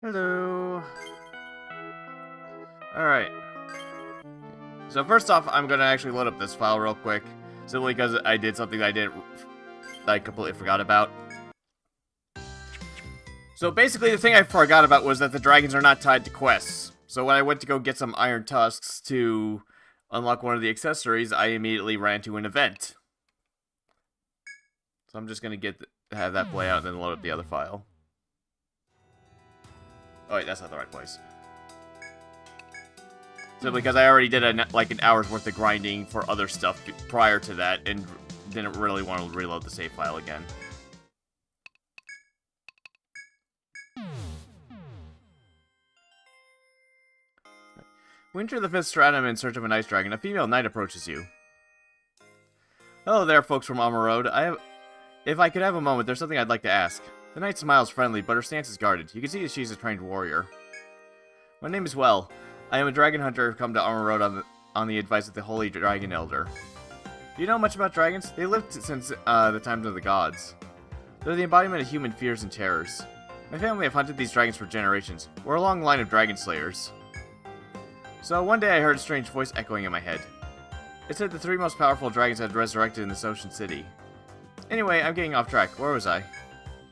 Hello. Alright. So first off, I'm gonna actually load up this file real quick. Simply because I did something that I completely forgot about. So basically the thing I forgot about was that the dragons are not tied to quests. So when I went to go get some iron tusks to unlock one of the accessories, I immediately ran to an event. So I'm just gonna have that play out and then load up the other file. Oh wait, that's not the right place. Simply because I already did like an hour's worth of grinding for other stuff prior to that, and didn't really want to reload the save file again. We enter the 5th stratum in search of an ice dragon. A female knight approaches you. Hello there, folks from Alma Road. If I could have a moment, there's something I'd like to ask. The knight smiles friendly, but her stance is guarded. You can see that she's a trained warrior. My name is Well. I am a dragon hunter who've come to Alma Road on the advice of the Holy Dragon Elder. Do you know much about dragons? They lived since the times of the gods. They're the embodiment of human fears and terrors. My family have hunted these dragons for generations. We're a long line of dragon slayers. So one day I heard a strange voice echoing in my head. It said the 3 most powerful dragons had resurrected in this ocean city. Anyway, I'm getting off track. Where was I?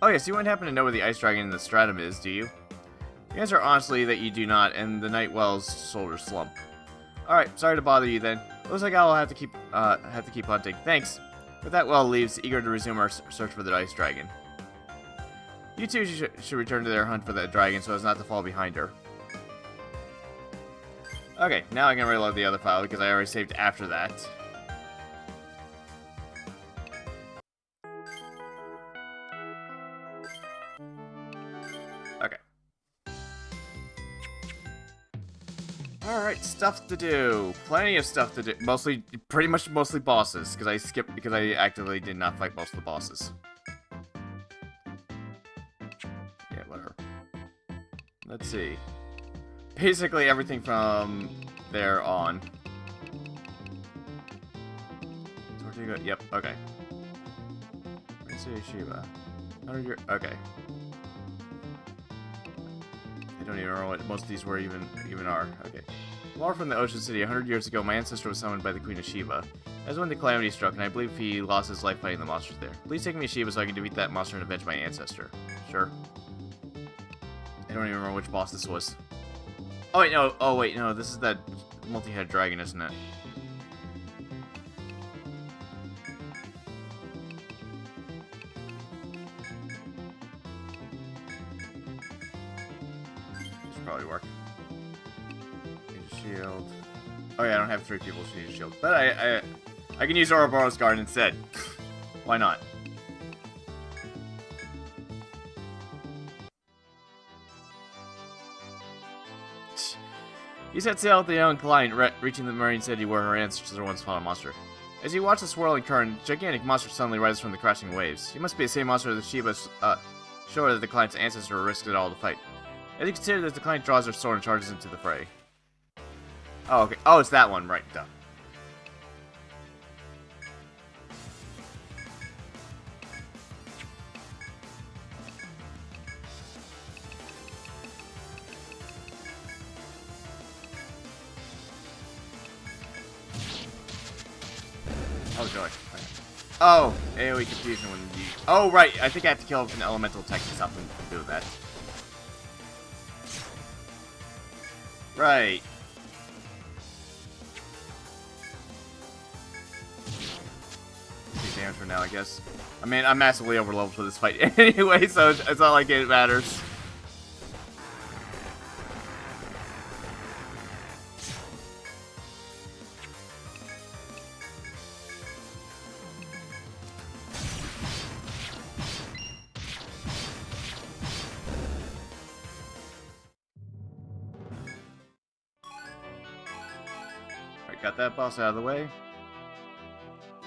Oh yes, you wouldn't happen to know where the ice dragon in the stratum is, do you? The answer honestly that you do not, and the Night Well's shoulders slump. Alright, sorry to bother you then. Looks like I'll have to keep hunting. Thanks. With that, Well leaves, eager to resume our search for the ice dragon. You two should return to their hunt for that dragon so as not to fall behind her. Okay, now I can reload the other file because I already saved after that. Okay. Alright, stuff to do. Plenty of stuff to do. Pretty much mostly bosses, because I skipped because I actively did not fight most of the bosses. Yeah, whatever. Let's see. Basically everything from there on. Tortuga, yep, okay. Let's see, Shiva. 100 year, okay. I don't even know what most of these were even are. Okay. More from the Ocean City. 100 years ago, my ancestor was summoned by the Queen of Shiva. That's when the calamity struck, and I believe he lost his life fighting the monsters there. Please take me to Shiva so I can defeat that monster and avenge my ancestor. Sure. I don't even remember which boss this was. Oh wait, no. Oh wait, no. This is that multi-head dragon, isn't it? This should probably work. Need a shield. Oh yeah, I don't have 3 people who need a shield, but I can use Ouroboros Guard instead. Why not? You set sail with the young client, reaching the marine city where her ancestors once fought a monster. As you watch the swirling current, a gigantic monster suddenly rises from the crashing waves. You must be the same monster that Shiva showed that the client's ancestor risked it all to fight. As you consider this, the client draws her sword and charges into the fray. Oh, okay. Oh, it's that one, right? Duh. Oh, joy. Okay. Oh, AoE confusion when you... Oh, right. I think I have to kill an elemental tech or something to do that. Right. Damage for now, I guess. I mean, I'm massively overleveled for this fight anyway, so it's not like it matters. Alright, got that boss out of the way.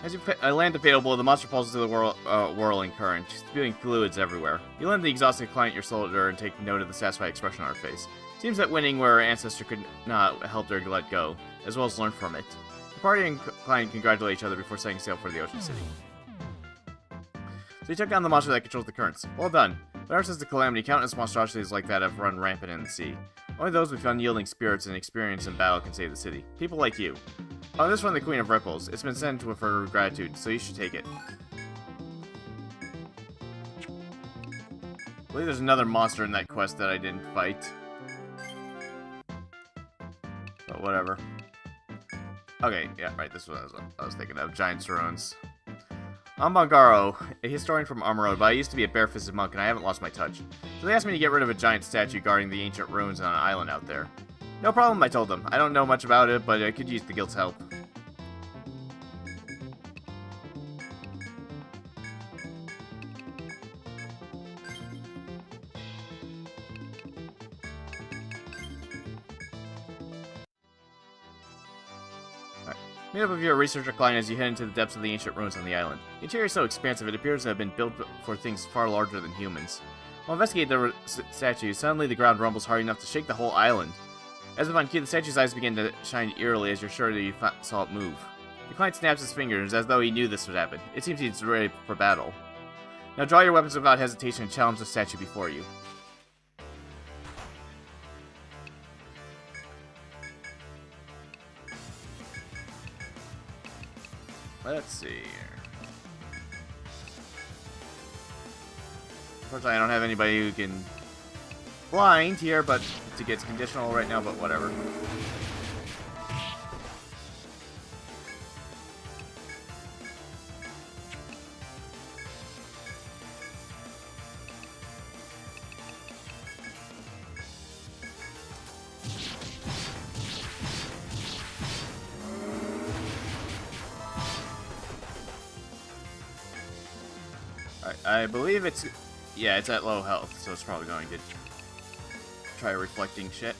As you land the fatal blow, the monster falls into the whirling current, spewing fluids everywhere. You lend the exhausted client your shoulder and take note of the satisfied expression on her face. Seems that winning where her ancestor could not help her to let go, as well as learn from it. The party and client congratulate each other before setting sail for the Ocean City. So you took down the monster that controls the currents. Well done. But ever since the Calamity, countless monstrosities like that have run rampant in the sea. Only those with unyielding spirits and experience in battle can save the city. People like you. Oh, this one, the Queen of Ripples. It's been sent with her gratitude, so you should take it. I believe there's another monster in that quest that I didn't fight. But whatever. Okay, yeah, right, this is what I was thinking of. Giant Ruins. I'm Bongaro, a historian from Armor, but I used to be a bare-fisted monk and I haven't lost my touch. So they asked me to get rid of a giant statue guarding the ancient ruins on an island out there. No problem, I told them. I don't know much about it, but I could use the guild's help. Meet up with your researcher client as you head into the depths of the ancient ruins on the island. The interior is so expansive, it appears to have been built for things far larger than humans. While investigating the statue, suddenly the ground rumbles hard enough to shake the whole island. As if on cue, the statue's eyes begin to shine eerily as you're sure that you saw it move. The client snaps his fingers as though he knew this would happen. It seems he's ready for battle. Now draw your weapons without hesitation and challenge the statue before you. Let's see here. Unfortunately, I don't have anybody who can blind here, but to get conditional right now, but whatever. I believe it's... yeah, it's at low health, so it's probably going to try reflecting shit.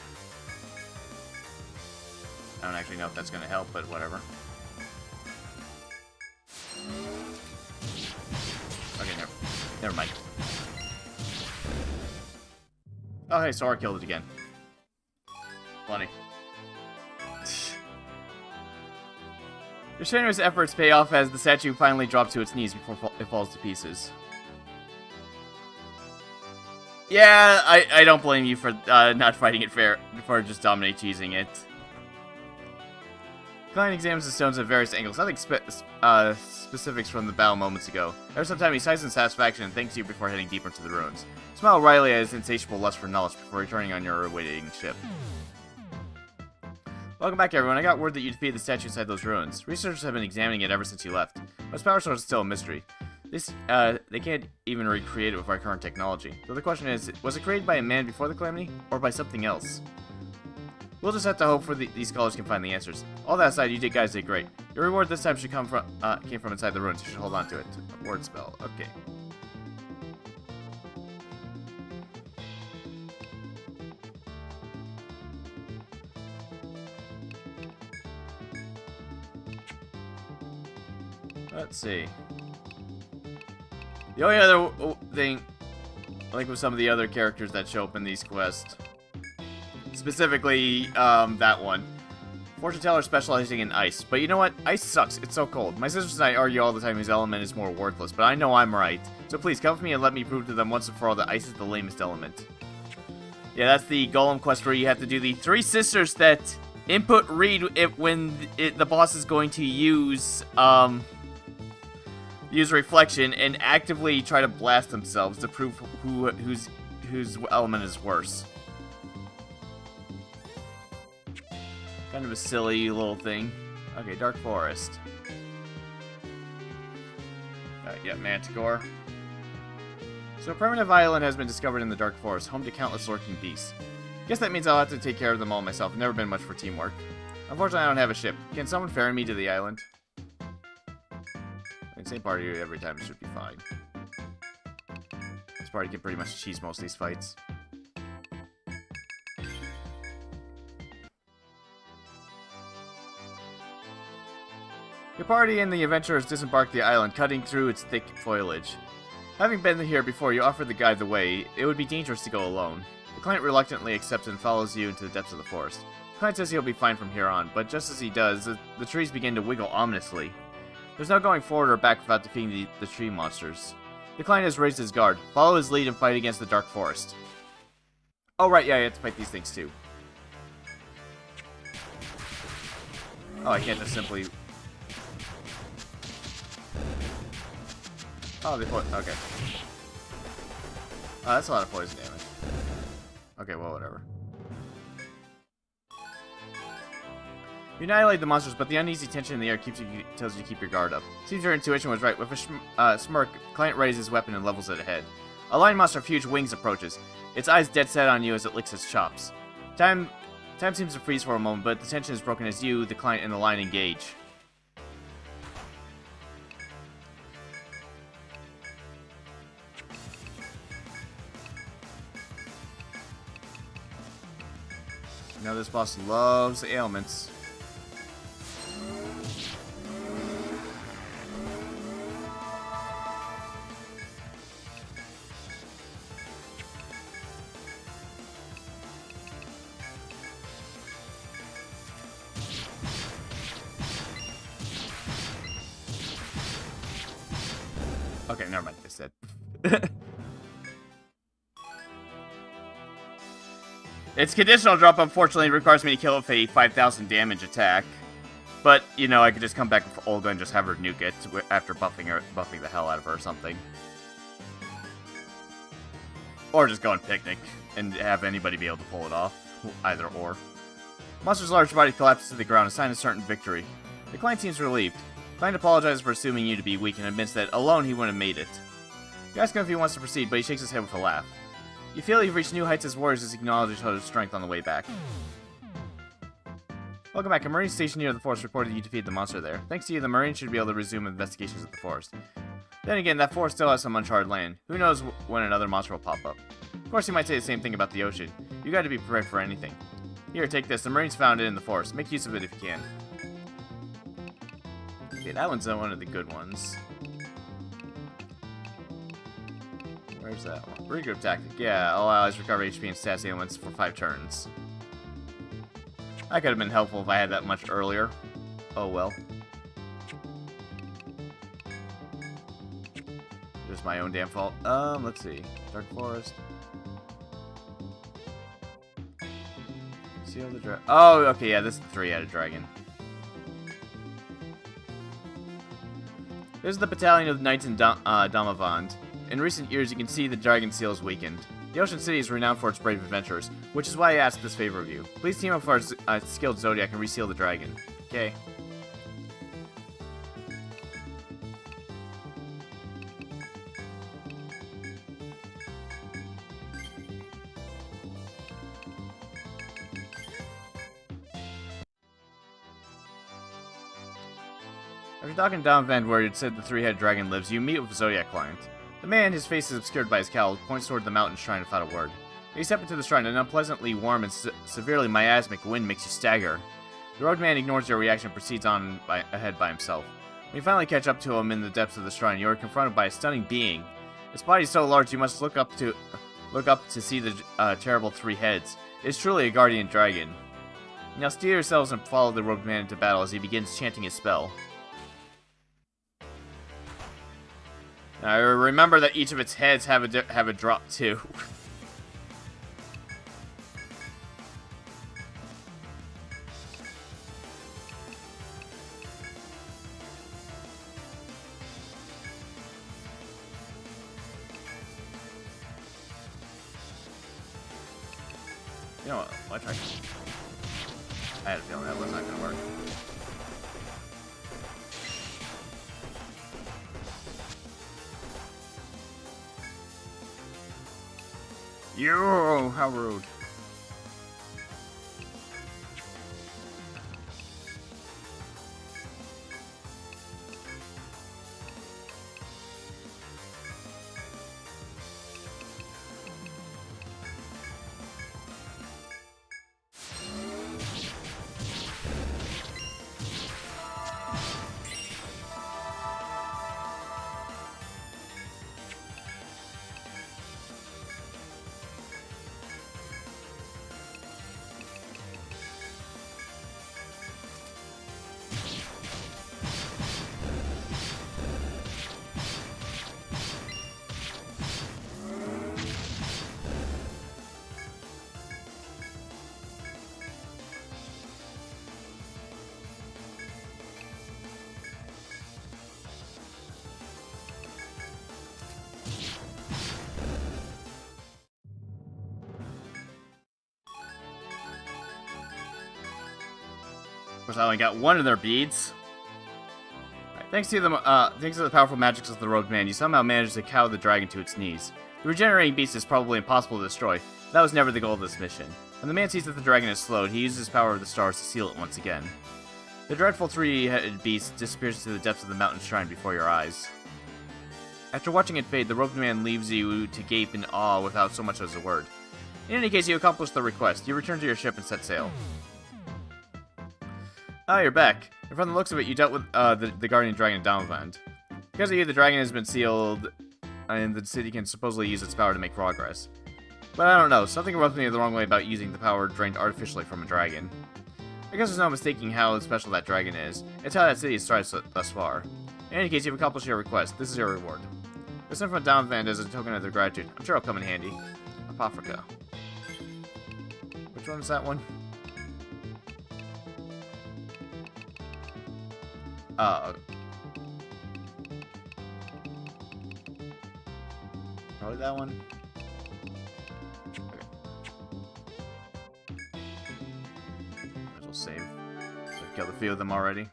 I don't actually know if that's going to help, but whatever. Okay, never mind. Oh, hey, Sora killed it again. Funny. Your strenuous efforts pay off as the statue finally drops to its knees before it falls to pieces. Yeah, I don't blame you for not fighting it fair, for just dominate cheesing it. Client examines the stones at various angles, nothing specifics from the battle moments ago. Every some time he sighs in satisfaction and thanks you before heading deeper into the ruins. Smile wryly at his insatiable lust for knowledge before returning on your awaiting ship. Welcome back, everyone. I got word that you defeated the statue inside those ruins. Researchers have been examining it ever since you left. But its power source is still a mystery. They can't even recreate it with our current technology. So the question is, was it created by a man before the Calamity, or by something else? We'll just have to hope for these scholars can find the answers. All that aside, you guys did great. Your reward this time should came from inside the ruins. You should hold on to it. Word spell. Okay. Let's see. The only other thing, like with some of the other characters that show up in these quests, specifically that one, fortune teller specializing in ice. But you know what? Ice sucks. It's so cold. My sisters and I argue all the time his element is more worthless, but I know I'm right. So please come with me and let me prove to them once and for all that ice is the lamest element. Yeah, that's the Golem quest where you have to do the 3 sisters that input read it when the boss is going to use reflection and actively try to blast themselves to prove whose element is worse. Kind of a silly little thing. Okay, Dark Forest. Yeah, Manticore. So a primitive island has been discovered in the Dark Forest, home to countless lurking beasts. Guess that means I'll have to take care of them all myself. I've never been much for teamwork. Unfortunately, I don't have a ship. Can someone ferry me to the island? Same party every time, it should be fine. This party can pretty much cheese most of these fights. Your party and the adventurers disembark the island, cutting through its thick foliage. Having been here before, you offer the guide the way. It would be dangerous to go alone. The client reluctantly accepts and follows you into the depths of the forest. The client says he'll be fine from here on, but just as he does, the trees begin to wiggle ominously. There's no going forward or back without defeating the tree monsters. The client has raised his guard. Follow his lead and fight against the Dark Forest. Oh, right, yeah, you have to fight these things, too. Oh, I can't just simply... Oh, they put... Okay. Oh, that's a lot of poison damage. Okay, well, whatever. You annihilate the monsters, but the uneasy tension in the air tells you to keep your guard up. Seems your intuition was right. With a smirk, client raises his weapon and levels it ahead. A lion monster of huge wings approaches, its eyes dead set on you as it licks its chops. Time seems to freeze for a moment, but the tension is broken as you, the client, and the lion engage. Now this boss loves the ailments. Okay, never mind, I said. Its conditional drop, unfortunately, requires me to kill it with a 5,000 damage attack. But, you know, I could just come back with Olga and just have her nuke it after buffing the hell out of her or something. Or just go on picnic and have anybody be able to pull it off. Either or. Monster's large body collapses to the ground, a sign of certain victory. The client seems relieved. Client apologizes for assuming you to be weak and admits that alone he wouldn't have made it. You ask him if he wants to proceed, but he shakes his head with a laugh. You feel you've reached new heights as warriors as you acknowledge each other's strength on the way back. Welcome back. A Marine stationed near the forest reported you defeated the monster there. Thanks to you, the Marines should be able to resume investigations of the forest. Then again, that forest still has some uncharted land. Who knows when another monster will pop up. Of course, you might say the same thing about the ocean. You gotta be prepared for anything. Here, take this. The Marines found it in the forest. Make use of it if you can. Okay, that one's one of the good ones. Where's that one? Regroup tactic. Yeah, all allies recover HP and stats ailments for 5 turns. That could have been helpful if I had that much earlier. Oh well. Just my own damn fault. Let's see. Dark Forest. Seal the dragon. Oh, okay, yeah, this is the 3-headed dragon. This is the battalion of knights in Damavand. In recent years, you can see the dragon seal is weakened. The Ocean City is renowned for its brave adventurers, which is why I ask this favor of you. Please team up with our skilled Zodiac and reseal the dragon. Okay. After talking to Damavand where it said the 3-headed dragon lives, you meet with the Zodiac client. The man, his face is obscured by his cowl, points toward the mountain shrine without a word. You step into the shrine, and an unpleasantly warm and severely miasmic wind makes you stagger. The roadman ignores your reaction and proceeds on ahead by himself. When you finally catch up to him in the depths of the shrine, you are confronted by a stunning being. Its body is so large you must look up to see the terrible 3 heads. It is truly a guardian dragon. Now steel yourselves and follow the roadman into battle as he begins chanting his spell. Now, remember that each of its heads have a drop too. You know what? Why try? I had a feeling that was not going to work. Yo, how rude. Of course, I only got one of their beads. Right, thanks to the powerful magics of the Robed Man, you somehow managed to cow the dragon to its knees. The regenerating beast is probably impossible to destroy. That was never the goal of this mission. When the man sees that the dragon is slowed, he uses his power of the stars to seal it once again. The dreadful three-headed beast disappears into the depths of the mountain shrine before your eyes. After watching it fade, the Robed Man leaves you to gape in awe without so much as a word. In any case, you accomplish the request. You return to your ship and set sail. Ah, you're back. And from the looks of it, you dealt with the Guardian Dragon Downland. Because of you, the dragon has been sealed, and the city can supposedly use its power to make progress. But I don't know, something rubs me the wrong way about using the power drained artificially from a dragon. I guess there's no mistaking how special that dragon is. It's how that city has thrived thus far. In any case, you've accomplished your request. This is your reward. This sent from Downland as a token of their gratitude. I'm sure it'll come in handy. Apofrica. Which one's that one? Probably that one. Okay. Might as well save. I've killed a few of them already.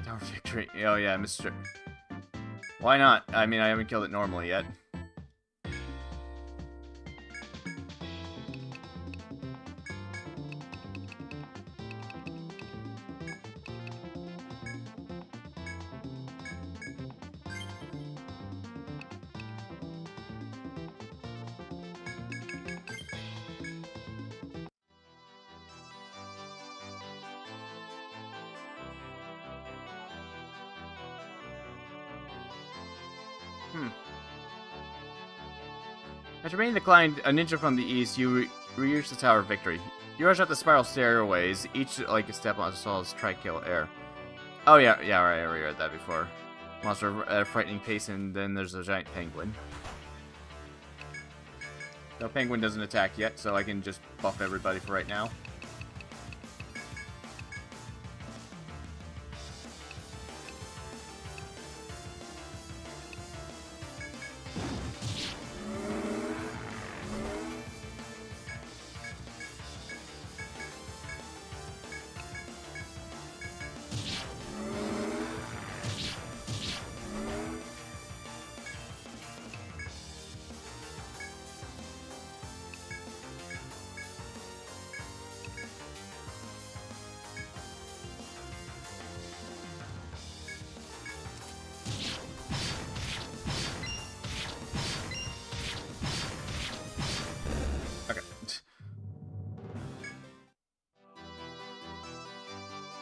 Tower Victory. Oh yeah, Mr. Why not? I mean, I haven't killed it normally yet. After being declined a ninja from the east, you reach the Tower of Victory. You rush up the spiral stairways, each like a step on Saul's tri-kill air. Oh yeah, right, I already read that before. Monster at a frightening pace, and then there's a giant penguin. No, penguin doesn't attack yet, so I can just buff everybody for right now.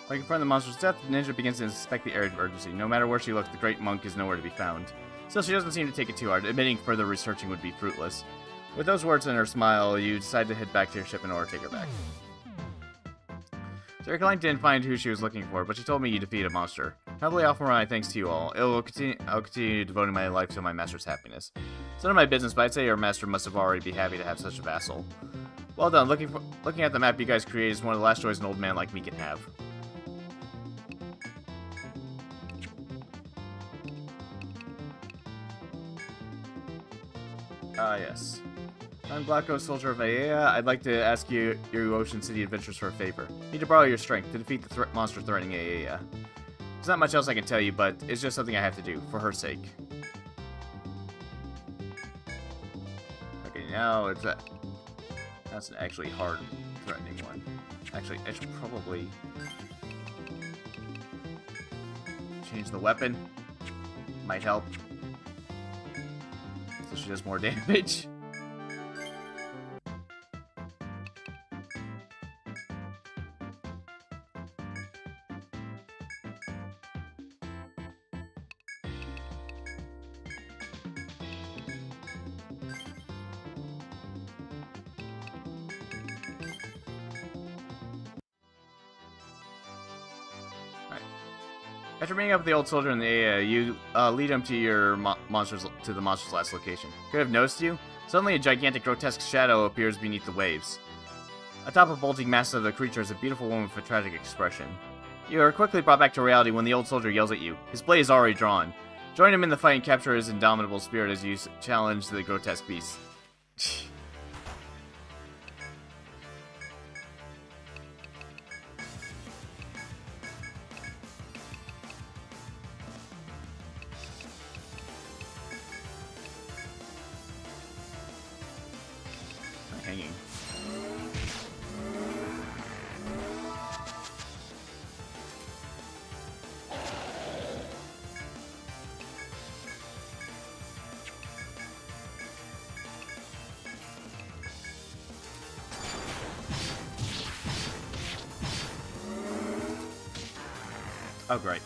When you confront the monster's death, the ninja begins to suspect the area of urgency. No matter where she looks, the great monk is nowhere to be found. Still, she doesn't seem to take it too hard, admitting further researching would be fruitless. With those words and her smile, you decide to head back to your ship in order to take her back. Sarah Klein didn't find who she was looking for, but she told me you defeated a monster. Happily off my thanks to you all. I'll continue devoting my life to my master's happiness. It's none of my business, but I'd say your master must have already be happy to have such a vassal. Well done. Looking at the map you guys created is one of the last joys an old man like me can have. Yes. I'm Glacko, soldier of Aea. I'd like to ask you, your Ocean City adventures for a favor. Need to borrow your strength to defeat the monster threatening Aea. There's not much else I can tell you, but it's just something I have to do, for her sake. Okay, now it's that's an actually hard, threatening one. Actually, I should probably change the weapon. Might help. So she does more damage. After meeting up with the old soldier in the area, you lead him to your the monster's last location. Could have noticed you. Suddenly, a gigantic, grotesque shadow appears beneath the waves. Atop a bulging mass of the creature is a beautiful woman with a tragic expression. You are quickly brought back to reality when the old soldier yells at you. His blade is already drawn. Join him in the fight and capture his indomitable spirit as you challenge the grotesque beast. intriguing. Oh, great.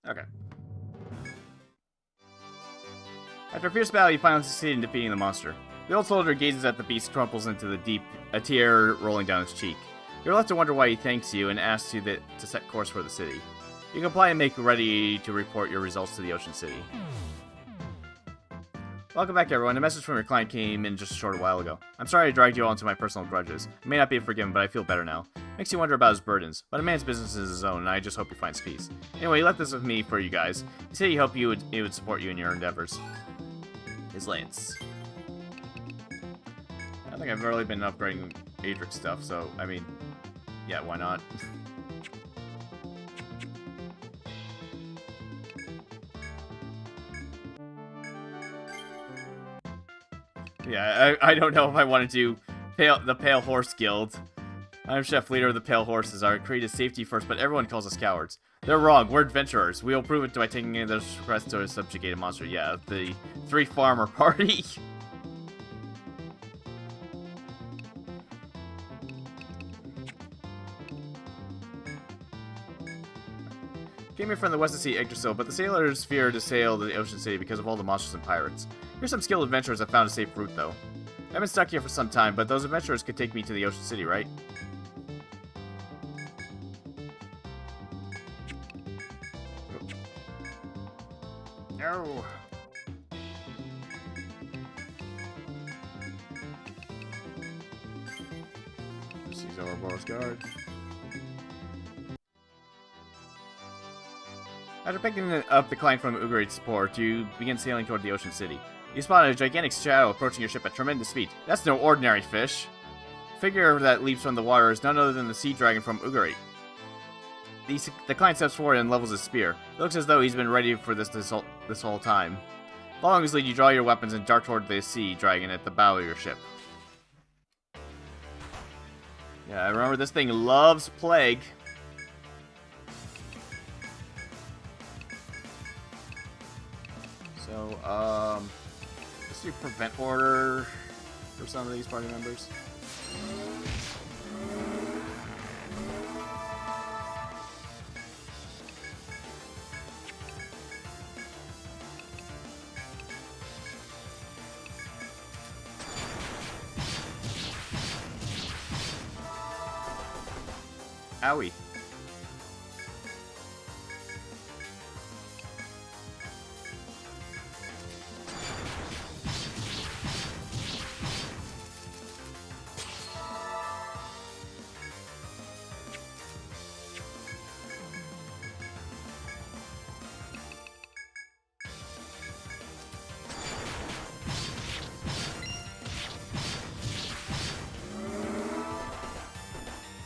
Okay. After a fierce battle, you finally succeed in defeating the monster. The old soldier gazes at the beast, crumples into the deep, a tear rolling down his cheek. You're left to wonder why he thanks you and asks you to set course for the city. You comply and make ready to report your results to the Ocean City. Welcome back, everyone. A message from your client came in just a short while ago. I'm sorry I dragged you all into my personal grudges. I may not be forgiven, but I feel better now. Makes you wonder about his burdens, but a man's business is his own, and I just hope he finds peace. Anyway, he left this with me for you guys. He said he hoped he would support you in your endeavors. His lance. I don't think I've really been upgrading Adric stuff, so, I mean, yeah, why not? Yeah, I don't know if I want to do the Pale Horse Guild. I'm chef leader of the Pale Horses. Our creed is safety first, but everyone calls us cowards. They're wrong. We're adventurers. We'll prove it by taking in this quest to subjugate a monster. Yeah, the 3 farmer party. Came here from the West to see Yggdrasil, but the sailors fear to sail to the Ocean City because of all the monsters and pirates. Here's some skilled adventurers that found a safe route, though. I've been stuck here for some time, but those adventurers could take me to the Ocean City, right? No. Just use Ouroboros Guard. After picking up the client from Ugarit's port, you begin sailing toward the Ocean City. You spot a gigantic shadow approaching your ship at tremendous speed. That's no ordinary fish. The figure that leaps from the water is none other than the sea dragon from Ugarit. The client steps forward and levels his spear. It looks as though he's been ready for this whole time. Following his lead, you draw your weapons and dart toward the sea dragon at the bow of your ship. Yeah, I remember this thing loves plague. So, let's do prevent order for some of these party members. Owie.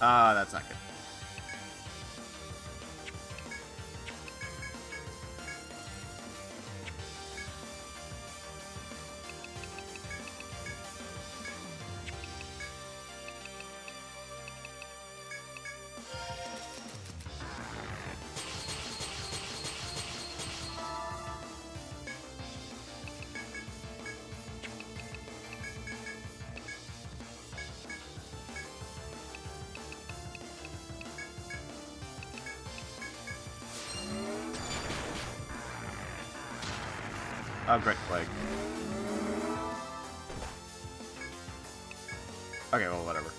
Ah, that's not good. Oh, great plague. Okay, well, whatever.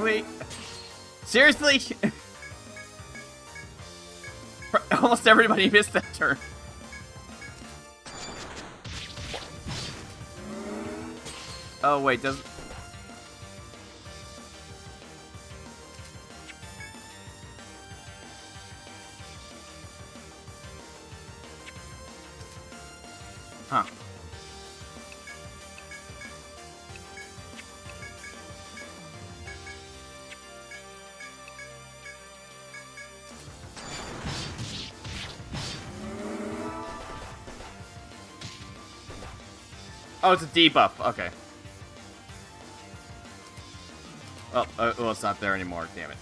Wait. Seriously? Almost everybody missed that turn. Oh, wait, does... Huh. Oh, it's a debuff. Okay. Oh, well, it's not there anymore. Damn it.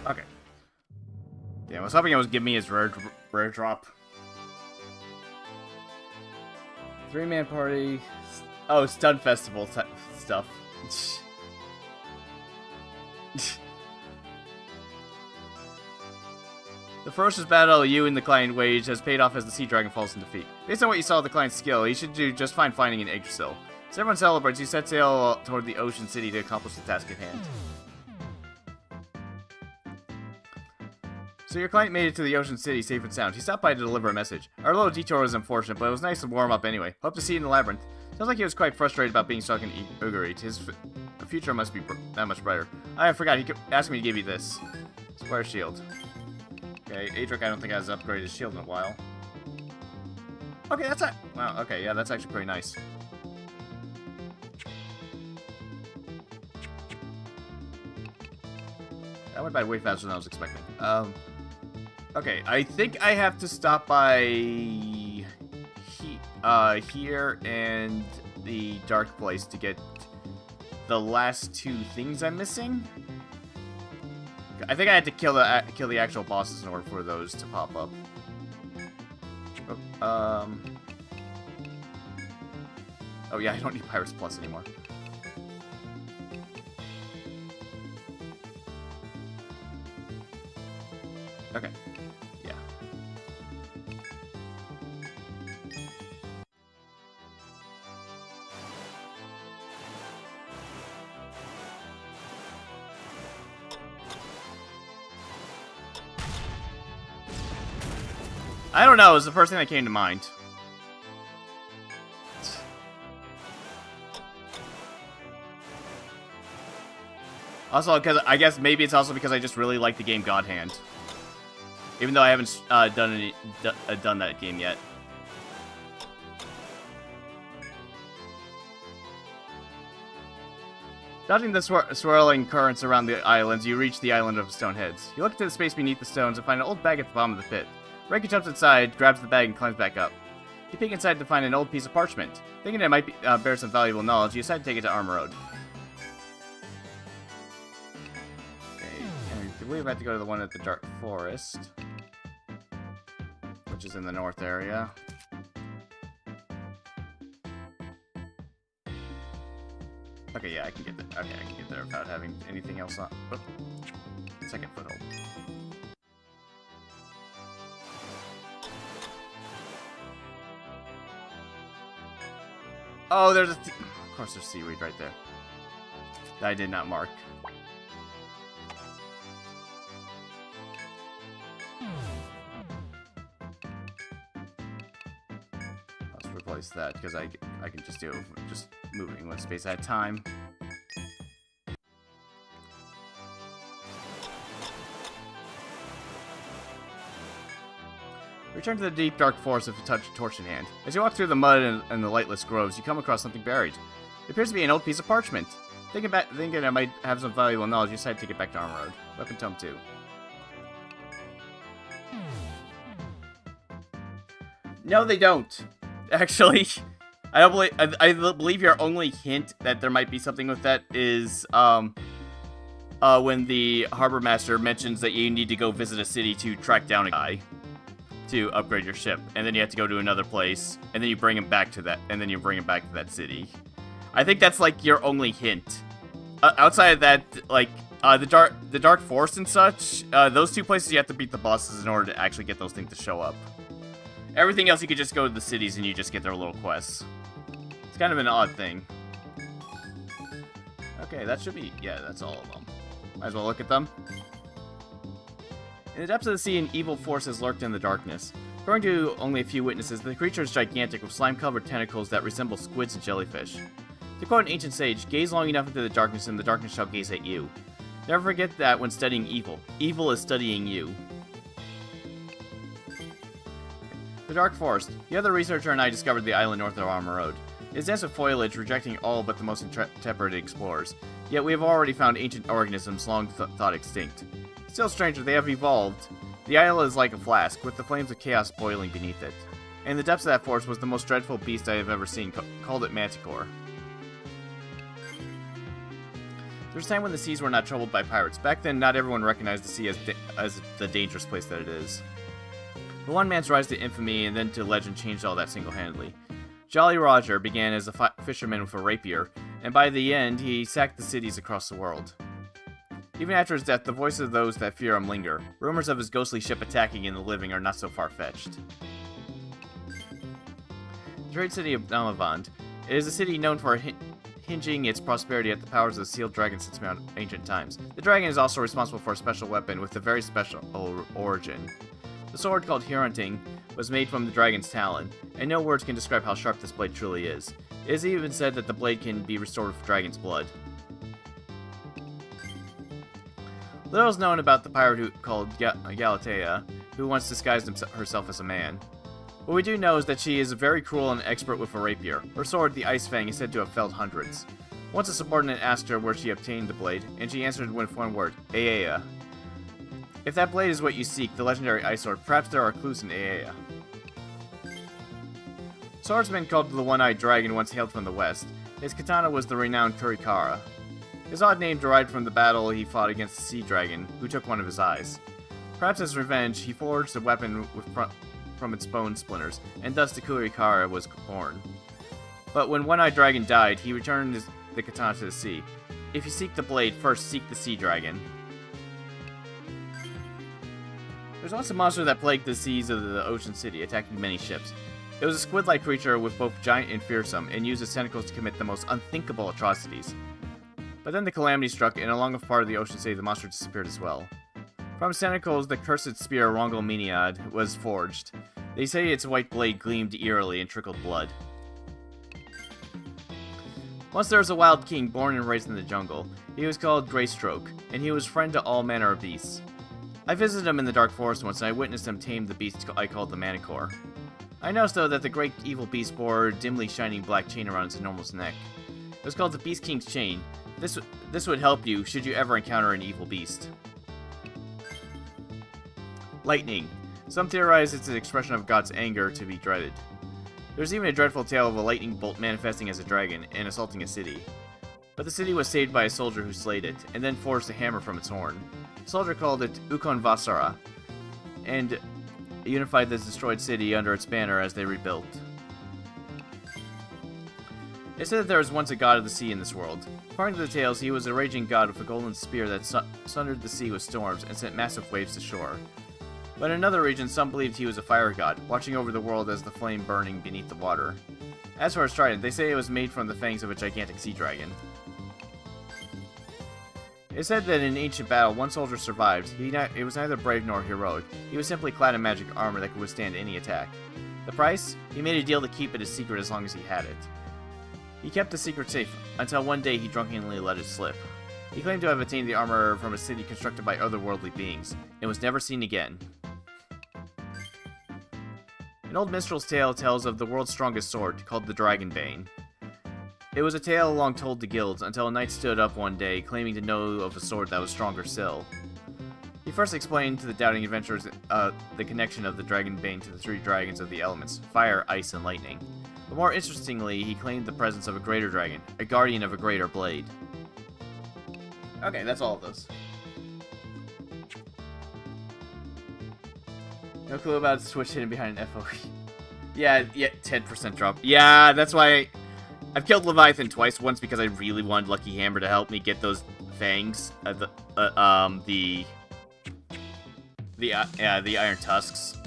Okay. Damn, I was hoping it was give me his rare drop. 3-man party. Oh, stun festival stuff. The ferocious battle you and the client waged has paid off as the sea dragon falls in defeat. Based on what you saw of the client's skill, he should do just fine finding an Yggdrasil. As everyone celebrates, you set sail toward the ocean city to accomplish the task at hand. So your client made it to the Ocean City safe and sound. He stopped by to deliver a message. Our little detour was unfortunate, but it was nice to warm up anyway. Hope to see you in the labyrinth. Sounds like he was quite frustrated about being stuck in Ugarit. His future must be that much brighter. I forgot, he asked me to give you this. Square shield. Okay, Adric I don't think has upgraded his shield in a while. Okay, that's a... Wow, okay, yeah, that's actually pretty nice. That went by way faster than I was expecting. Okay, I think I have to stop by here and the dark place to get the last 2 things I'm missing. I think I had to kill the actual bosses in order for those to pop up. Oh yeah, I don't need Pirates Plus anymore. Okay. Yeah. I don't know, it was the first thing that came to mind. Also, because I guess maybe it's also because I just really like the game God Hand. Even though I haven't done that game yet. Dodging the swirling currents around the islands, you reach the island of Stoneheads. You look into the space beneath the stones and find an old bag at the bottom of the pit. Reiki jumps inside, grabs the bag, and climbs back up. You peek inside to find an old piece of parchment. Thinking it might bear some valuable knowledge, you decide to take it to Armor Road. Okay, and I believe I have to go to the one at the Dark Forest, which is in the north area. Okay, yeah, I can get there. Okay, I can get there without having anything else on. Oh, second foothold. Oh, there's of course there's seaweed right there. That I did not mark. Let's replace that because I can just do just moving one space at a time. Return to the deep, dark forest with a torch in hand. As you walk through the mud and the lightless groves, you come across something buried. It appears to be an old piece of parchment. Thinking I might have some valuable knowledge, you decided to get back to Armor Road. Weapon Tome 2. No, they don't. Actually, I believe your only hint that there might be something with that is when the Harbor Master mentions that you need to go visit a city to track down a guy to upgrade your ship, and then you have to go to another place, and then you bring him back to that, and then you bring him back to that city. I think that's like your only hint. Outside of that, like the Dark Forest and such, those two places you have to beat the bosses in order to actually get those things to show up. Everything else you could just go to the cities and you just get their little quests. It's kind of an odd thing. Okay, that should be... yeah, that's all of them. Might as well look at them. In the depths of the sea, an evil force has lurked in the darkness. According to only a few witnesses, the creature is gigantic with slime-covered tentacles that resemble squids and jellyfish. To quote an ancient sage, gaze long enough into the darkness and the darkness shall gaze at you. Never forget that when studying evil. Evil is studying you. The Dark Forest. The other researcher and I discovered the island north of Armor Road. It is dense with foliage, rejecting all but the most intrepid explorers. Yet we have already found ancient organisms long thought extinct. Still stranger, they have evolved. The isle is like a flask, with the flames of chaos boiling beneath it. And in the depths of that forest was the most dreadful beast I have ever seen, called it Manticore. There was a time when the seas were not troubled by pirates. Back then, not everyone recognized the sea as the dangerous place that it is. But one man's rise to infamy and then to legend changed all that single-handedly. Jolly Roger began as a fisherman with a rapier, and by the end, he sacked the cities across the world. Even after his death, the voices of those that fear him linger. Rumors of his ghostly ship attacking in the living are not so far-fetched. The trade city of Namavand. It is a city known for hinging its prosperity at the powers of the sealed dragon since ancient times. The dragon is also responsible for a special weapon with a very special origin. The sword, called Hirunting, was made from the dragon's talon, and no words can describe how sharp this blade truly is. It is even said that the blade can be restored with dragon's blood. Little is known about the pirate called Galatea, who once disguised herself as a man. What we do know is that she is very cruel and expert with a rapier. Her sword, the Ice Fang, is said to have felled hundreds. Once a subordinate asked her where she obtained the blade, and she answered with one word, Aea. If that blade is what you seek, the legendary ice sword, perhaps there are clues in Aea. Swordsman called the One-Eyed Dragon once hailed from the west. His katana was the renowned Kurikara. His odd name derived from the battle he fought against the sea dragon, who took one of his eyes. Perhaps as revenge, he forged a weapon from its bone splinters, and thus the Kurikara was born. But when One-Eyed Dragon died, he returned the katana to the sea. If you seek the blade, first seek the sea dragon. There's once a monster that plagued the seas of the ocean city, attacking many ships. It was a squid-like creature with both giant and fearsome, and used its tentacles to commit the most unthinkable atrocities. But then the calamity struck, and along a part of the ocean city, the monster disappeared as well. From its tentacles, the cursed spear Rongomeniad was forged. They say its white blade gleamed eerily and trickled blood. Once there was a wild king born and raised in the jungle. He was called Greystroke, and he was friend to all manner of beasts. I visited him in the Dark Forest once, and I witnessed him tame the beast I called the Manticore. I noticed, though, that the great evil beast bore a dimly shining black chain around its enormous neck. It was called the Beast King's Chain. This would help you, should you ever encounter an evil beast. Lightning. Some theorize it's an expression of God's anger to be dreaded. There's even a dreadful tale of a lightning bolt manifesting as a dragon and assaulting a city. But the city was saved by a soldier who slayed it, and then forged a hammer from its horn. The soldier called it Ukon Vasara, and unified the destroyed city under its banner as they rebuilt. It said that there was once a god of the sea in this world. According to the tales, he was a raging god with a golden spear that sundered the sea with storms and sent massive waves to shore. But in another region, some believed he was a fire god, watching over the world as the flame burning beneath the water. As for his trident, they say it was made from the fangs of a gigantic sea dragon. It is said that in an ancient battle, one soldier survived. He was neither brave nor heroic. He was simply clad in magic armor that could withstand any attack. The price? He made a deal to keep it a secret as long as he had it. He kept the secret safe, until one day he drunkenly let it slip. He claimed to have attained the armor from a city constructed by otherworldly beings, and was never seen again. An old minstrel's tale tells of the world's strongest sword, called the Dragonbane. It was a tale long told to guilds, until a knight stood up one day, claiming to know of a sword that was stronger still. He first explained to the doubting adventurers the connection of the Dragon Bane to the 3 dragons of the elements, fire, ice, and lightning. But more interestingly, he claimed the presence of a greater dragon, a guardian of a greater blade. Okay, that's all of those. No clue about Switch hidden behind an FOE. Yeah, 10% drop. Yeah, that's why I've killed Leviathan twice. Once because I really wanted Lucky Hammer to help me get those fangs, the iron tusks,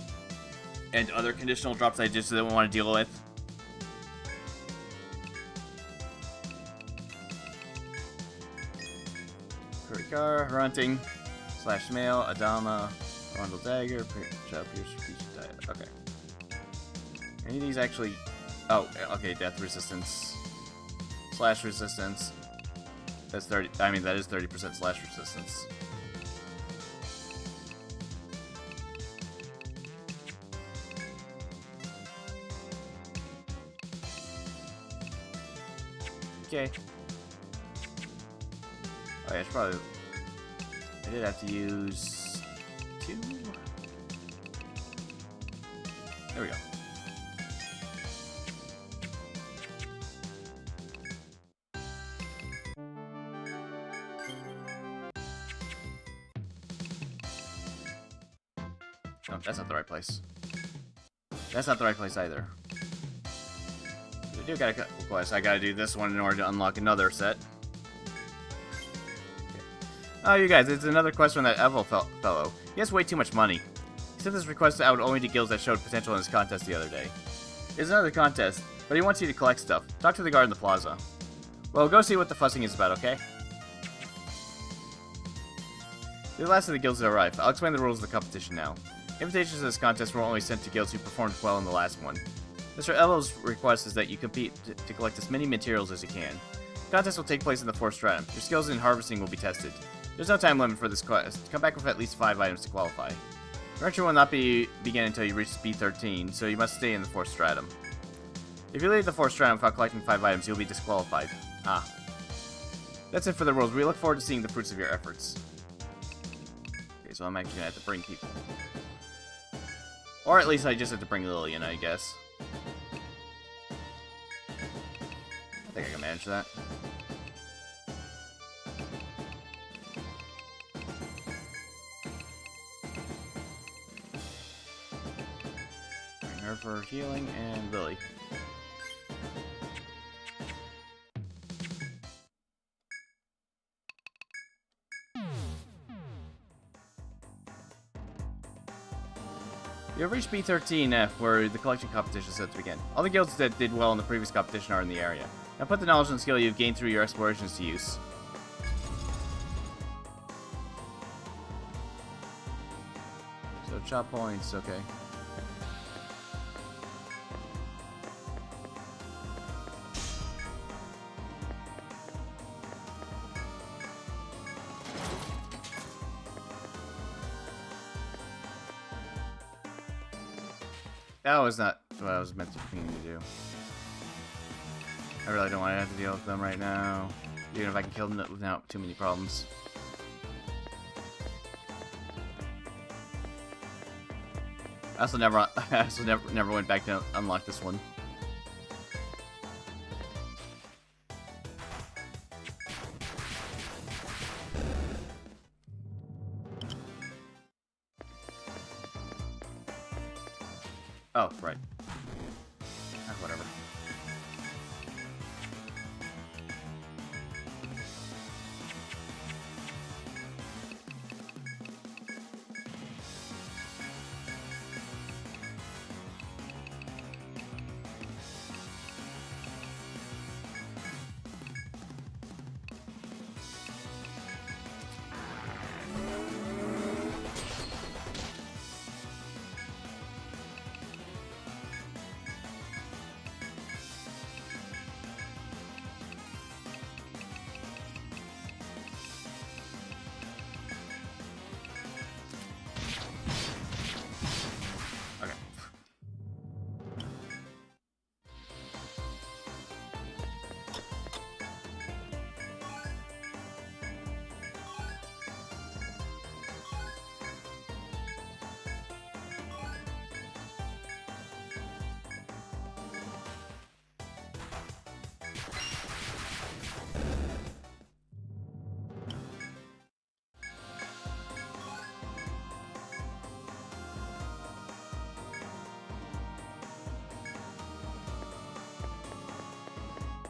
and other conditional drops I just didn't want to deal with. Kurikar, Hunting, Slash Mail, Adama, Rondel Dagger, Pierce, okay. Any of these actually... Oh, okay, Death Resistance. Slash Resistance. That's 30... I mean, that is 30% Slash Resistance. Okay. Oh, yeah, I should probably... I did have to use... 2? There we go. No, that's not the right place. That's not the right place either. We do gotta cut quest. I gotta do this one in order to unlock another set. Okay. Oh, you guys, it's another quest from that Evel fellow. He has way too much money. He sent this request out only to guilds that showed potential in his contest the other day. It's another contest, but he wants you to collect stuff. Talk to the guard in the plaza. Well, go see what the fussing is about, okay? The last of the guilds have arrived. I'll explain the rules of the competition now. Invitations to this contest were only sent to guilds who performed well in the last one. Mr. Evel's request is that you compete to collect as many materials as you can. The contest will take place in the 4th stratum. Your skills in harvesting will be tested. There's no time limit for this quest. Come back with at least 5 items to qualify. Your entry will not begin until you reach speed 13, so you must stay in the 4th stratum. If you leave the 4th stratum without collecting 5 items, you'll be disqualified. Ah. That's it for the rules. We look forward to seeing the fruits of your efforts. Okay, so I'm actually gonna have to bring people. Or at least I just have to bring Lillian, I guess. I think I can manage that. Bring her for healing, and Lily. You have reached B13F, where the collection competition is set to begin. All the guilds that did well in the previous competition are in the area. Now put the knowledge and skill you've gained through your explorations to use. So chop points, okay. That was not what I was meant to do. I really don't want to have to deal with them right now. Even if I can kill them without too many problems. I also never went back to unlock this one. Oh, right. Whatever.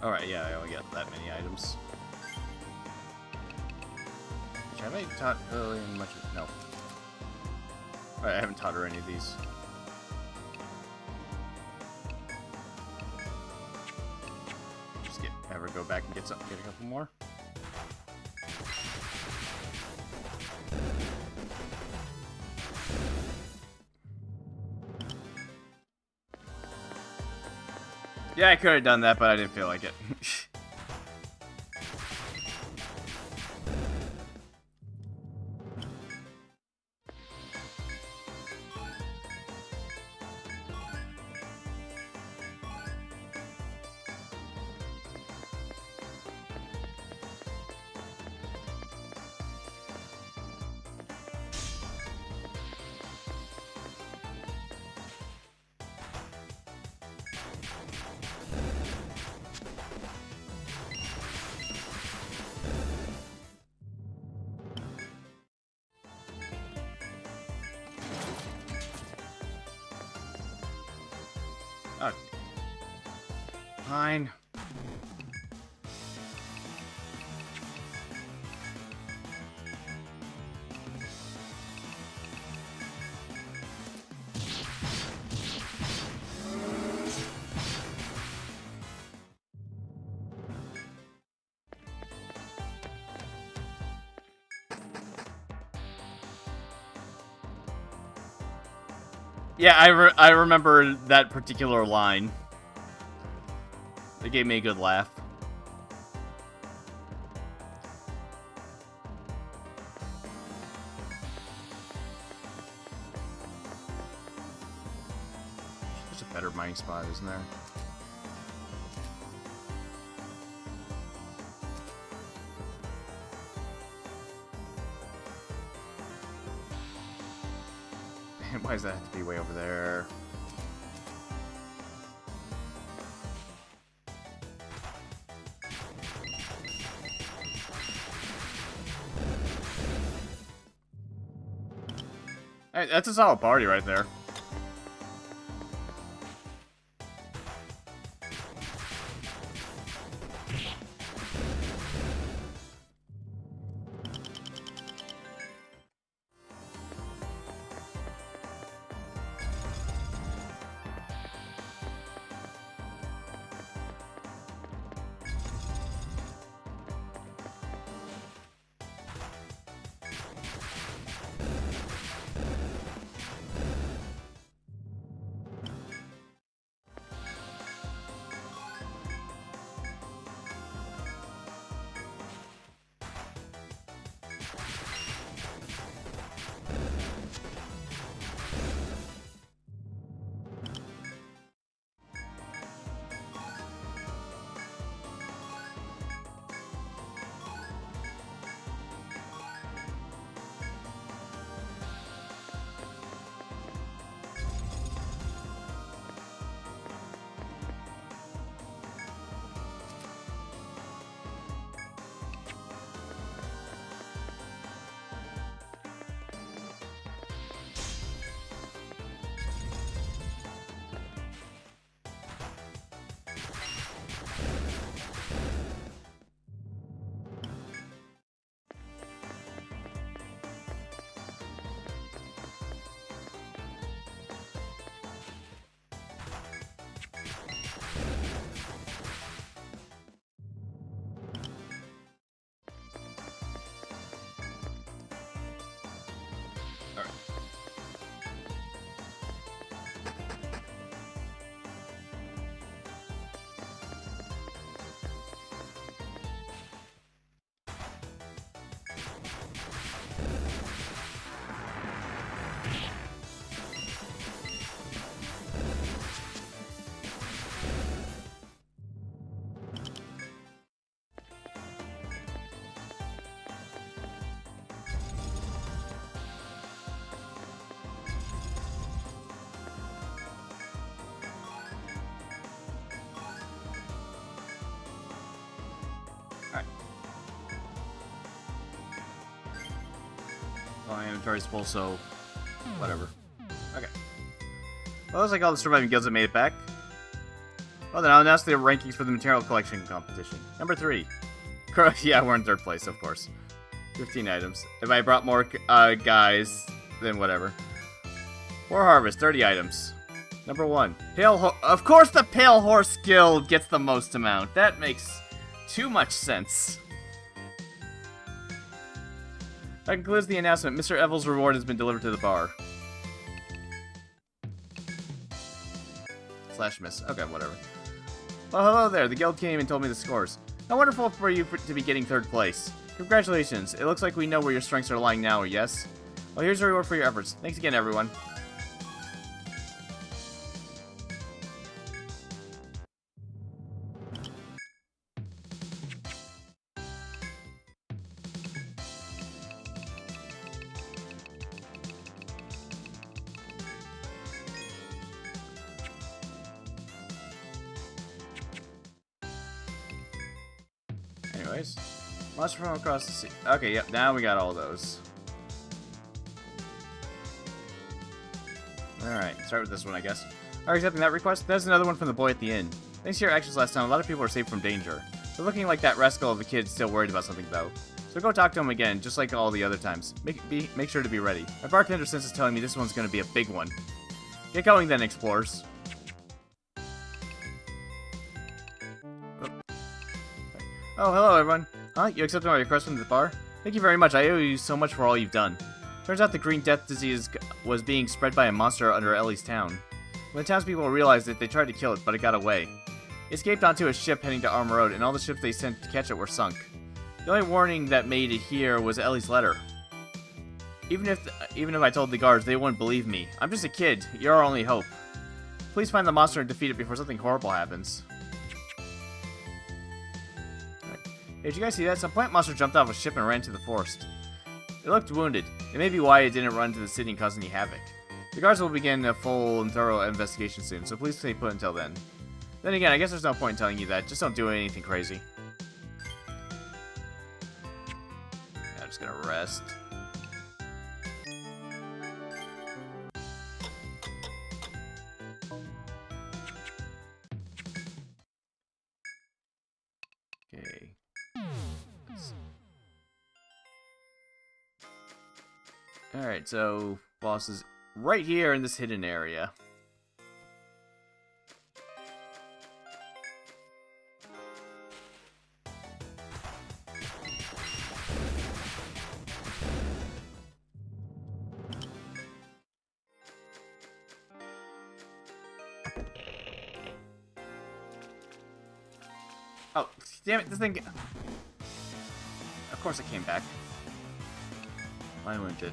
Alright, yeah, I only got that many items. Which have I taught Lillian much of? No. Alright, I haven't taught her any of these. Just have her go back and get a couple more. Yeah, I could have done that, but I didn't feel like it. Oh. Fine. Yeah, I remember that particular line. It gave me a good laugh. There's a better mining spot, isn't there? Why does that have to be way over there? Hey, that's a solid party right there. My inventory's full, so whatever. Okay. Well, looks like all the surviving guilds have made it back. Well, then I'll announce the rankings for the material collection competition. Number 3. Yeah, we're in 3rd place, of course. 15 items. If I brought more guys, then whatever. War Harvest, 30 items. Number 1. Of course the Pale Horse Guild gets the most amount. That makes too much sense. That concludes the announcement. Mr. Evil's reward has been delivered to the bar. / miss. Okay, whatever. Well, hello there. The guild came and told me the scores. How wonderful for you to be getting 3rd place. Congratulations. It looks like we know where your strengths are lying now, yes? Well, here's a reward for your efforts. Thanks again, everyone. Anyways, monster from across the sea. Okay, yep, now we got all those. Alright, start with this one, I guess. Are you accepting that request? There's another one from the boy at the inn. Thanks to your actions last time, a lot of people are saved from danger. But looking like that rascal of a kid is still worried about something, though. So go talk to him again, just like all the other times. Make sure to be ready. My bartender sense is telling me this one's gonna be a big one. Get going then, explorers. Oh, hello everyone. Huh? You accepted my request from the bar? Thank you very much. I owe you so much for all you've done. Turns out the Green Death disease was being spread by a monster under Ellie's town. When the townspeople realized it, they tried to kill it, but it got away. It escaped onto a ship heading to Armor Road, and all the ships they sent to catch it were sunk. The only warning that made it here was Ellie's letter. Even if I told the guards, they wouldn't believe me. I'm just a kid. You're our only hope. Please find the monster and defeat it before something horrible happens. Hey, did you guys see that? Some plant monster jumped off a ship and ran to the forest. It looked wounded. It may be why it didn't run to the city and cause any havoc. The guards will begin a full and thorough investigation soon, so please stay put until then. Then again, I guess there's no point in telling you that. Just don't do anything crazy. Yeah, I'm just gonna rest. Okay. Alright, so boss is right here in this hidden area. Oh, damn it, this thing... Of course it came back. Why wouldn't it?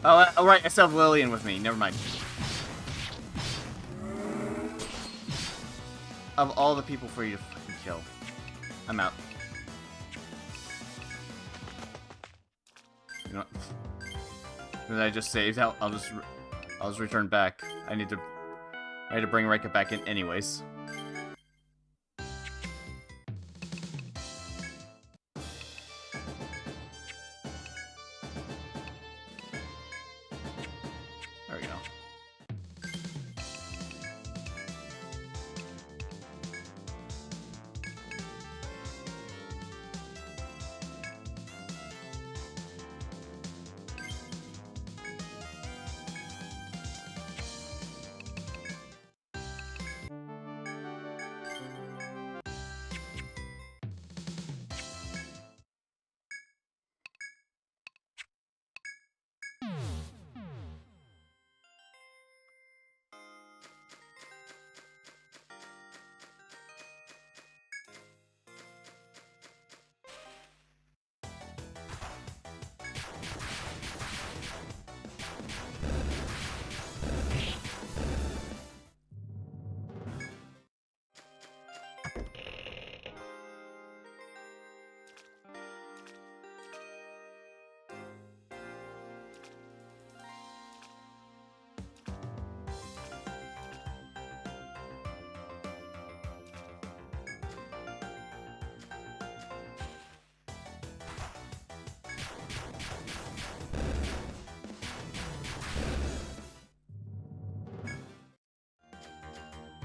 Oh, right, I still have Lillian with me. Never mind. Of all the people for you to fucking kill. I'm out. You know what? Then I just saved out. I'll just return back. I need to bring Rika back in anyways. There we go.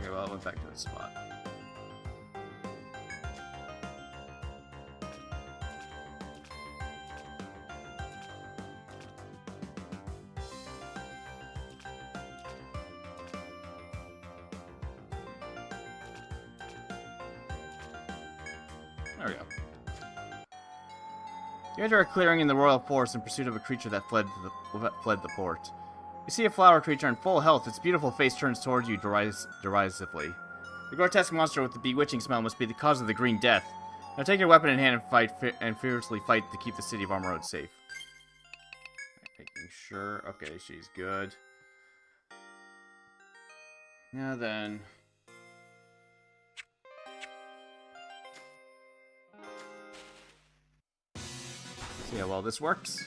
Okay, well, it went back to its spot. There we go. You enter a clearing in the royal forest in pursuit of a creature that fled the port. You see a flower creature in full health. Its beautiful face turns towards you derisively. The grotesque monster with the bewitching smell must be the cause of the Green Death. Now take your weapon in hand and fiercely fight to keep the city of Armor Road safe. Making sure. Okay, she's good. Now then. See how well this works.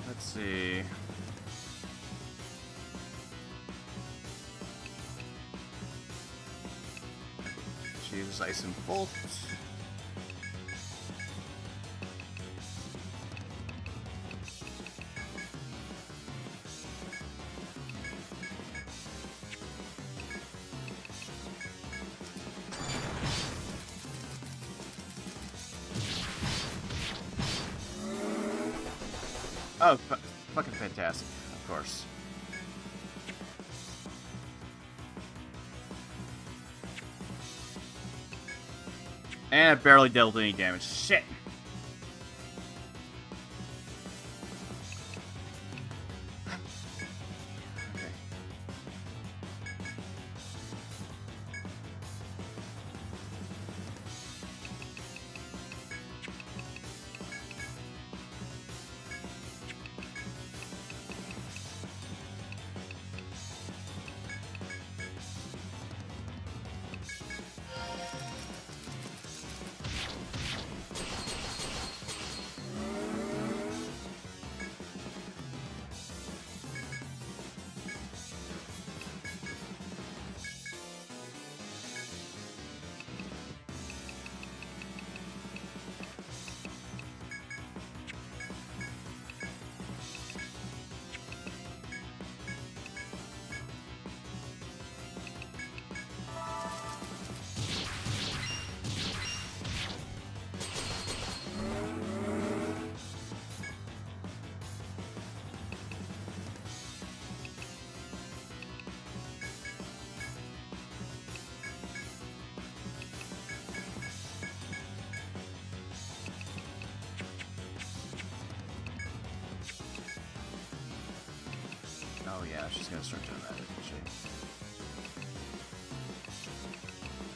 Let's see. She uses Ice and Bolt. Oh, fucking fantastic, of course. And it barely dealt any damage. Shit! Okay. Oh yeah, she's gonna start doing that, isn't she?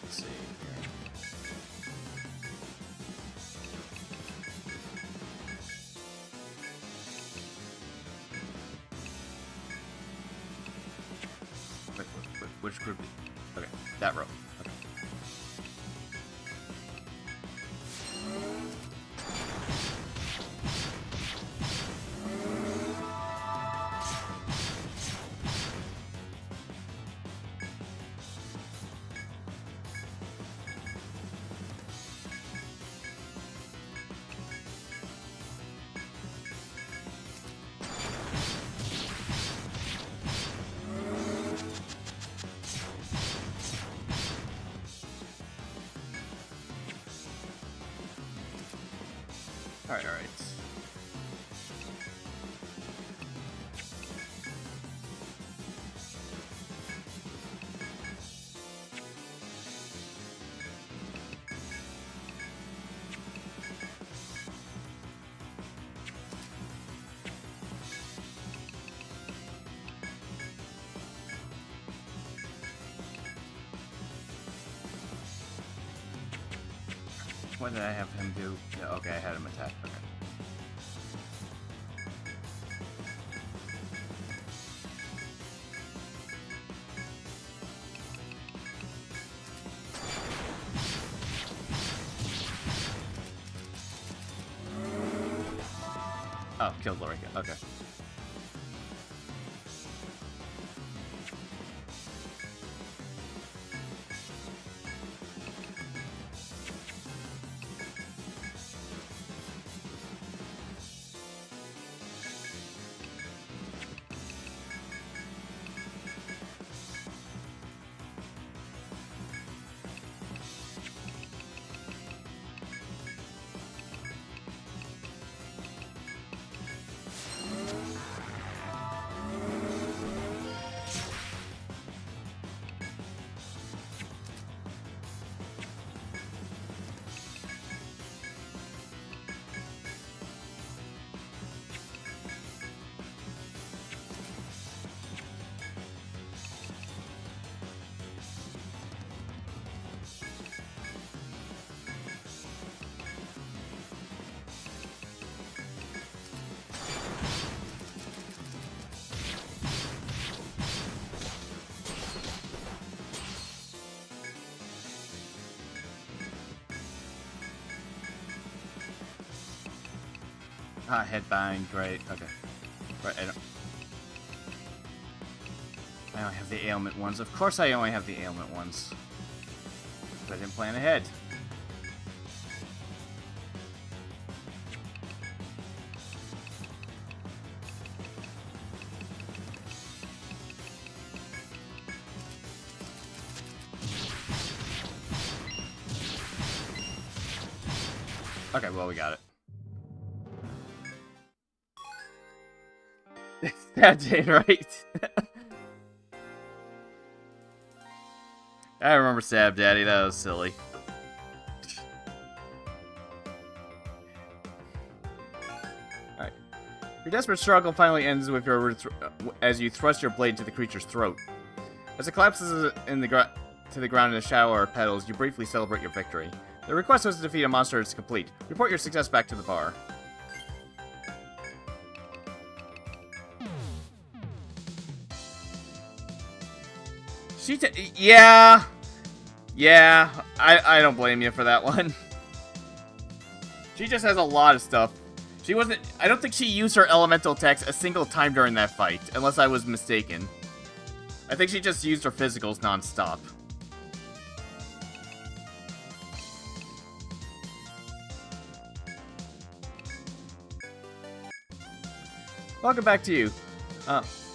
Let's see here. Wait, which group? Okay, that row. Okay. Alright, alright. What did I have him do? Yeah, okay, I had him attack. Okay. Oh, killed Lorica. Okay. Ah, headbang, great. Okay. Right, I only have the ailment ones. Of course I only have the ailment ones. But I didn't plan ahead. Okay, well, we got it. That's it, right? I remember Stab Daddy, that was silly. Alright. Your desperate struggle finally ends with your as you thrust your blade into the creature's throat. As it collapses to the ground in a shower of petals, you briefly celebrate your victory. The request was to defeat a monster is complete. Report your success back to the bar. Yeah. Yeah, I don't blame you for that one. She just has a lot of stuff. I don't think she used her elemental attacks a single time during that fight, unless I was mistaken. I think she just used her physicals non-stop. Welcome back to you.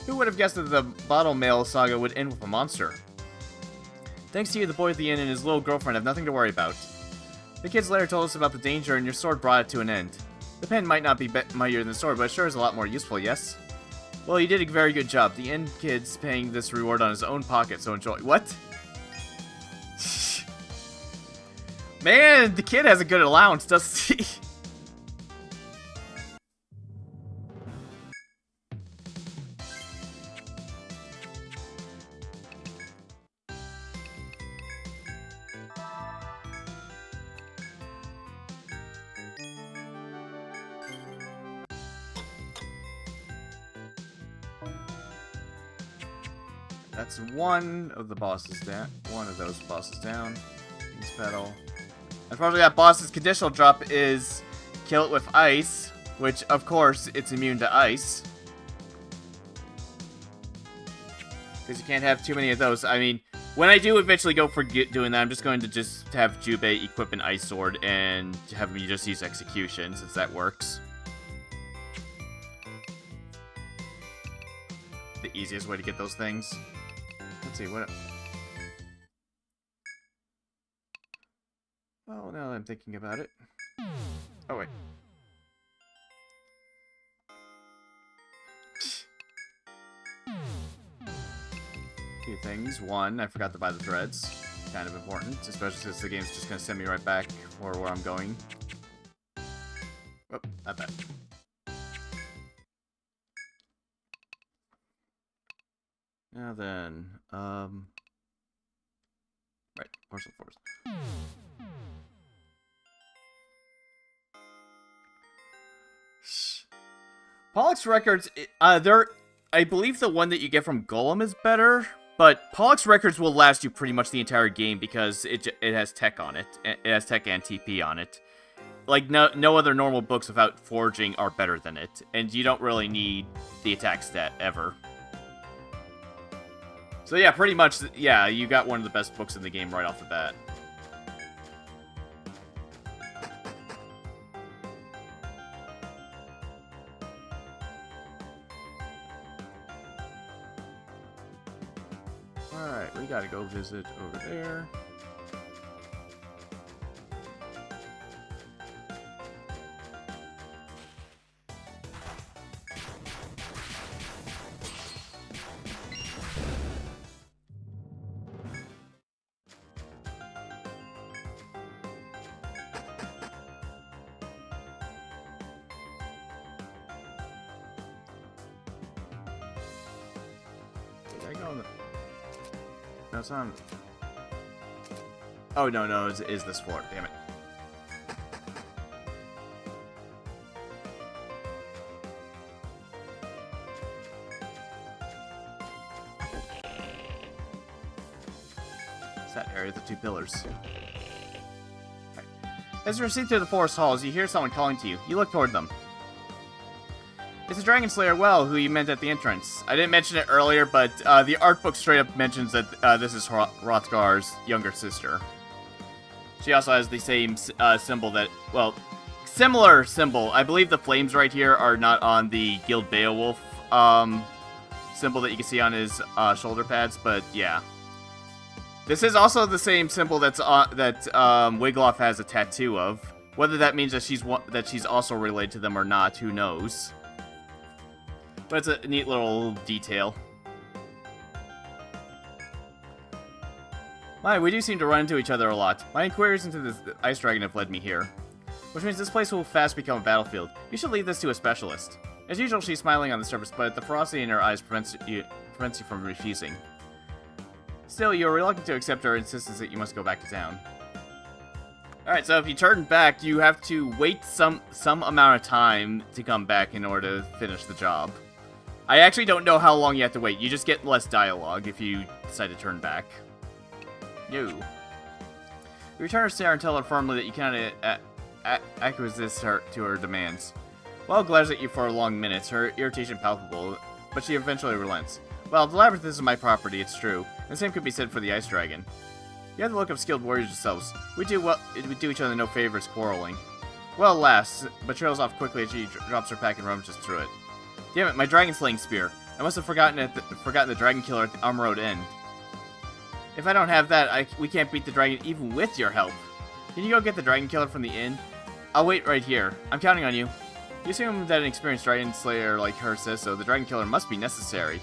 Who would have guessed that the Bottle Mail saga would end with a monster? Thanks to you, the boy at the inn and his little girlfriend have nothing to worry about. The kids later told us about the danger, and your sword brought it to an end. The pen might not be mightier than the sword, but it sure is a lot more useful, yes? Well, you did a very good job. The inn kid's paying this reward on his own pocket, so enjoy. What? Man, the kid has a good allowance, doesn't he? That's one of the bosses down. One of those bosses down. King's Petal. Unfortunately, that boss's conditional drop is kill it with ice, which, of course, it's immune to ice. Because you can't have too many of those. I mean, when I do eventually go for doing that, I'm just going to have Jubei equip an ice sword and have me just use execution, since that works. The easiest way to get those things. Let's see, what... Oh, now that I'm thinking about it. Oh, wait. Two things. One, I forgot to buy the threads. Kind of important, especially since the game's just going to send me right back for where I'm going. Oh, not bad. Now then, right, Morsel Force. Pollux Records, I believe the one that you get from Golem is better, but Pollux Records will last you pretty much the entire game because it has tech on it. It has tech and TP on it. like no other normal books without forging are better than it, and you don't really need the attack stat ever. So yeah, pretty much, yeah, you got one of the best books in the game right off the bat. Alright, we gotta go visit over there. No, it's not. Oh, no, it is this floor. Damn it. It's that area with the 2 pillars. Right. As you proceed through the forest halls, you hear someone calling to you. You look toward them. It's the Dragon Slayer Well, who you met at the entrance. I didn't mention it earlier, but the art book straight up mentions that this is Hrothgar's younger sister. She also has the same symbol that, well, similar symbol. I believe the flames right here are not on the Guild Beowulf symbol that you can see on his shoulder pads, but yeah. This is also the same symbol that's Wiglaf has a tattoo of. Whether that means that she's also related to them or not, who knows. But it's a neat little detail. My, we do seem to run into each other a lot. My inquiries into this ice dragon have led me here. Which means this place will fast become a battlefield. You should leave this to a specialist. As usual, she's smiling on the surface, but the ferocity in her eyes prevents you from refusing. Still, you are reluctant to accept her insistence that you must go back to town. Alright, so if you turn back, you have to wait some amount of time to come back in order to finish the job. I actually don't know how long you have to wait. You just get less dialogue if you decide to turn back. No. You return her stare and tell her firmly that you cannot acquiesce to her demands. Well glares at you for long minutes, her irritation palpable, but she eventually relents. Well, the labyrinth is my property, it's true. And the same could be said for the ice dragon. You have the look of skilled warriors yourselves. We do each other no favors quarreling. Well, lass, but trails off quickly as she drops her pack and rummages through it. Damn it, my dragon slaying spear. I must have forgotten the dragon killer at the Armor Road End. If I don't have that, we can't beat the dragon even with your help. Can you go get the dragon killer from the inn? I'll wait right here. I'm counting on you. You assume that an experienced dragon slayer like her says so. The dragon killer must be necessary.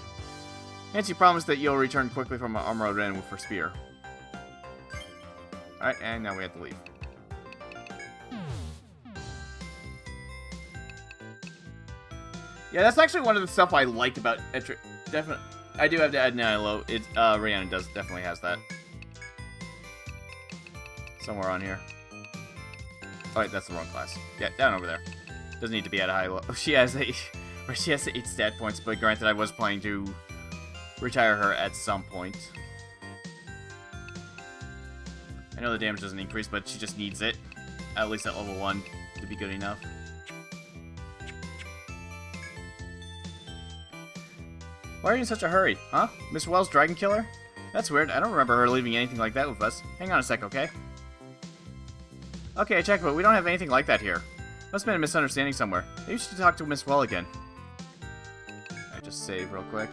Hence, you promise that you'll return quickly from Armor Road End with her spear. Alright, and now we have to leave. Yeah, that's actually one of the stuff I like about Etrian. Definitely, I do have to add Nihilo. Rhiannon definitely has that. Somewhere on here. Oh wait, that's the wrong class. Yeah, down over there. Doesn't need to be at a high level. She has 8 stat points, but granted, I was planning to retire her at some point. I know the damage doesn't increase, but she just needs it. At least at level 1 to be good enough. Why are you in such a hurry? Huh? Miss Wells' dragon killer? That's weird. I don't remember her leaving anything like that with us. Hang on a sec, okay? Okay, I checked, but we don't have anything like that here. Must have been a misunderstanding somewhere. Maybe you should talk to Miss Well again. I just save real quick.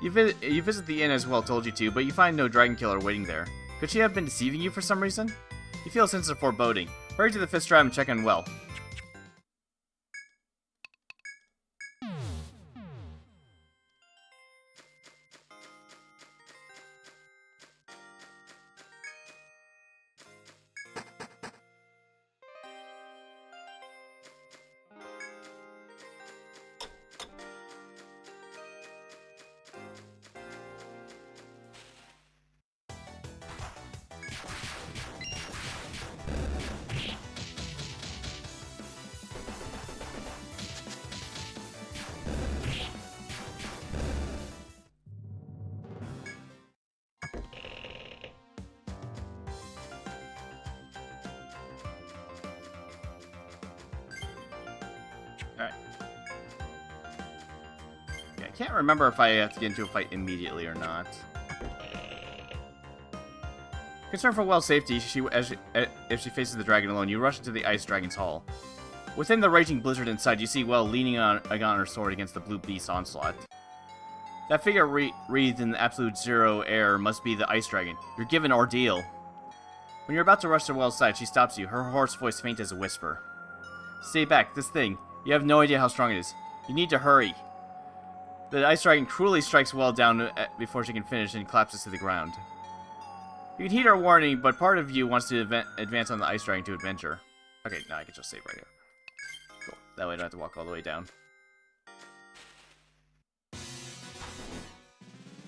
You visit the inn as Well told you to, but you find no dragon killer waiting there. Could she have been deceiving you for some reason? You feel a sense of foreboding. Hurry to the 5th Tribe and check on Well. can't remember if I have to get into a fight immediately or not. Concerned for Well's safety, if she faces the dragon alone, you rush into the Ice Dragon's Hall. Within the raging blizzard inside, you see Well leaning on her sword against the blue beast's onslaught. That figure wreathed in the absolute zero air must be the Ice Dragon. You're given ordeal. When you're about to rush to Well's side, she stops you, her hoarse voice faint as a whisper. Stay back, this thing. You have no idea how strong it is. You need to hurry. The Ice Dragon cruelly strikes Well down before she can finish and collapses to the ground. You can heed her warning, but part of you wants to advance on the Ice Dragon to adventure. Okay, now I can just save right here. Cool. That way I don't have to walk all the way down.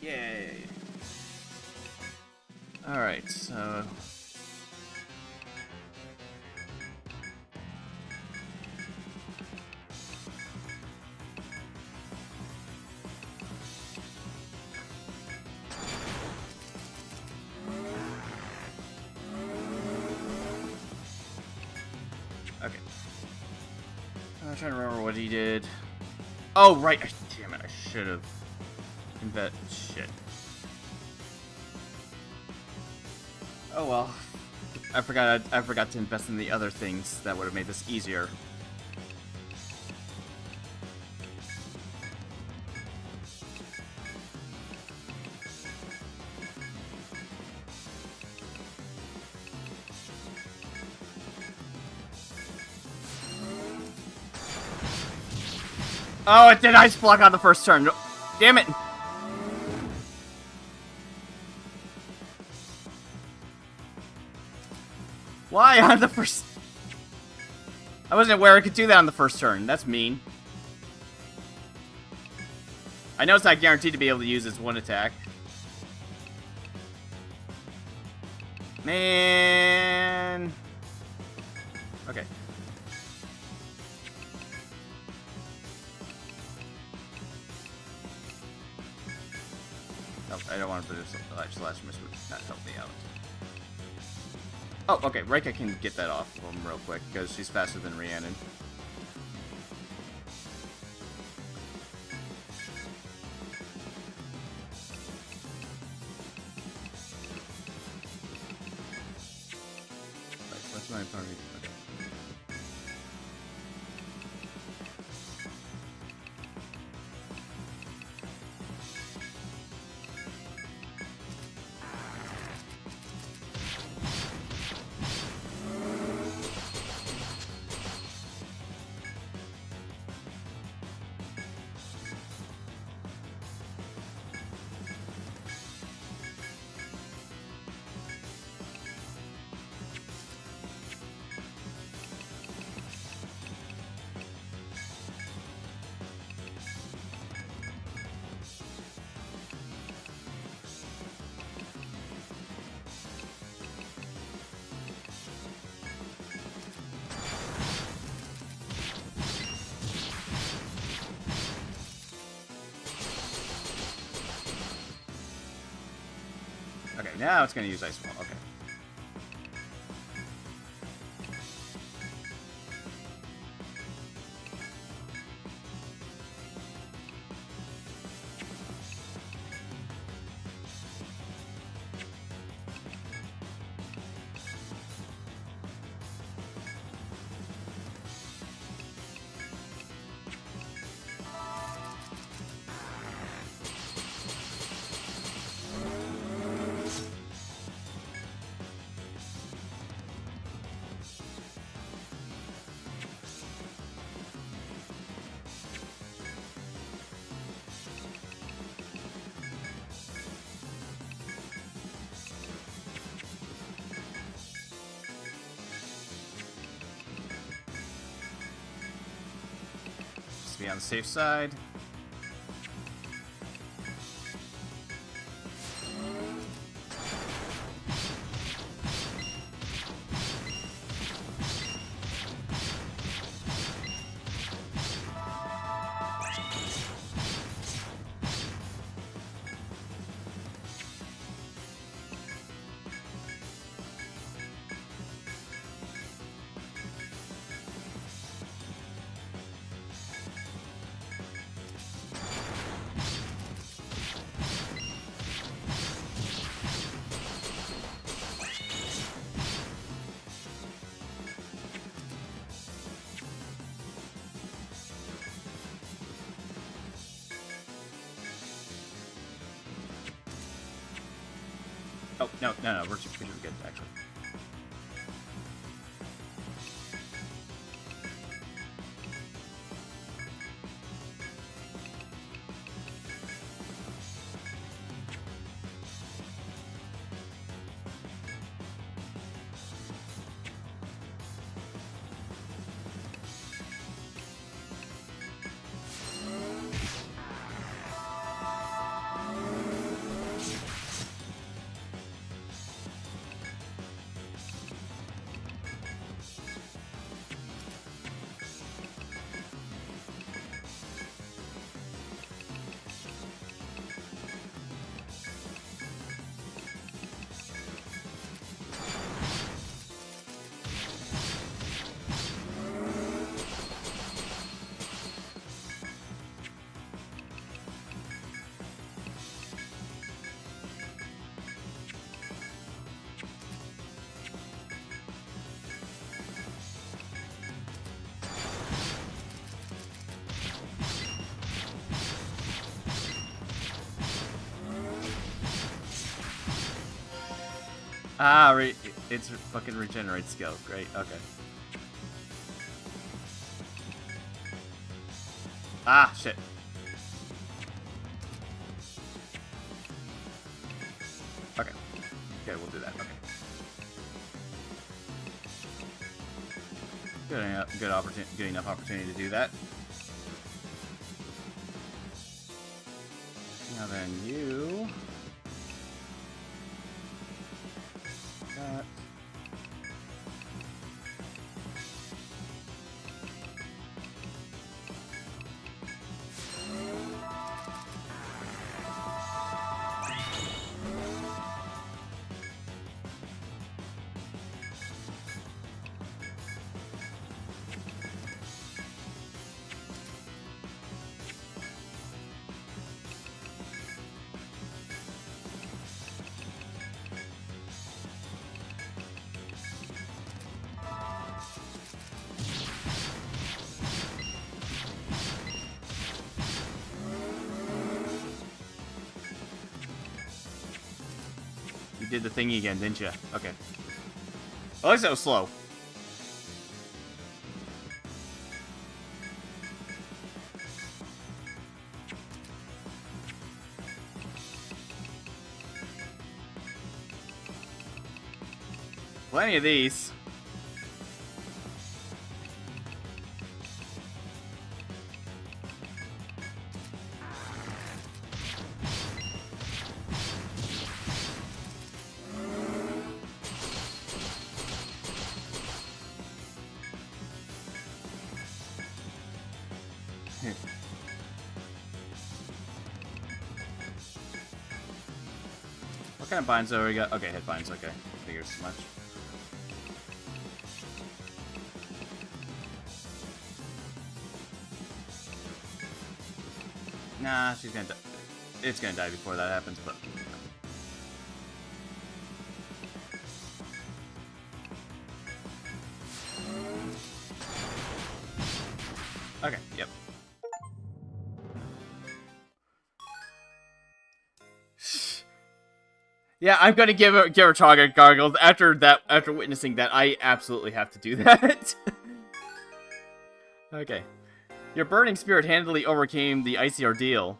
Yay! Alright, so... Okay. I'm trying to remember what he did. Oh, right! Damn it, I should have... Shit. Oh well. I forgot to invest in the other things that would have made this easier. Oh, it did ice block on the first turn. Damn it! Why on the first... I wasn't aware I could do that on the first turn. That's mean. I know it's not guaranteed to be able to use its one attack. Man... Okay. Nope, I don't want to put this slash miss would not help me out. Oh, okay, Reika can get that off of him real quick, because she's faster than Rhiannon. Right, what's my party? Okay. Okay, now it's going to use Ice Ball. Okay. Be on the safe side. Oh, no, we're super good, actually. Ah, it's fucking regenerate skill. Great, okay. Ah, shit. Okay. Okay, we'll do that. Okay. Good enough opportunity to do that. Now then, you... That. Did the thingy again, didn't you? Okay. At least that was slow. Plenty of these. What kind of binds do we got? Okay, hit binds, okay. Figures as much. Nah, she's gonna die. It's gonna die before that happens, but... Okay, yep. Yeah, I'm gonna give her target gargles after witnessing that. I absolutely have to do that. Okay, your burning spirit handily overcame the icy ordeal.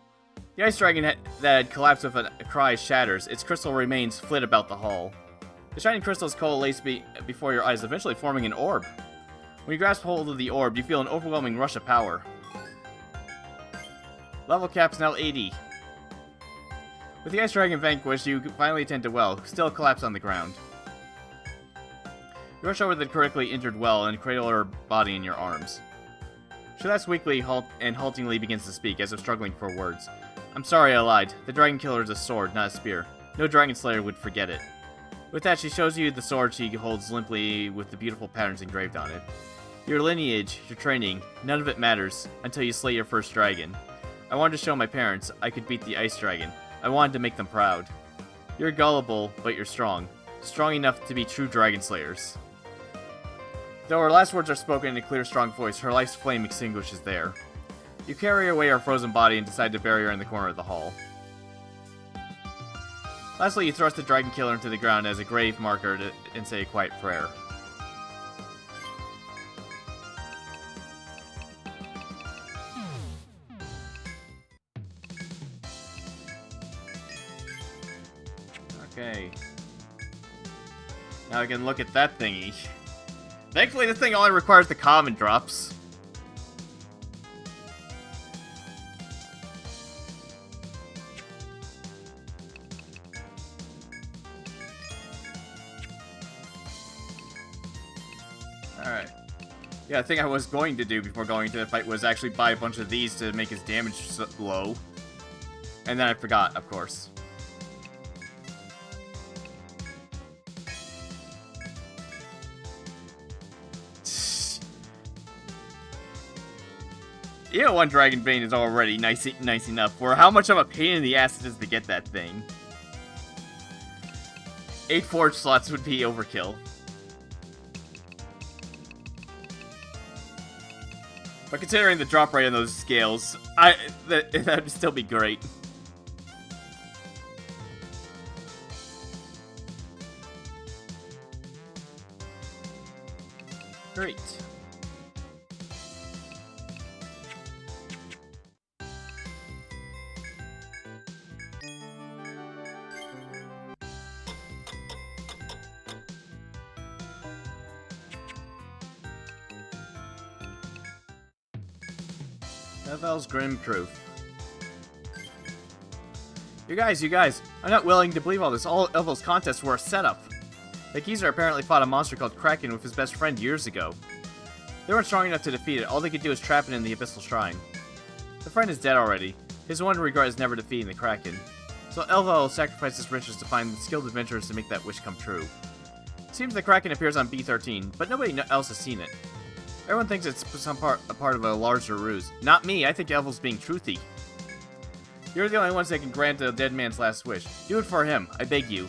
The ice dragon that had collapsed with a cry shatters. Its crystal remains flit about the hall. The shining crystals coalesce before your eyes, eventually forming an orb. When you grasp hold of the orb, you feel an overwhelming rush of power. Level cap's now 80. With the Ice Dragon vanquished, you finally attend to Well, who still collapsed on the ground. You rush over the critically injured Well and cradle her body in your arms. She laughs weakly and haltingly begins to speak, as if struggling for words. I'm sorry I lied. The Dragon Killer is a sword, not a spear. No Dragon Slayer would forget it. With that, she shows you the sword she holds limply with the beautiful patterns engraved on it. Your lineage, your training, none of it matters, until you slay your first dragon. I wanted to show my parents I could beat the Ice Dragon. I wanted to make them proud. You're gullible, but you're strong. Strong enough to be true Dragon Slayers. Though her last words are spoken in a clear, strong voice, her life's flame extinguishes there. You carry away her frozen body and decide to bury her in the corner of the hall. Lastly, you thrust the dragon killer into the ground as a grave marker and say a quiet prayer. Okay. Now I can look at that thingy. Thankfully, this thing only requires the common drops. Alright. Yeah, the thing I was going to do before going to the fight was actually buy a bunch of these to make his damage low. And then I forgot, of course. You know, one Dragon Bane is already nice enough. For how much of a pain in the ass it is to get that thing. 8 forge slots would be overkill. But considering the drop rate on those scales, that would still be great. Great. Evel's Grim Truth. You guys, I'm not willing to believe all this. All Evel's contests were a setup. The geezer apparently fought a monster called Kraken with his best friend years ago. They weren't strong enough to defeat it. All they could do is trap it in the Abyssal Shrine. The friend is dead already. His one regret is never defeating the Kraken. So Elva will sacrifice his riches to find skilled adventurers to make that wish come true. It seems the Kraken appears on B13, but nobody else has seen it. Everyone thinks it's a part of a larger ruse. Not me, I think Elvel's being truthy. You're the only ones that can grant a dead man's last wish. Do it for him, I beg you.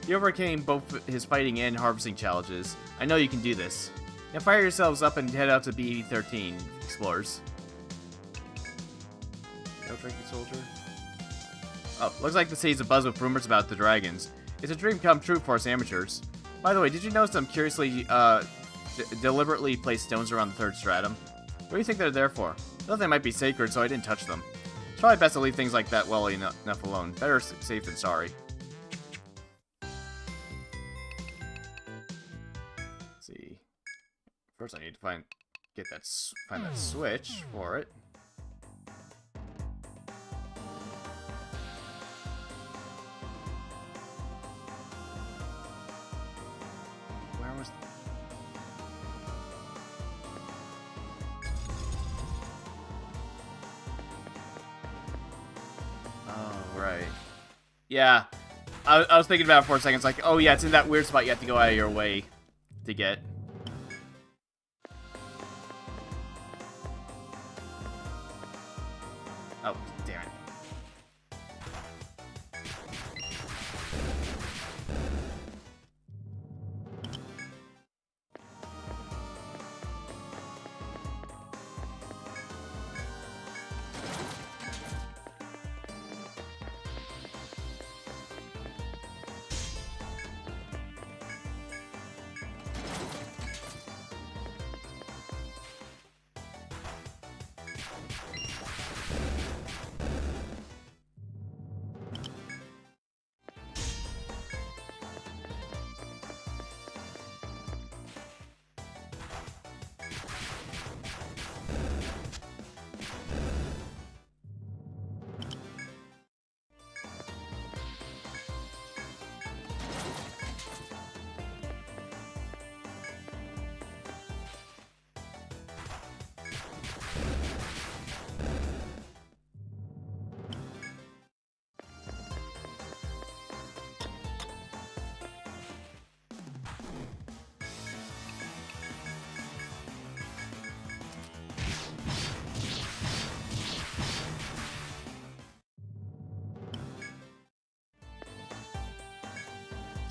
You overcame both his fighting and harvesting challenges. I know you can do this. Now fire yourselves up and head out to B13, explorers. Go, drinking soldier. Oh, looks like the city's abuzz with rumors about the dragons. It's a dream come true for us amateurs. By the way, did you notice them curiously, deliberately placed stones around the third stratum? What do you think they're there for? I thought they might be sacred, so I didn't touch them. It's probably best to leave things like that well enough alone. Better safe than sorry. Let's see. First, I need to find that switch for it. Where was? Right. Yeah. I was thinking about it for a second. It's like, oh yeah, it's in that weird spot you have to go out of your way to get. Oh, damn it.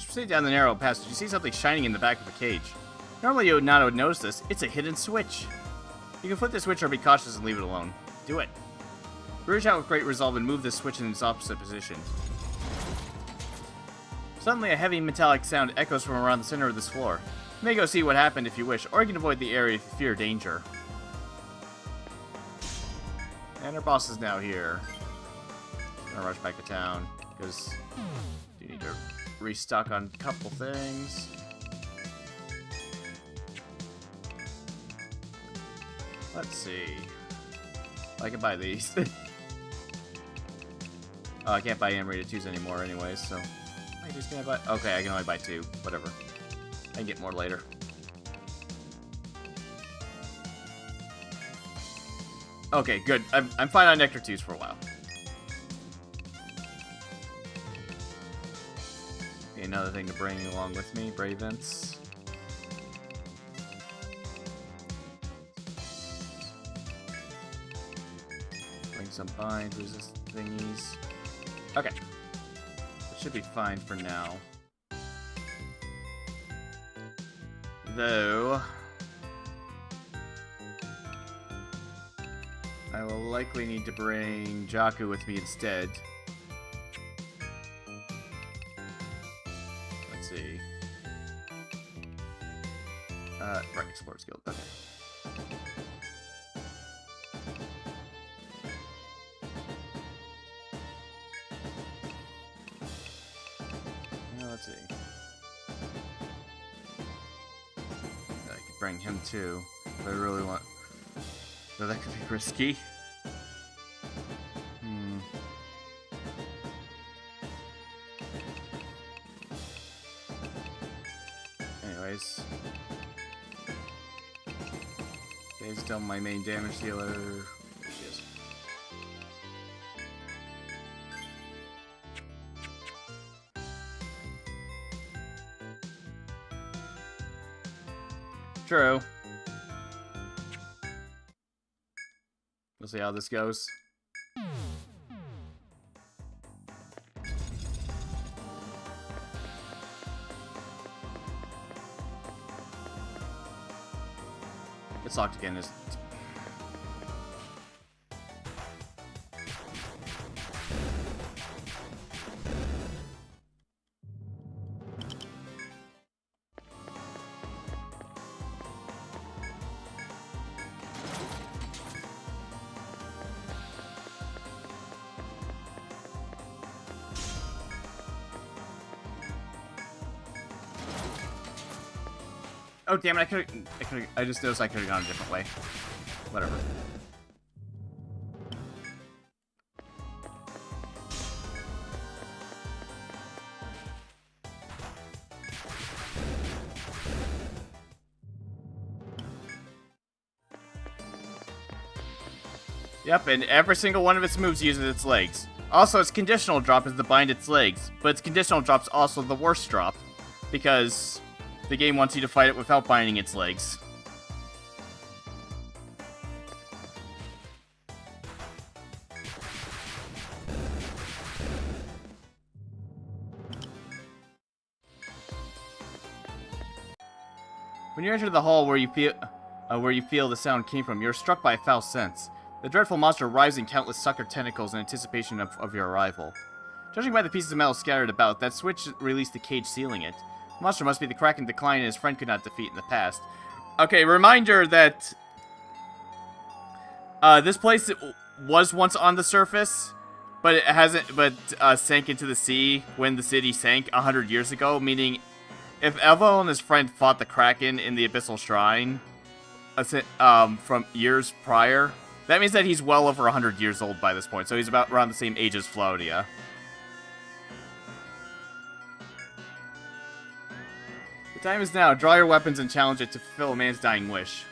Proceed down the narrow passage. You see something shining in the back of a cage. Normally you would not have noticed this. It's a hidden switch. You can flip the switch or be cautious and leave it alone. Do it. Reach out with great resolve and move this switch in its opposite position. Suddenly, a heavy metallic sound echoes from around the center of this floor. You may go see what happened if you wish, or you can avoid the area if you fear danger. And our boss is now here. Gonna rush back to town, because you need to restock on a couple things. Let's see. I can buy these. Oh, I can't buy M-rated 2s anymore anyways, so... I just can't buy... Okay, I can only buy 2. Whatever. I can get more later. Okay, good. I'm fine on Nectar 2s for a while. Okay, another thing to bring along with me. Brave Vents. Bring some bind resist thingies. Okay. It should be fine for now. Though... I will likely need to bring Jakku with me instead. Let's see. Right, Explorer's Guild. Okay. Let's see. I could bring him too, if I really want. So that could be risky. Anyways. Okay, still my main damage dealer. There she is. True. We'll see how this goes. It's locked again. Oh damn it! I just noticed I could have gone a different way. Whatever. Yep, and every single one of its moves uses its legs. Also, its conditional drop is to bind its legs, but its conditional drop's also the worst drop, because the game wants you to fight it without binding its legs. When you enter the hall where you feel the sound came from, you're struck by a foul sense. The dreadful monster writhes in countless sucker tentacles in anticipation of your arrival. Judging by the pieces of metal scattered about, that switch released the cage sealing it. The monster must be the Kraken Decline his friend could not defeat in the past. Okay, reminder that this place was once on the surface, but it hasn't. But sank into the sea when the city sank 100 years ago. Meaning, if Evo and his friend fought the Kraken in the Abyssal Shrine, from years prior, that means that he's well over 100 years old by this point. So he's about around the same age as Floatia. The time is now. Draw your weapons and challenge it to fulfill a man's dying wish.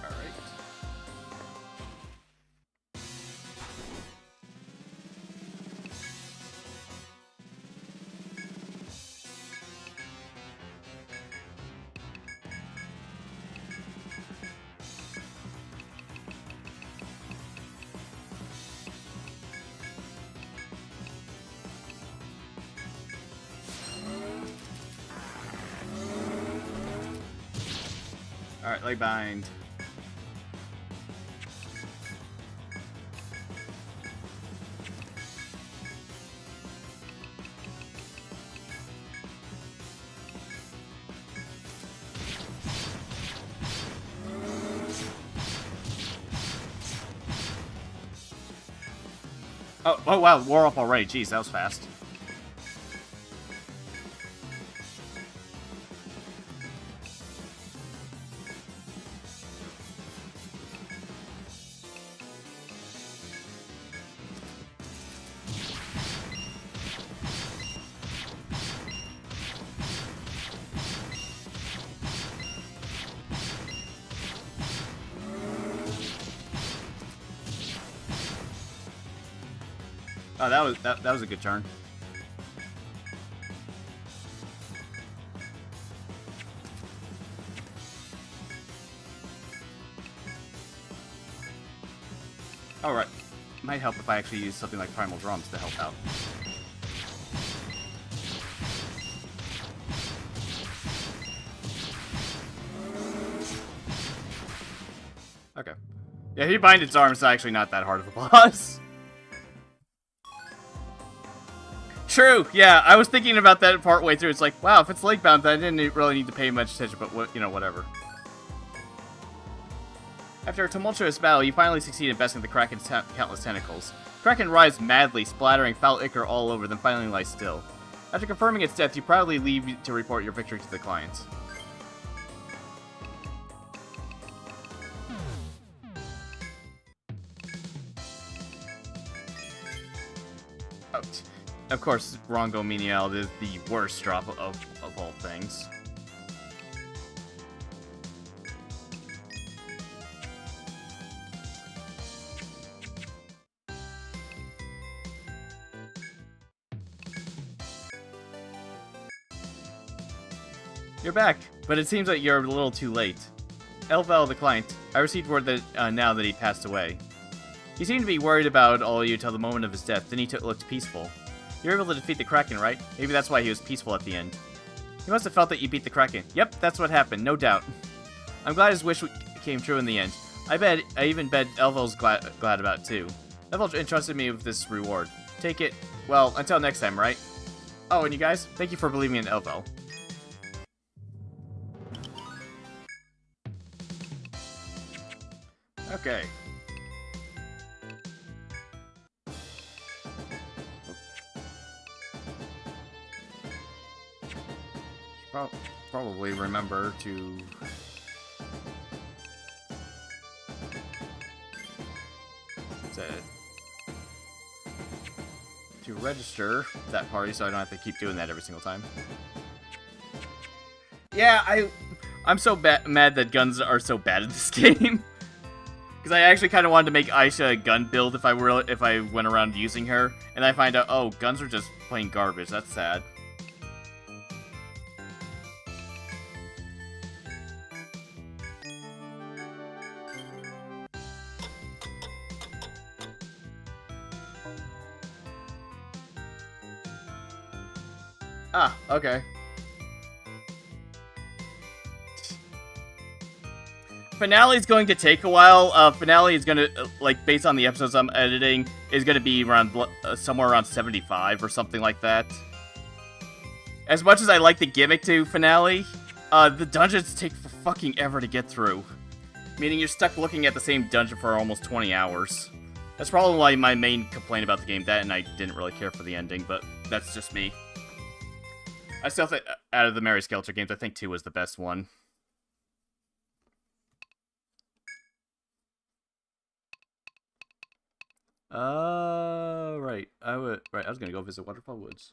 Alright. Alright, leg bind. Oh wow, war up already. Jeez, that was fast. Oh, that was a good turn. Alright. Might help if I actually use something like Primal Drums to help out. Okay. Yeah, he binds its arm, it's actually not that hard of a boss. True, yeah, I was thinking about that part way through. It's like, wow, if it's leg bound, then I didn't really need to pay much attention, but, you know, whatever. After a tumultuous battle, you finally succeed in besting the Kraken's countless tentacles. Kraken writhes madly, splattering foul ichor all over, then finally lies still. After confirming its death, you proudly leave to report your victory to the client. Oh, of course, Rongo Menial is the worst drop of all things. You're back, but it seems like you're a little too late. Elvel, the client, I received word that now that he passed away. He seemed to be worried about all of you till the moment of his death, then he looked peaceful. You were able to defeat the Kraken, right? Maybe that's why he was peaceful at the end. He must have felt that you beat the Kraken. Yep, that's what happened, no doubt. I'm glad his wish came true in the end. I even bet Elvel's glad about it too. Elvel entrusted me with this reward. Take it, well, until next time, right? Oh, and you guys, thank you for believing in Elvel. Okay. Probably remember to... to register that party so I don't have to keep doing that every single time. Yeah, I'm so mad that guns are so bad at this game. Because I actually kind of wanted to make Aisha a gun build if I went around using her, and I find out, oh, guns are just plain garbage. That's sad. Ah, okay. Finale's going to take a while. Finale is going to, like, based on the episodes I'm editing, is going to be around somewhere around 75 or something like that. As much as I like the gimmick to Finale, the dungeons take fucking ever to get through. Meaning you're stuck looking at the same dungeon for almost 20 hours. That's probably my main complaint about the game, that and I didn't really care for the ending, but that's just me. I still think, out of the Mary Skelter games, I think 2 was the best one. Right. I was gonna go visit Waterfall Woods.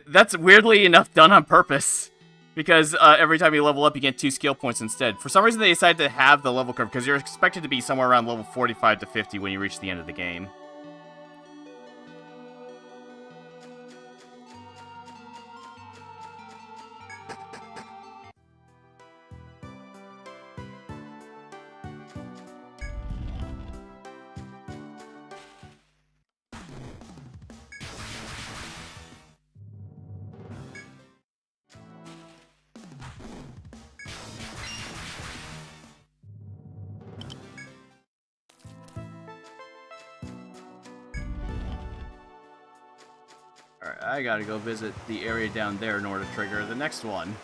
That's weirdly enough done on purpose. Because every time you level up, you get 2 skill points instead. For some reason, they decided to have the level curve, because you're expected to be somewhere around level 45 to 50 when you reach the end of the game. Alright, I gotta go visit the area down there in order to trigger the next one.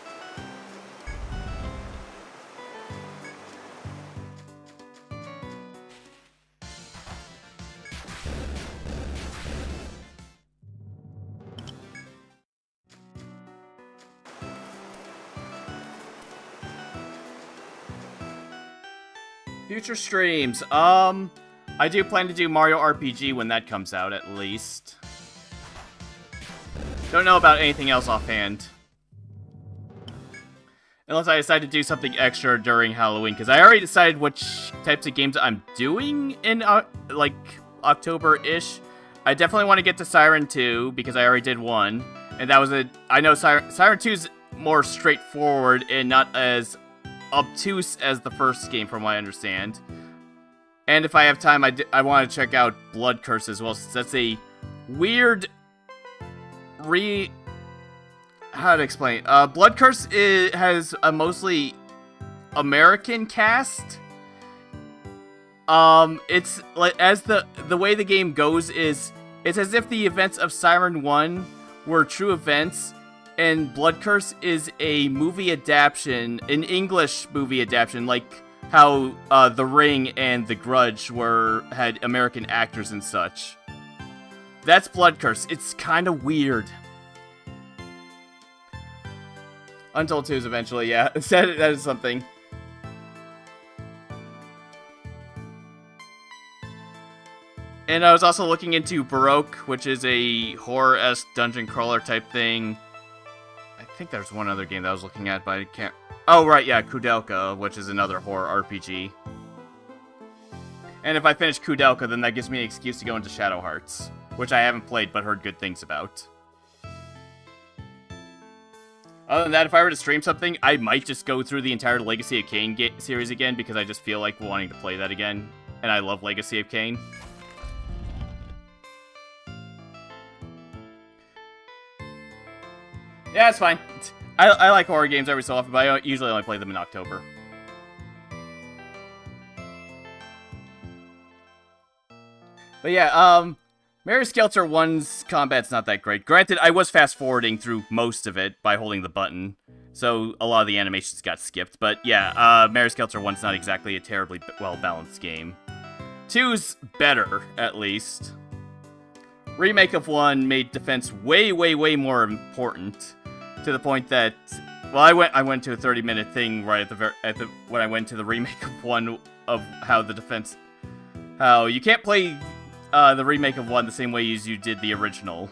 Future streams. I do plan to do Mario RPG when that comes out, at least. Don't know about anything else offhand. Unless I decide to do something extra during Halloween, because I already decided which types of games I'm doing in, like, October-ish. I definitely want to get to Siren 2, because I already did 1. And that was I know Siren 2 is more straightforward and not as obtuse as the first game, from what I understand. And if I have time, I want to check out Blood Curse as well, since that's a weird how to explain? Blood Curse has a mostly American cast. It's like, as the way the game goes is, it's as if the events of Siren 1 were true events, and Blood Curse is a movie adaptation, an English movie adaptation, like how The Ring and The Grudge had American actors and such. That's Blood Curse. It's kind of weird. Untold 2s eventually, yeah. That is something. And I was also looking into Baroque, which is a horror-esque dungeon crawler type thing. I think there's one other game that I was looking at, but I can't... Oh, right, yeah, Kudelka, which is another horror RPG. And if I finish Kudelka, then that gives me an excuse to go into Shadow Hearts, which I haven't played but heard good things about. Other than that, if I were to stream something, I might just go through the entire Legacy of Kain series again, because I just feel like wanting to play that again. And I love Legacy of Kain. Yeah, it's fine. I like horror games every so often, but I usually only play them in October. But yeah, Mary Skelter 1's combat's not that great. Granted, I was fast-forwarding through most of it by holding the button, so a lot of the animations got skipped. But yeah, Mary Skelter 1's not exactly a terribly well-balanced game. 2's better, at least. Remake of 1 made defense way, way, way more important, to the point that, well, I went to a 30-minute thing right when I went to the remake of 1 of how the defense, how you can't play the remake of 1 the same way as you did the original.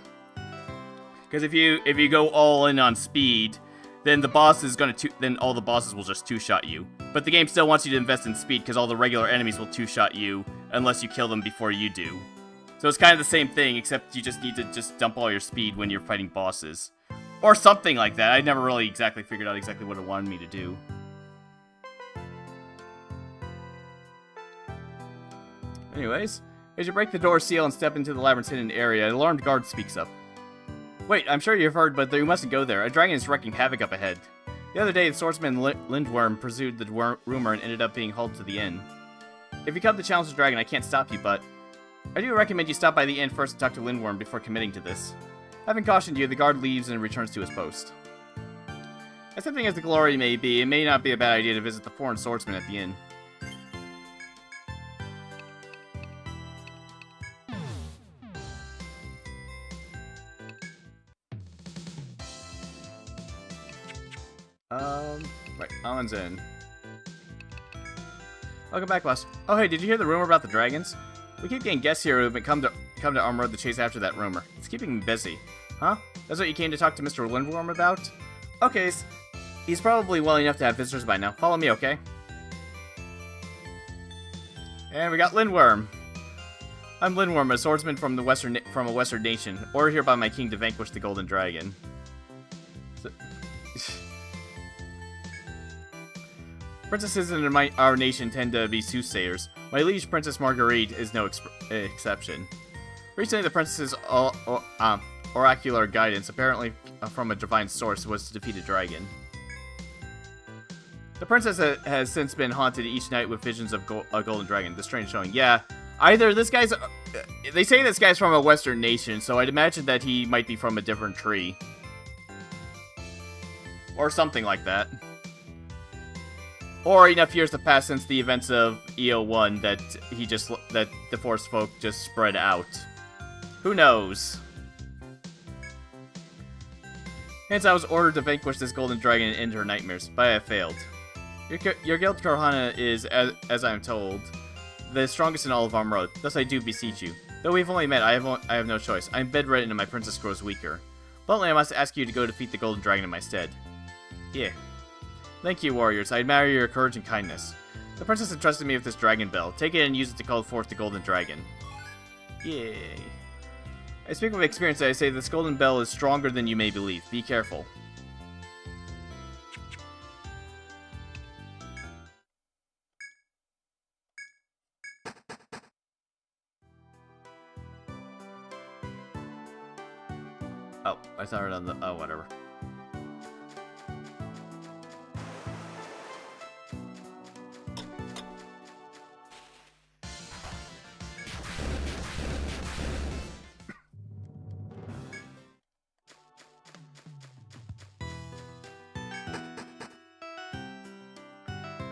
Because if you go all in on speed, then the boss is then all the bosses will just two-shot you. But the game still wants you to invest in speed, because all the regular enemies will two-shot you unless you kill them before you do. So it's kind of the same thing, except you just need to just dump all your speed when you're fighting bosses. Or something like that. I never really exactly figured out exactly what it wanted me to do. Anyways, as you break the door seal and step into the labyrinth's hidden area, an alarmed guard speaks up. Wait, I'm sure you've heard, but you mustn't go there. A dragon is wreaking havoc up ahead. The other day, the swordsman Lindworm pursued the rumor and ended up being hauled to the inn. If you come to challenge the dragon, I can't stop you, but I do recommend you stop by the inn first and talk to Lindworm before committing to this. Having cautioned you, the guard leaves and returns to his post. As tempting as the glory may be, it may not be a bad idea to visit the foreign swordsman at the inn. Right, Alan's in. Welcome back, boss. Oh, hey, did you hear the rumor about the dragons? We keep getting guests here who have come to Armor Road to chase after that rumor. It's keeping me busy. Huh? That's what you came to talk to Mr. Lindworm about? Okay, he's probably well enough to have visitors by now. Follow me, okay? And we got Lindworm. I'm Lindworm, a swordsman from a western nation, ordered here by my king to vanquish the golden dragon. Princesses in our nation tend to be soothsayers. My liege, Princess Marguerite, is no exception. Recently, the princess's oracular guidance, apparently from a divine source, was to defeat a dragon. The princess has since been haunted each night with visions of a golden dragon. The strange showing. Yeah, either this guy's... they say this guy's from a western nation, so I'd imagine that he might be from a different tree. Or something like that. Or enough years have passed since the events of EO1 that the Forest Folk just spread out. Who knows? Hence, I was ordered to vanquish this golden dragon and end her nightmares, but I have failed. Your guild Korhana is, as I am told, the strongest in all of Armroad. Thus I do beseech you. Though we've only met, I have no choice. I'm bedridden and my princess grows weaker. Bluntly, I must ask you to go defeat the Golden Dragon in my stead. Yeah. Thank you, warriors. I admire your courage and kindness. The princess entrusted me with this dragon bell. Take it and use it to call forth the Golden Dragon. Yay. I speak with experience. I say this golden bell is stronger than you may believe. Be careful. Oh, I saw it on the... Oh, whatever.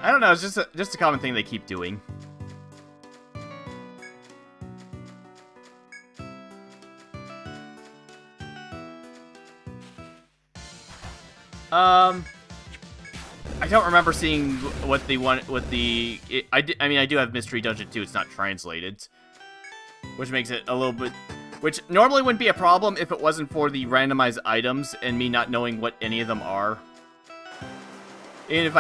I don't know, it's just a common thing they keep doing. I don't remember seeing what they want. I mean, I do have Mystery Dungeon 2. It's not translated, which makes it a little bit. Which normally wouldn't be a problem if it wasn't for the randomized items and me not knowing what any of them are. Even if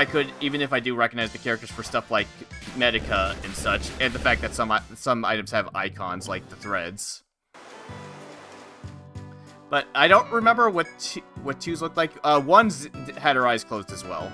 I do recognize the characters for stuff like Medica and such, and the fact that some items have icons like the threads. But I don't remember what twos looked like. One's had her eyes closed as well.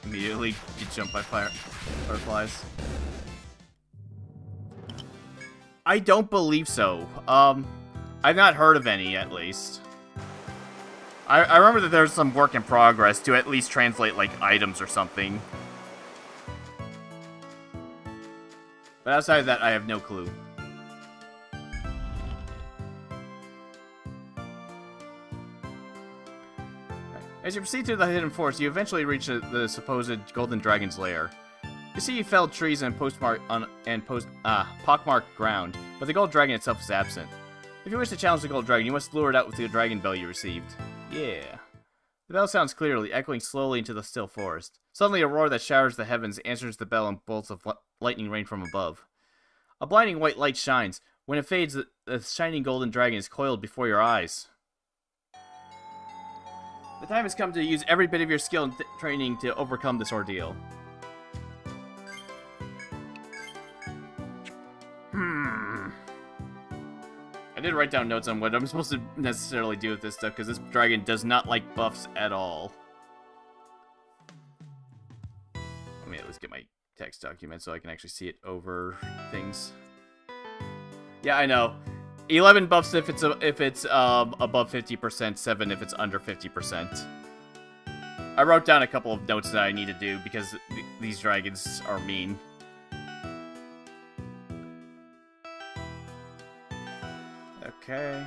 Immediately get jumped by fireflies. I don't believe so. I've not heard of any, at least. I remember that there's some work in progress to at least translate, like, items or something. But outside of that, I have no clue. As you proceed through the hidden forest, you eventually reach the supposed Golden Dragon's lair. You see felled trees and pockmarked ground, but the Gold Dragon itself is absent. If you wish to challenge the Gold Dragon, you must lure it out with the dragon bell you received. Yeah. The bell sounds clearly, echoing slowly into the still forest. Suddenly, a roar that shatters the heavens answers the bell and bolts of lightning rain from above. A blinding white light shines. When it fades, the shining Golden Dragon is coiled before your eyes. The time has come to use every bit of your skill and training to overcome this ordeal. I did write down notes on what I'm supposed to necessarily do with this stuff, because this dragon does not like buffs at all. Let me at least get my text document so I can actually see it over things. Yeah, I know. 11 buffs if it's above 50%, 7 if it's under 50%. I wrote down a couple of notes that I need to do because these dragons are mean. Okay.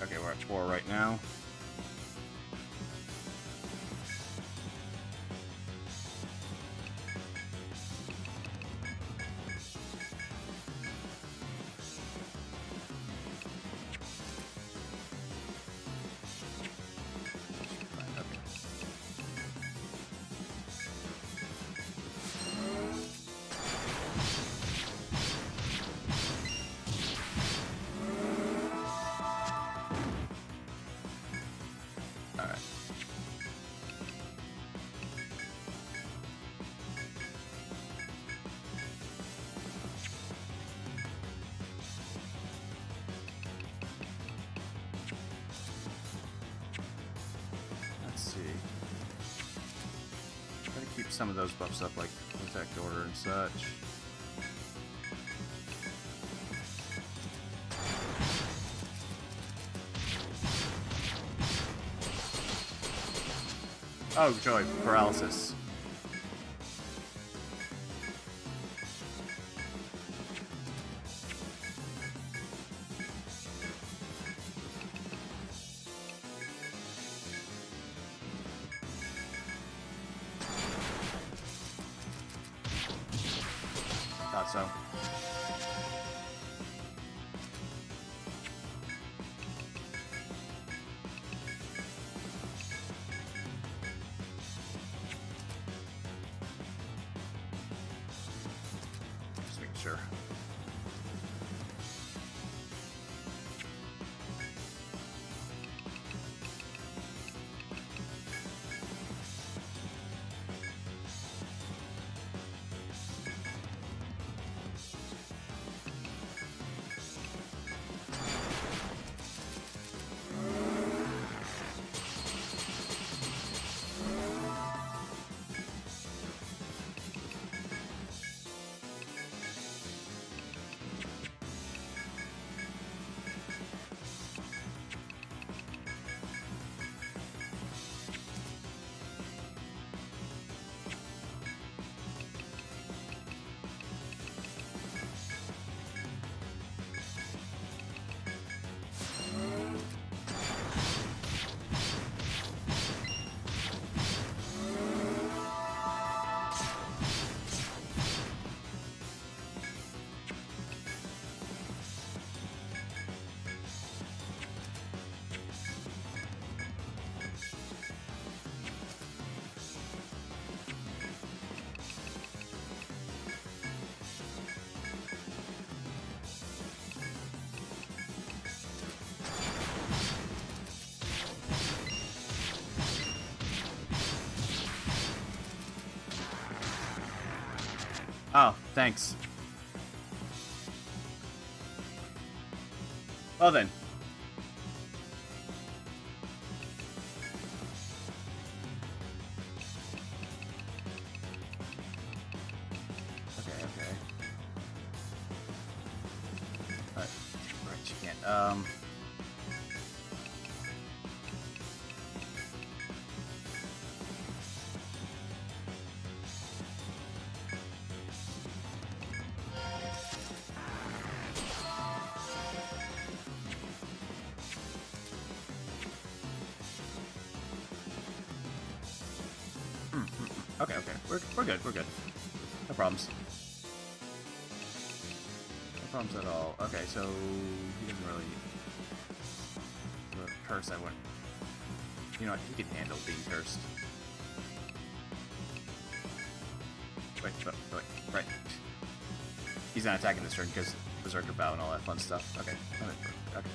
Okay, we're at 4 right now. keep some of those buffs up, like Protect Order and such. Oh, joy, paralysis. Thought so. Just making sure. Oh, thanks. Well then. Okay. Alright, you can't. Okay. We're good. No problems. No problems at all. Okay, so he doesn't really curse. I wouldn't. You know what? He can handle being cursed. Wait. Right. He's not attacking this turn because Berserker Bow and all that fun stuff. Okay. Okay.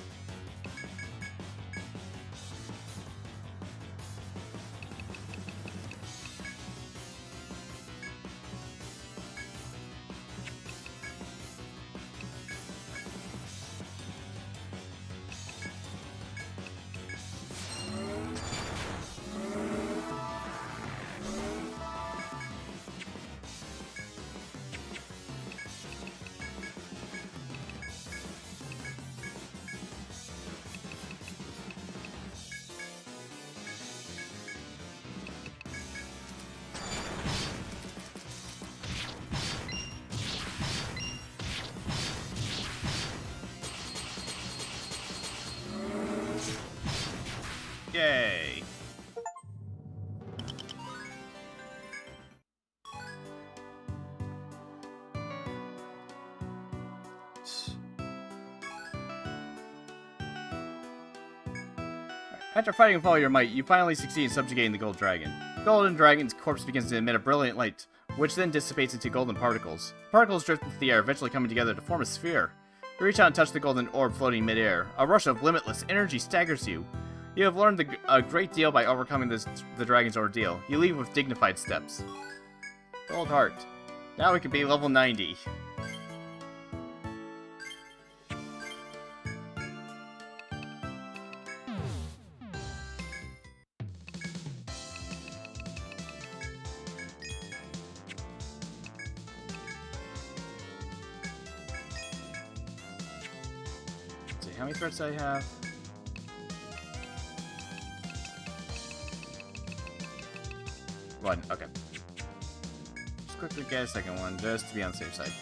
Yay! After fighting with all your might, you finally succeed in subjugating the Gold Dragon. The Golden Dragon's corpse begins to emit a brilliant light, which then dissipates into golden particles. Particles drift into the air, eventually coming together to form a sphere. You reach out and touch the golden orb floating midair. A rush of limitless energy staggers you. You have learned a great deal by overcoming the dragon's ordeal. You leave with dignified steps. Gold Heart. Now we can be level 90. how many threats do I have? One, okay. Just quickly get a second one, just to be on the safe side.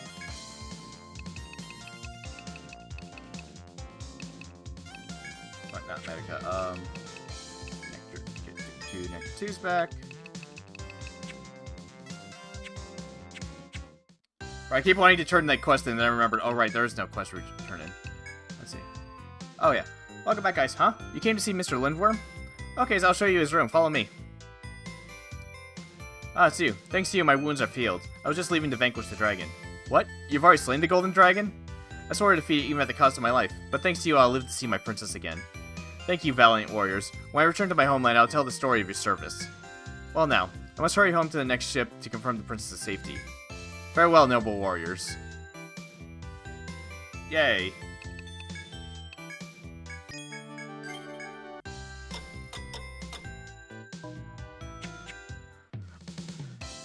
What, not Medica, Nectar 2's back. I keep wanting to turn that quest in, and then I remembered, oh right, there is no quest to turn in. Let's see. Oh yeah. Welcome back, guys, huh? You came to see Mr. Lindworm? Okay, so I'll show you his room. Follow me. Ah, it's you. Thanks to you, my wounds are healed. I was just leaving to vanquish the dragon. What? You've already slain the golden dragon? I swore to defeat it even at the cost of my life, but thanks to you, I'll live to see my princess again. Thank you, valiant warriors. When I return to my homeland, I'll tell the story of your service. Well now, I must hurry home to the next ship to confirm the princess's safety. Farewell, noble warriors. Yay.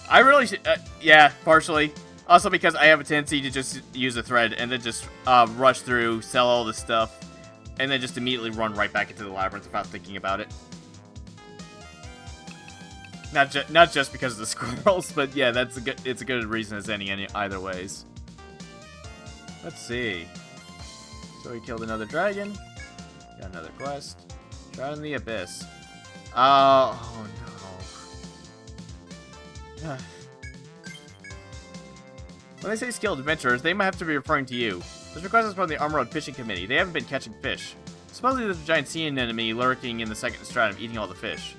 I really should, yeah, partially. Also because I have a tendency to just use a thread and then just rush through, sell all this stuff, and then just immediately run right back into the labyrinth without thinking about it. Not just because of the squirrels, but yeah, it's a good reason as any either ways. Let's see. So we killed another dragon. Got another quest. Shroud in the Abyss. Oh no. When they say skilled adventurers, they might have to be referring to you. This request is from the Armor Road Fishing Committee. They haven't been catching fish. Supposedly there's a giant sea enemy lurking in the second stratum eating all the fish.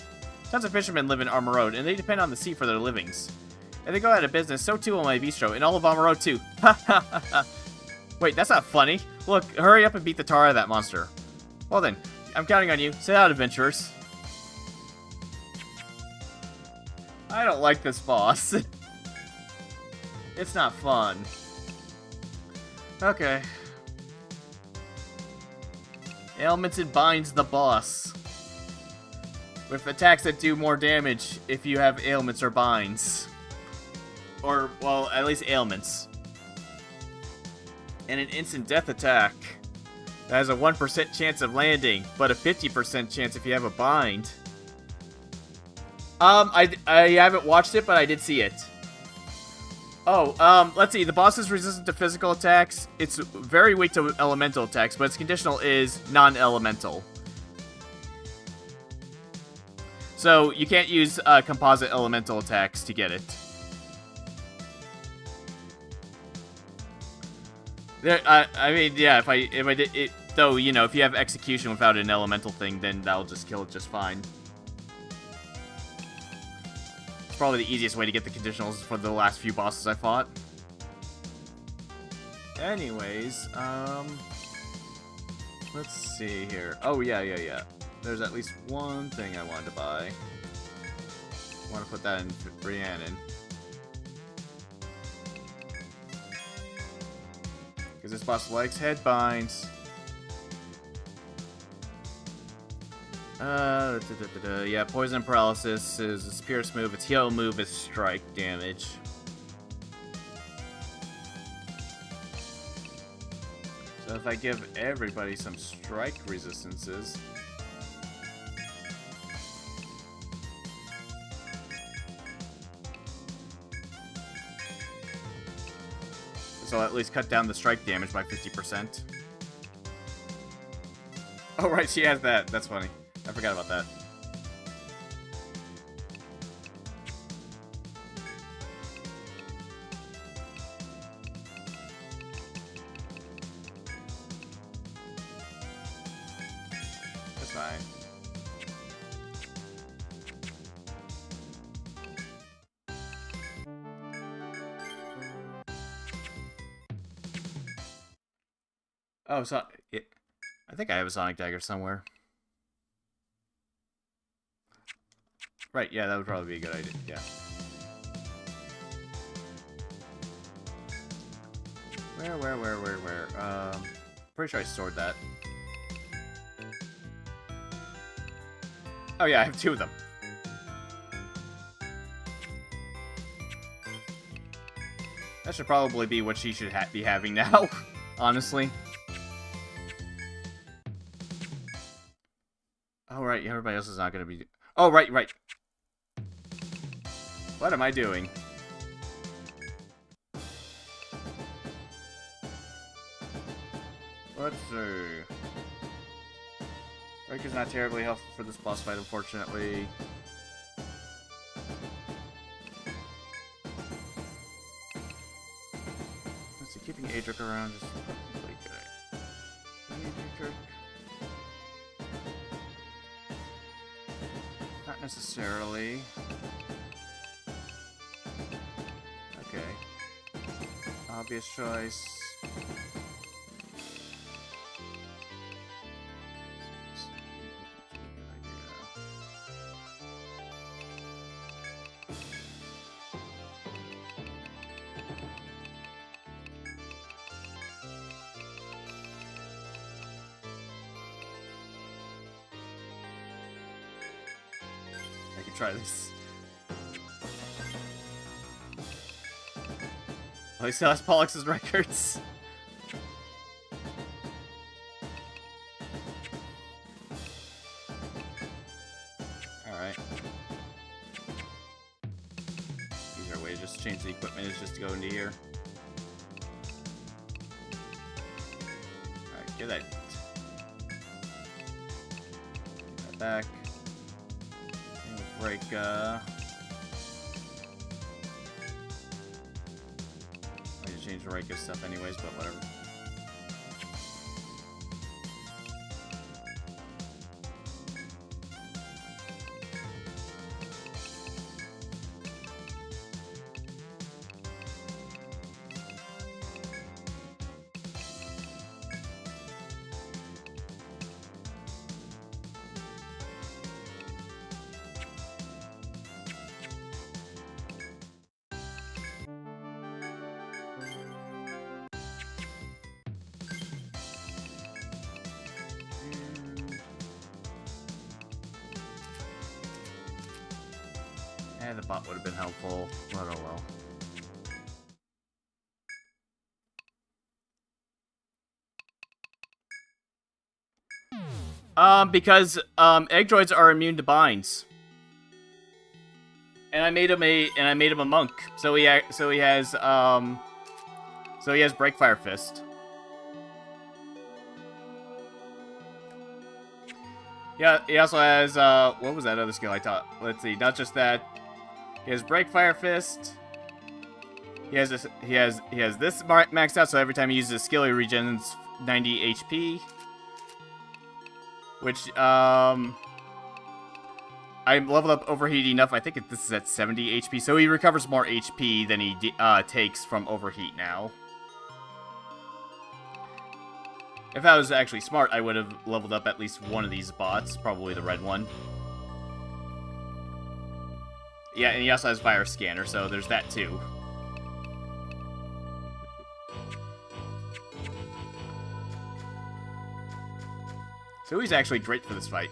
Tons of fishermen live in Armor Road, and they depend on the sea for their livings. If they go out of business, so too will my bistro, and all of Armor Road too. Ha ha ha ha. Wait, that's not funny. Look, hurry up and beat the tar out of that monster. Well then, I'm counting on you. Set out, adventurers. I don't like this boss. It's not fun. Okay. Ailments and binds the boss. With attacks that do more damage if you have ailments or binds. Or, well, at least ailments. And an instant death attack. That has a 1% chance of landing, but a 50% chance if you have a bind. I haven't watched it, but I did see it. Oh, let's see. The boss is resistant to physical attacks. It's very weak to elemental attacks, but its conditional is non-elemental. So, you can't use composite elemental attacks to get it. I mean, yeah, if I did it, though, you know, if you have execution without an elemental thing, then that'll just kill it just fine. It's probably the easiest way to get the conditionals for the last few bosses I fought. Anyways, let's see here. Oh, yeah. There's at least one thing I wanted to buy. I want to put that in Rhiannon. Because this boss likes headbinds. Yeah, poison and paralysis is its pierce move. Its heal move is strike damage. So if I give everybody some strike resistances. So I'll at least cut down the strike damage by 50%. Oh right, she has that. That's funny. I forgot about that. That's fine. Oh, so I think I have a Sonic Dagger somewhere. Right, yeah, that would probably be a good idea, yeah. Where? Pretty sure I stored that. Oh yeah, I have two of them. That should probably be what she should be having now, honestly. right, everybody else is not gonna be... Oh, right, right. What am I doing? Let's see. Break is not terribly helpful for this boss fight, unfortunately. Let's see, keeping Adric around is probably good. Adric. Not necessarily. Okay. Obvious choice. Try this. Oh, he still has Pollux's records. Alright. Easier way to just change the equipment is just to go into here. Alright, get that. Get that back. Break, I need to change the Reika stuff anyways, but whatever. The bot would have been helpful, but oh well. Because egg droids are immune to binds, and I made him a monk, so he has Breakfire Fist. Yeah, he also has what was that other skill I taught? Let's see, not just that. He has Breakfire Fist. He has this maxed out, so every time he uses a skill, he regens 90 HP. Which I leveled up Overheat enough. I think this is at 70 HP, so he recovers more HP than he takes from Overheat now. If I was actually smart, I would have leveled up at least one of these bots, probably the red one. Yeah, and he also has Virus Scanner, so there's that too. So he's actually great for this fight.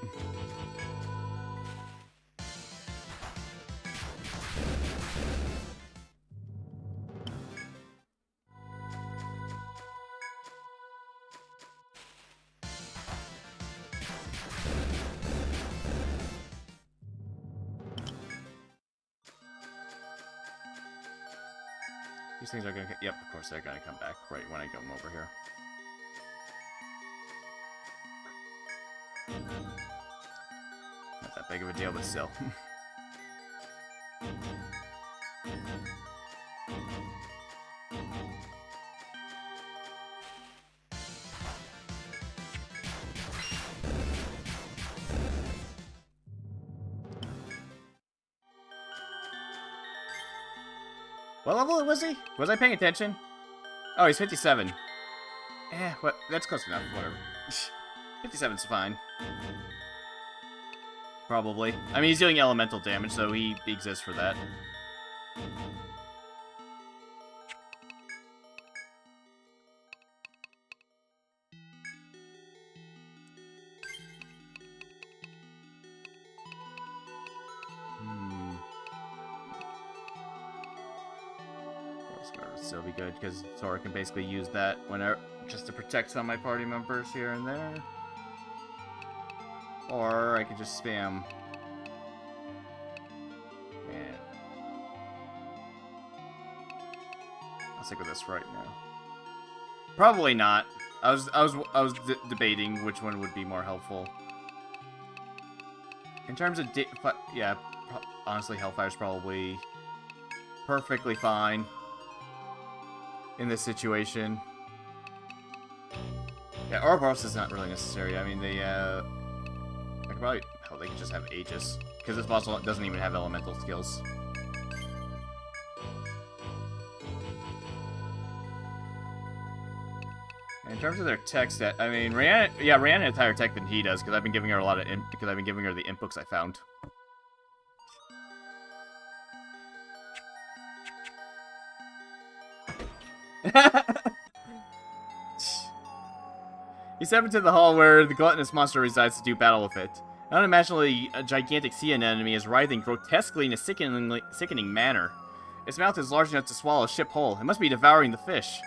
These things are gonna... Yep, of course they're gonna come back right when I come over here. Not that big of a deal, but still. What level was he? Was I paying attention? Oh, he's 57. What? That's close enough. Whatever. 57's fine. Probably. I mean, he's doing elemental damage, so he exists for that. Still be good because Sora can basically use that whenever just to protect some of my party members here and there. Or I could just spam. Man. I'll stick with this right now. Probably not. I was debating which one would be more helpful. In terms of yeah, honestly, Hellfire's probably perfectly fine in this situation. Yeah, Ouroboros is not really necessary. I mean, they could probably, hell, they could just have Aegis, because this boss doesn't even have elemental skills. In terms of their tech stat, I mean, Rihanna has higher tech than he does, because I've been giving her a lot of because I've been giving her the imp books I found. You step into the hall where the gluttonous monster resides to do battle with it. An unimaginably gigantic sea anemone is writhing grotesquely in a sickening manner. Its mouth is large enough to swallow a ship whole. It must be devouring the fish.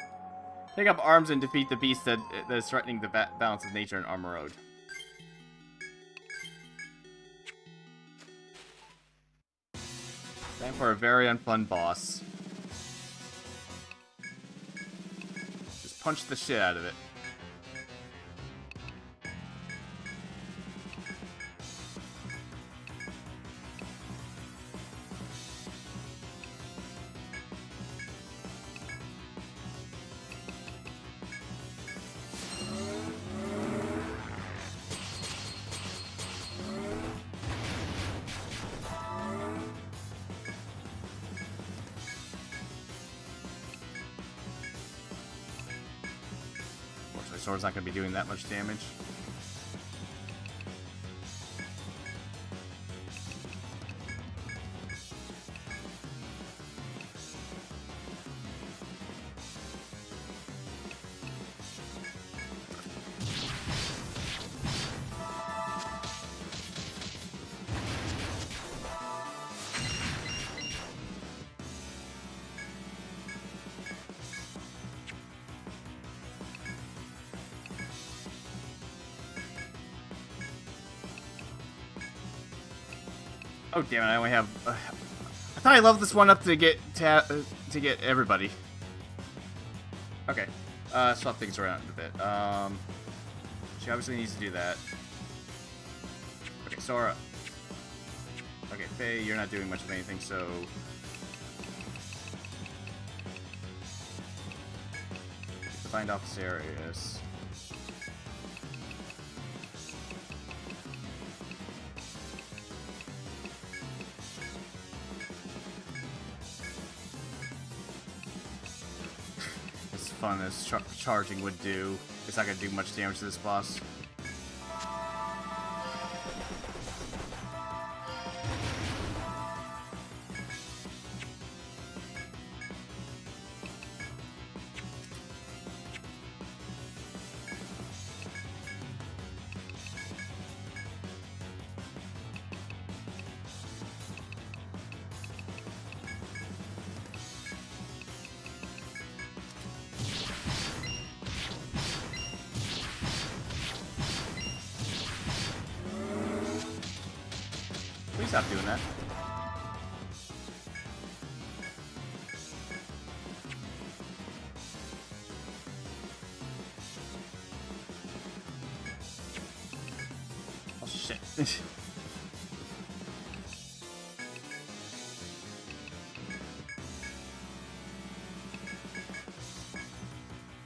Take up arms and defeat the beast that is threatening the balance of nature in Armor Road. Time for a very unfun boss. Just punch the shit out of it. Sword's not going to be doing that much damage. Oh damn it! I only have. I thought I leveled this one up to get everybody. Okay, swap things around a bit. She obviously needs to do that. Okay, Sora. Okay, Faye, you're not doing much of anything, so. To find office areas. Fun as charging would do. It's not going to do much damage to this boss. Please stop doing that. Oh shit.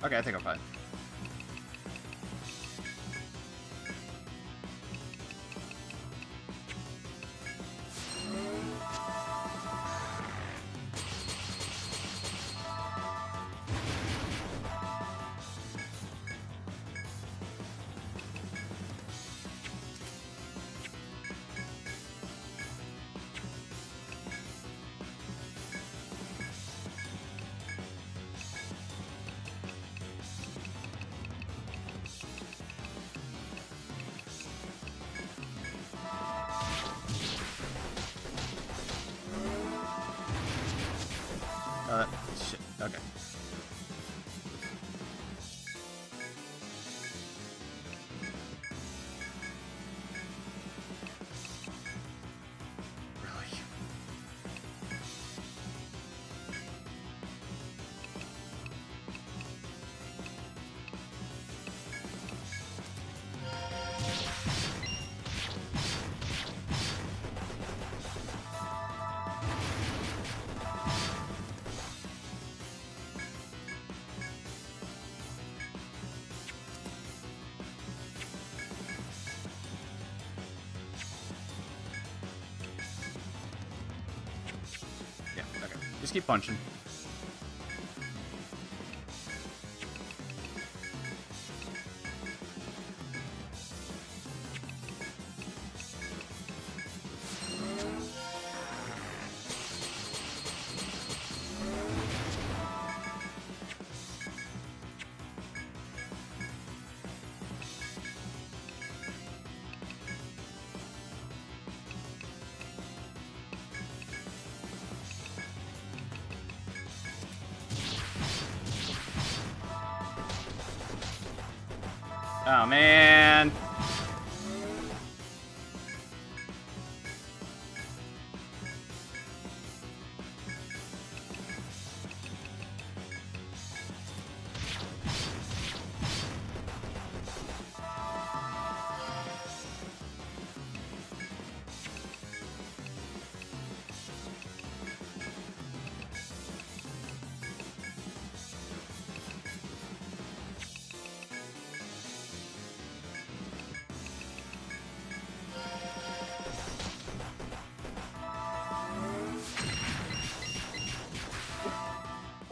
Okay, I think I'm fine. Shit. Okay. Just keep punching. Oh, man.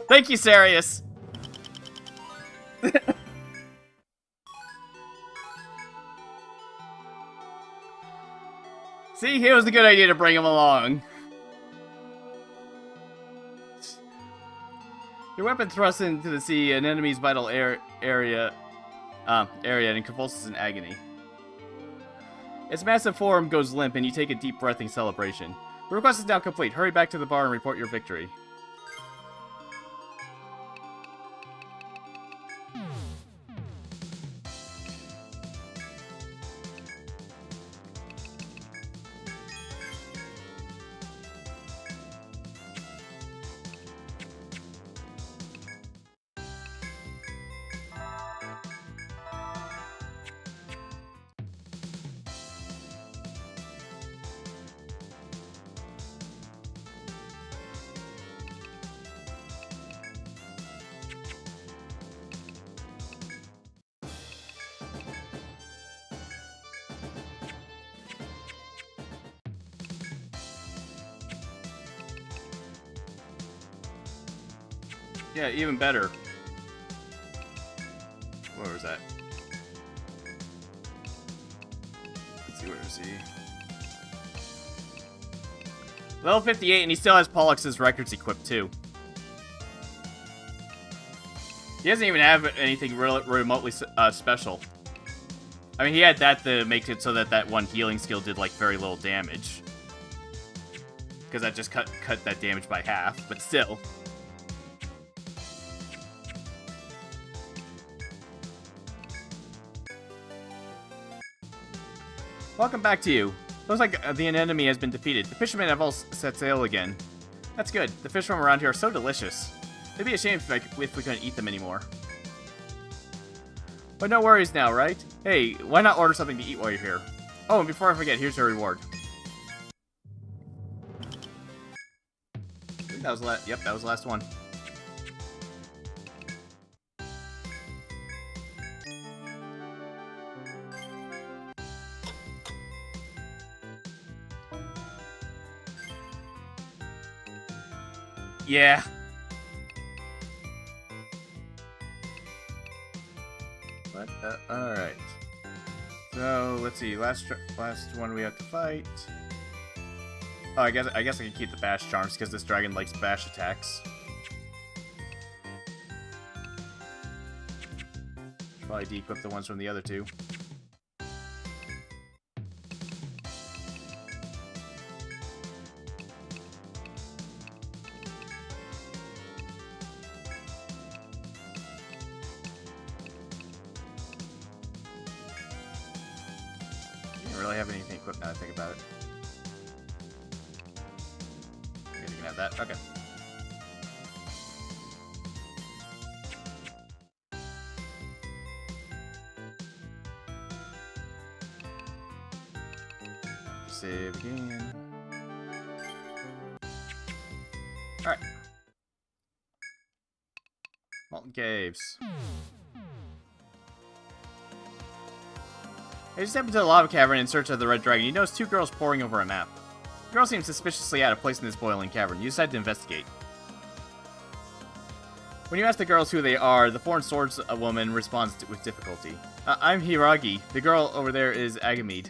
Thank you, Sarius. See, it was a good idea to bring him along. Your weapon thrusts into the sea an enemy's vital area and convulses in agony. Its massive form goes limp, and you take a deep breath in celebration. The request is now complete. Hurry back to the bar and report your victory. Yeah, even better. Where was that? Let's see, where is he? Level 58, and he still has Pollux's records equipped, too. He doesn't even have anything remotely special. I mean, he had that to make it so that that one healing skill did, like, very little damage. Because that just cut that damage by half, but still. Welcome back to you. Looks like the enemy has been defeated. The fishermen have all set sail again. That's good. The fish from around here are so delicious. It'd be a shame if we couldn't eat them anymore. But no worries now, right? Hey, why not order something to eat while you're here? Oh, and before I forget, here's your reward. I think that was yep, that was the last one. Yeah. But, alright. So, let's see. Last one we have to fight. Oh, I guess I can keep the bash charms because this dragon likes bash attacks. Should probably de-equip the ones from the other two. Really have anything equipped now that I think about it. I guess you can have that. Okay. Save again. Alright. Molten Caves. He just stepped into the lava cavern in search of the Red Dragon. He noticed two girls poring over a map. The girl seems suspiciously out of place in this boiling cavern. You decide to investigate. When you ask the girls who they are, the foreign swords woman responds with difficulty. I'm Hiragi. The girl over there is Agamede.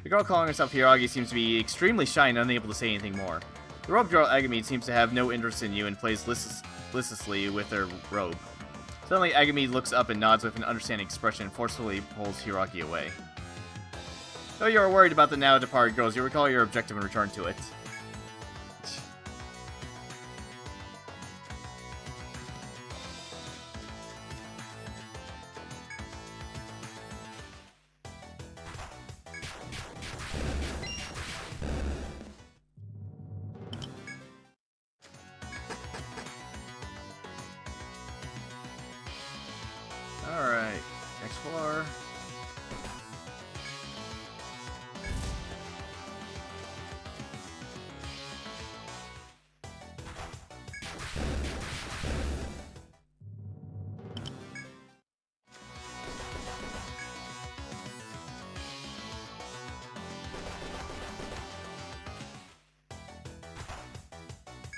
The girl calling herself Hiragi seems to be extremely shy and unable to say anything more. The robed girl Agamede seems to have no interest in you and plays listlessly with her robe. Suddenly, Agamede looks up and nods with an understanding expression and forcefully pulls Hiragi away. Though you are worried about the now departed girls, you recall your objective and return to it. Alright, next floor.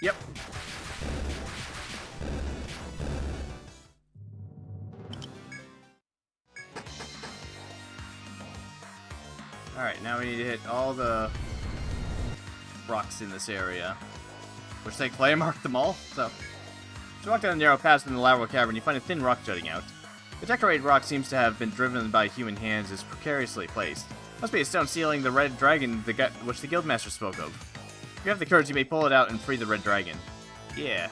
Yep. Alright, now we need to hit all the rocks in this area. Which they claim mark them all, so. As you walk down the narrow path in the lateral cavern, you find a thin rock jutting out. The decorated rock seems to have been driven by human hands and is precariously placed. Must be a stone sealing the red dragon which the guildmaster spoke of. If you have the courage, you may pull it out and free the red dragon. Yeah.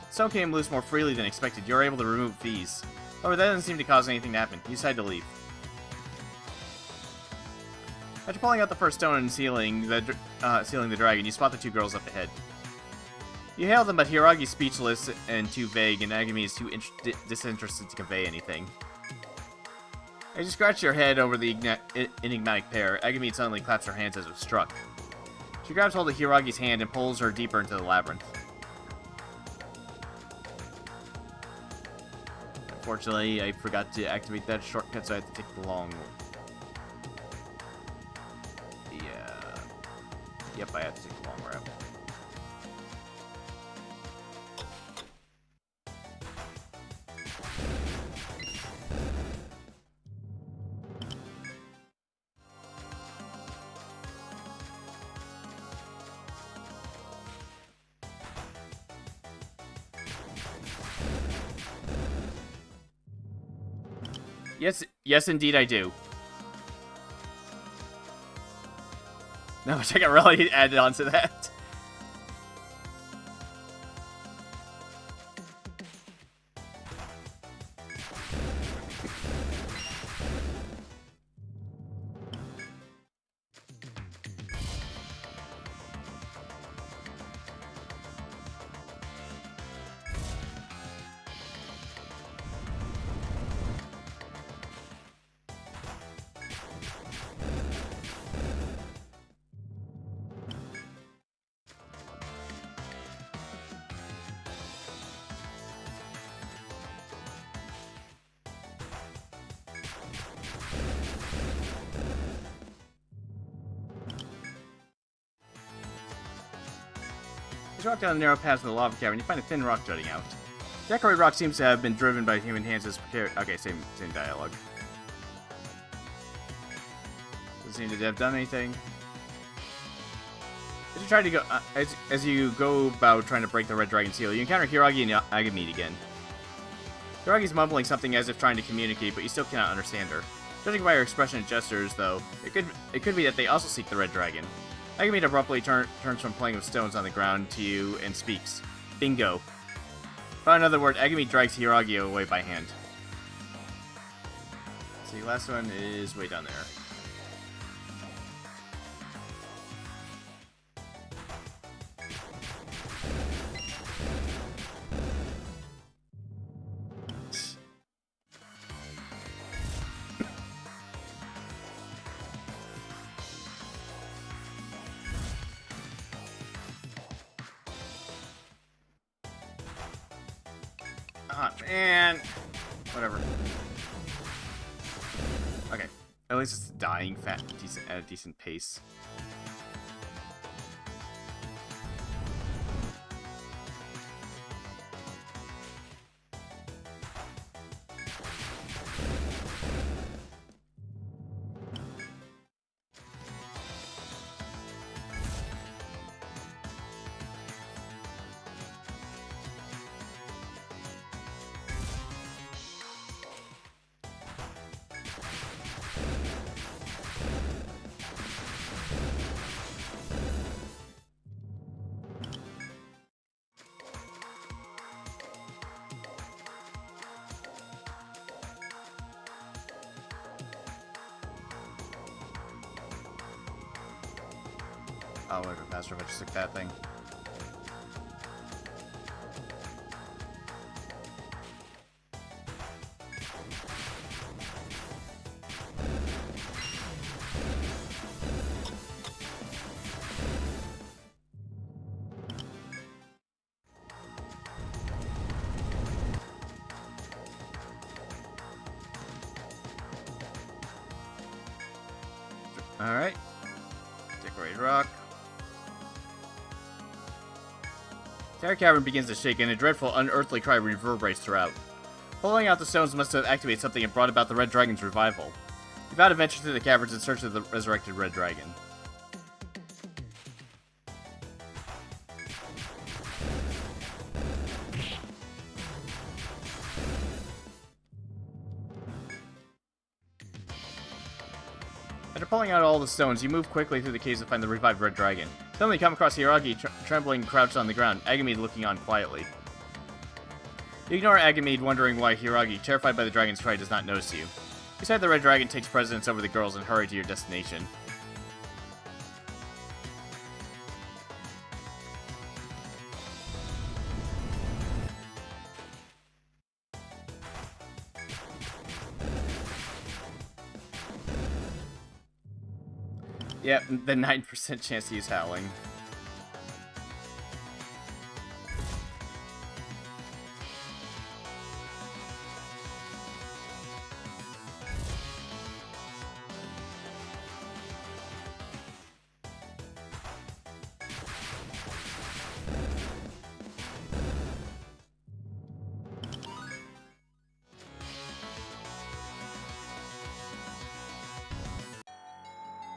Stone came loose more freely than expected. You're able to remove these. However, that doesn't seem to cause anything to happen. You decide to leave. After pulling out the first stone and sealing the dragon, you spot the two girls up ahead. You hail them, but Hiragi's speechless and too vague, and Agami is too disinterested to convey anything. As you scratch your head over the enigmatic pair, Agami suddenly claps her hands as if struck. She grabs hold of Hiragi's hand and pulls her deeper into the labyrinth. Unfortunately, I forgot to activate that shortcut, so I had to take the long one. Yep, I have to take the long route. Yes, indeed I do. Not much I can really add on to that. As you walk down the narrow path of the lava cavern, you find a thin rock jutting out. The decorated rock seems to have been driven by human hands as precarious. Okay, same dialogue. Doesn't seem to have done anything. As you try to go, as you go about trying to break the red dragon seal, you encounter Hiragi and Agamede again. Hiragi's mumbling something as if trying to communicate, but you still cannot understand her. Judging by her expression and gestures, though, it could be that they also seek the red dragon. Agamede abruptly turns from playing with stones on the ground to you and speaks. Bingo. Without another word, Agamede drags Hiragi away by hand. See, last one is way down there. Ah, man. Whatever. Okay. At least it's dying at a decent pace. Oh, would have been faster if I just took that thing. Alright. Decorate rock. The entire cavern begins to shake, and a dreadful, unearthly cry reverberates throughout. Pulling out the stones must have activated something and brought about the Red Dragon's revival. You vow to venture through the caverns in search of the resurrected Red Dragon. After pulling out all the stones, you move quickly through the caves to find the revived Red Dragon. Suddenly you come across Hiragi, trembling, crouched on the ground, Agamede looking on quietly. You ignore Agamede, wondering why Hiragi, terrified by the dragon's cry, does not notice you. Beside the Red Dragon takes precedence over the girls and hurry to your destination. Yep, the 9% chance to use Howling.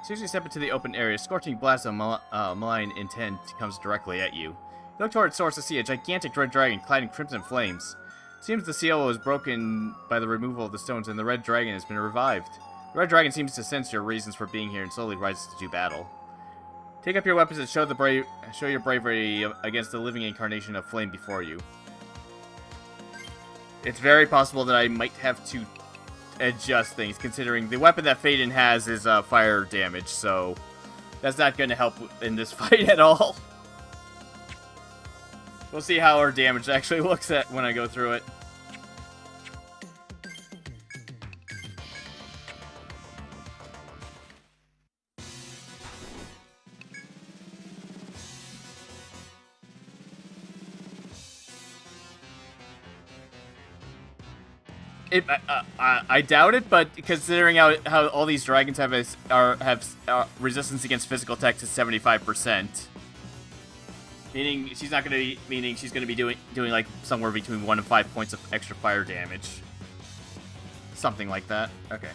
As soon as you step into the open area, a scorching blast of malign intent comes directly at you. You look toward its source to see a gigantic red dragon clad in crimson flames. It seems the seal was broken by the removal of the stones, and the red dragon has been revived. The red dragon seems to sense your reasons for being here and slowly rises to do battle. Take up your weapons and show your bravery against the living incarnation of flame before you. It's very possible that I might have to adjust things, considering the weapon that Faden has is fire damage, so that's not going to help in this fight at all. We'll see how our damage actually looks at when I go through it. I doubt it, but considering how all these dragons have resistance against physical attacks to 75%, meaning she's going to be doing like somewhere between 1 and 5 points of extra fire damage, something like that. Okay,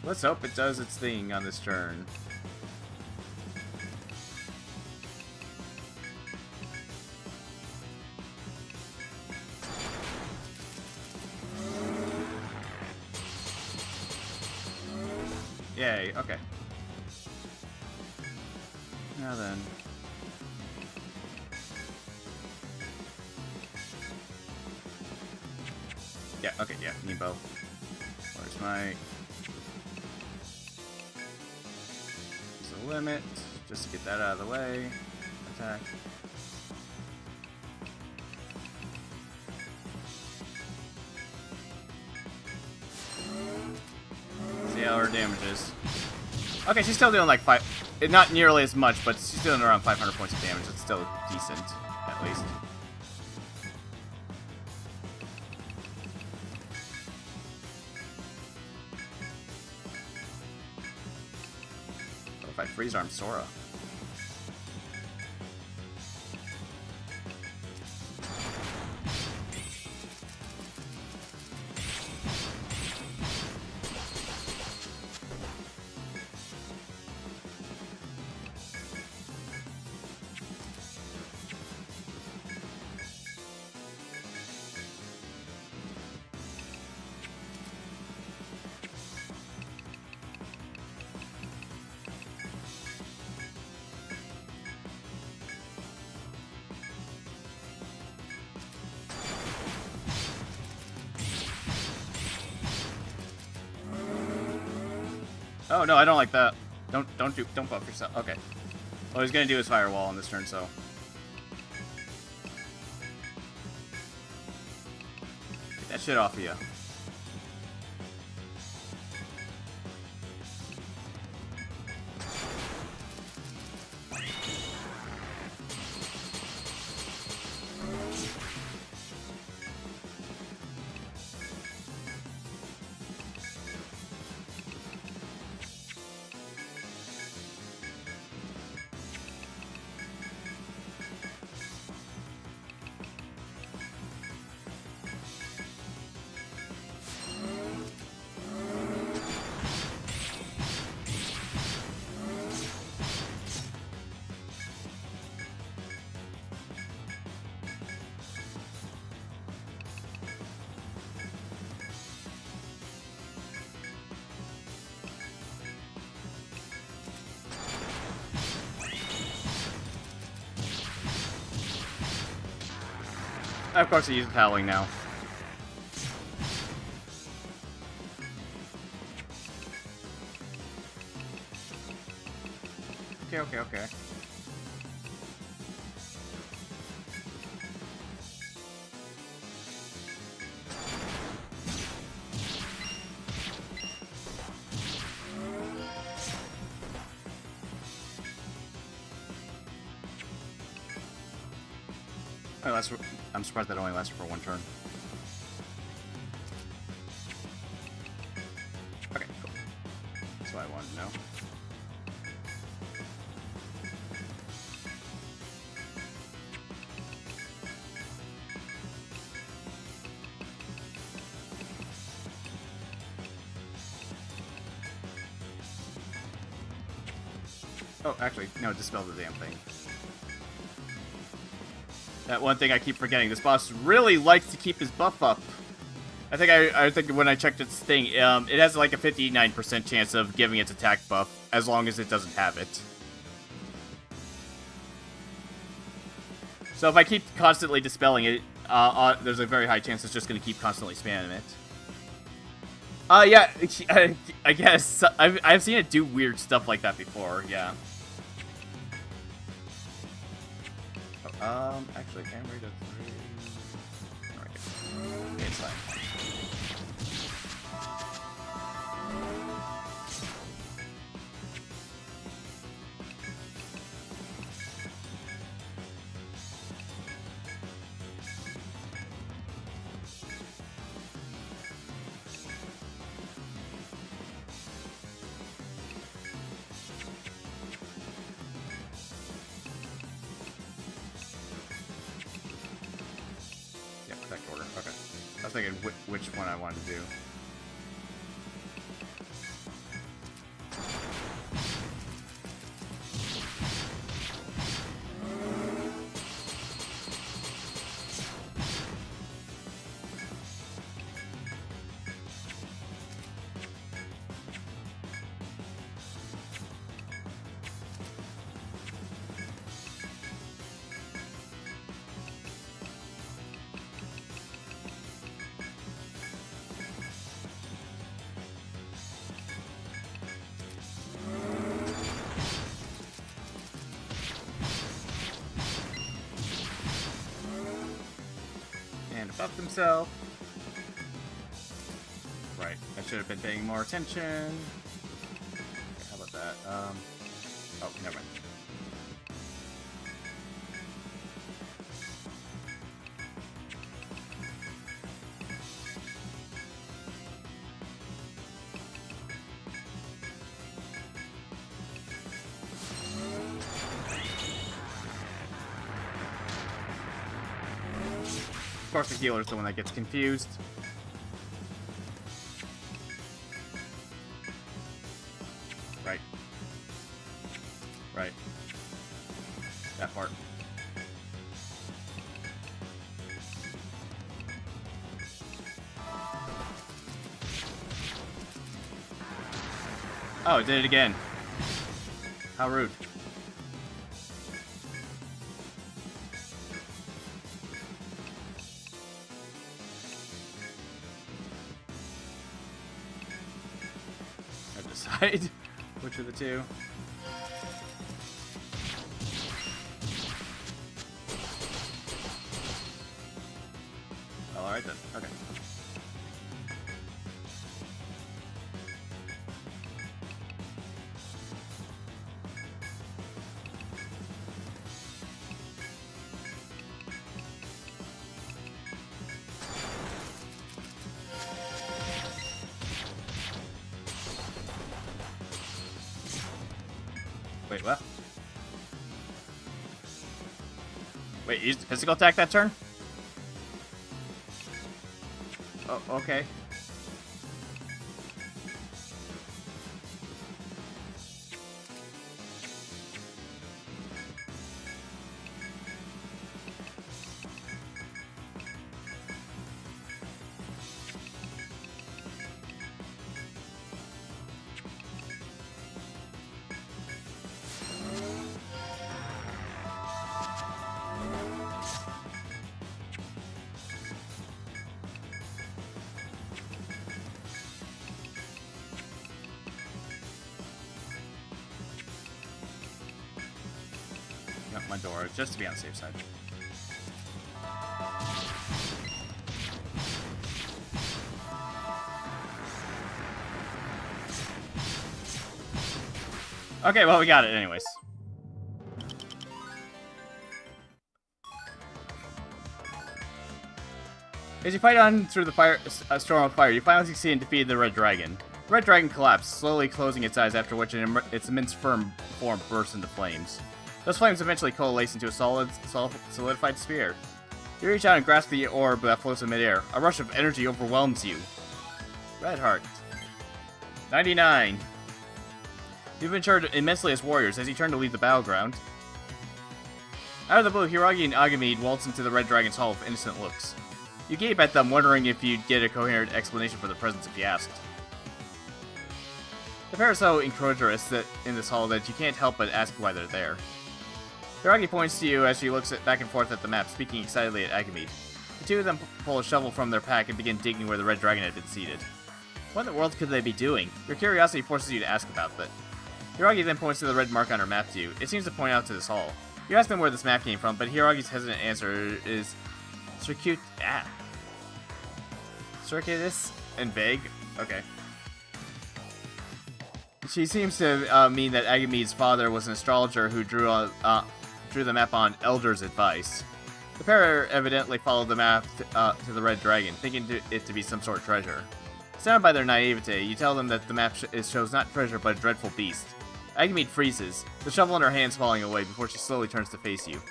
let's hope it does its thing on this turn. Yay, okay. Now then. Yeah, okay, yeah, Nebo. Where's my... Use a limit, just to get that out of the way. Attack. See how her damage is. Okay, she's still doing like not nearly as much, but she's doing around 500 points of damage. It's still decent, at least. What if I freeze arm Sora? Oh no, I don't like that. Don't buff yourself. Okay. Oh, he's gonna do his firewall on this turn, so. Get that shit off of you. Of course, he uses Howling now. Okay. I'm surprised that only lasted for one turn. Okay, cool. That's what I wanted to know. Oh, actually, no, dispel the damn thing. That one thing I keep forgetting. This boss really likes to keep his buff up. I think when I checked its thing, it has like a 59% chance of giving its attack buff as long as it doesn't have it. So if I keep constantly dispelling it, there's a very high chance it's just going to keep constantly spamming it. Yeah, I guess I've seen it do weird stuff like that before. Yeah. Actually, can read it. Alright. Okay, it's fine. Order. Okay. I was thinking which one I wanted to do. Buffed himself. Right, I should have been paying more attention. Okay, how about that? Oh, never mind. Of course, the healer's the one that gets confused. Right. Right. That part. Oh, it did it again. How rude. Which of the two? Alright then. Okay. Wait, what? Wait, you used physical attack that turn? Oh, okay. Got my door, just to be on the safe side. Okay, well, we got it anyways. As you fight on through the fire, storm of fire, you finally succeed in defeating the Red Dragon. The Red Dragon collapsed, slowly closing its eyes, after which its immense firm form bursts into flames. Those flames eventually coalesce into a solidified sphere. You reach out and grasp the orb that floats in midair. A rush of energy overwhelms you. Red Heart. 99. You've matured immensely as warriors as you turn to leave the battleground. Out of the blue, Hiragi and Agamede waltz into the Red Dragon's hall with innocent looks. You gape at them, wondering if you'd get a coherent explanation for their presence if you asked. The pair are so incredulous in this hall that you can't help but ask why they're there. Hiragi points to you as she looks back and forth at the map, speaking excitedly at Agamede. The two of them pull a shovel from their pack and begin digging where the Red Dragon had been seated. What in the world could they be doing? Your curiosity forces you to ask about it. Hiragi then points to the red mark on her map to you. It seems to point out to this hall. You ask them where this map came from, but Hiragi's hesitant answer is circuitous and vague. Okay. She seems to mean that Agamede's father was an astrologer who drew the map on Elder's advice. The pair evidently followed the map to the Red Dragon, thinking it to be some sort of treasure. Astounded by their naivete, you tell them that the map shows not treasure but a dreadful beast. Agamede freezes, the shovel in her hands falling away before she slowly turns to face you.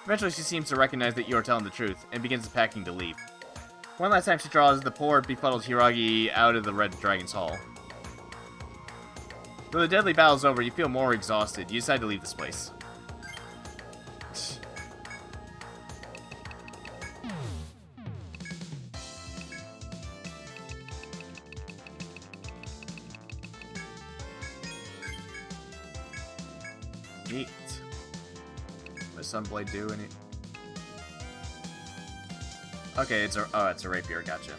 Eventually she seems to recognize that you are telling the truth, and begins packing to leave. One last time she draws the poor, befuddled Hiragi out of the Red Dragon's hall. Though the deadly battle's over, you feel more exhausted. You decide to leave this place. Neat. What does Sunblade do? Okay, it's a rapier. Gotcha.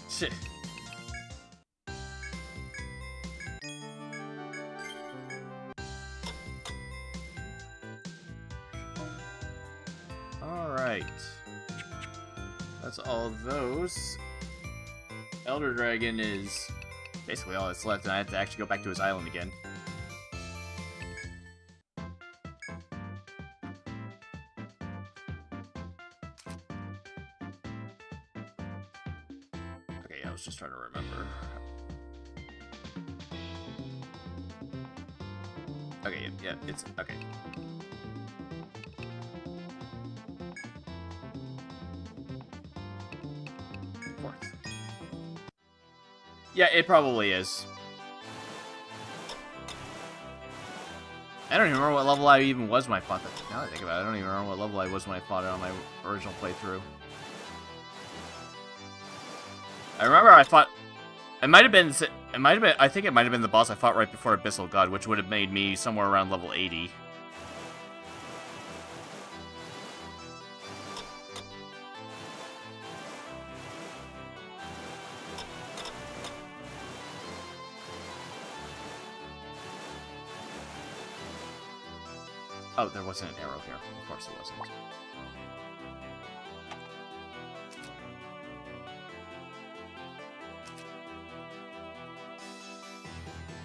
Shit. Alright. That's all of those. Elder Dragon is basically all that's left, and I have to actually go back to his island again. Okay, yeah, I was just trying to remember. Okay, yeah, it's okay. Fourth. Yeah, it probably is. I don't even remember what level I even was when I fought that. Now that I think about it, I don't even remember what level I was when I fought it on my original playthrough. I remember I fought... I think it might have been the boss I fought right before Abyssal God, which would have made me somewhere around level 80. Oh, there wasn't an arrow here. Of course there wasn't.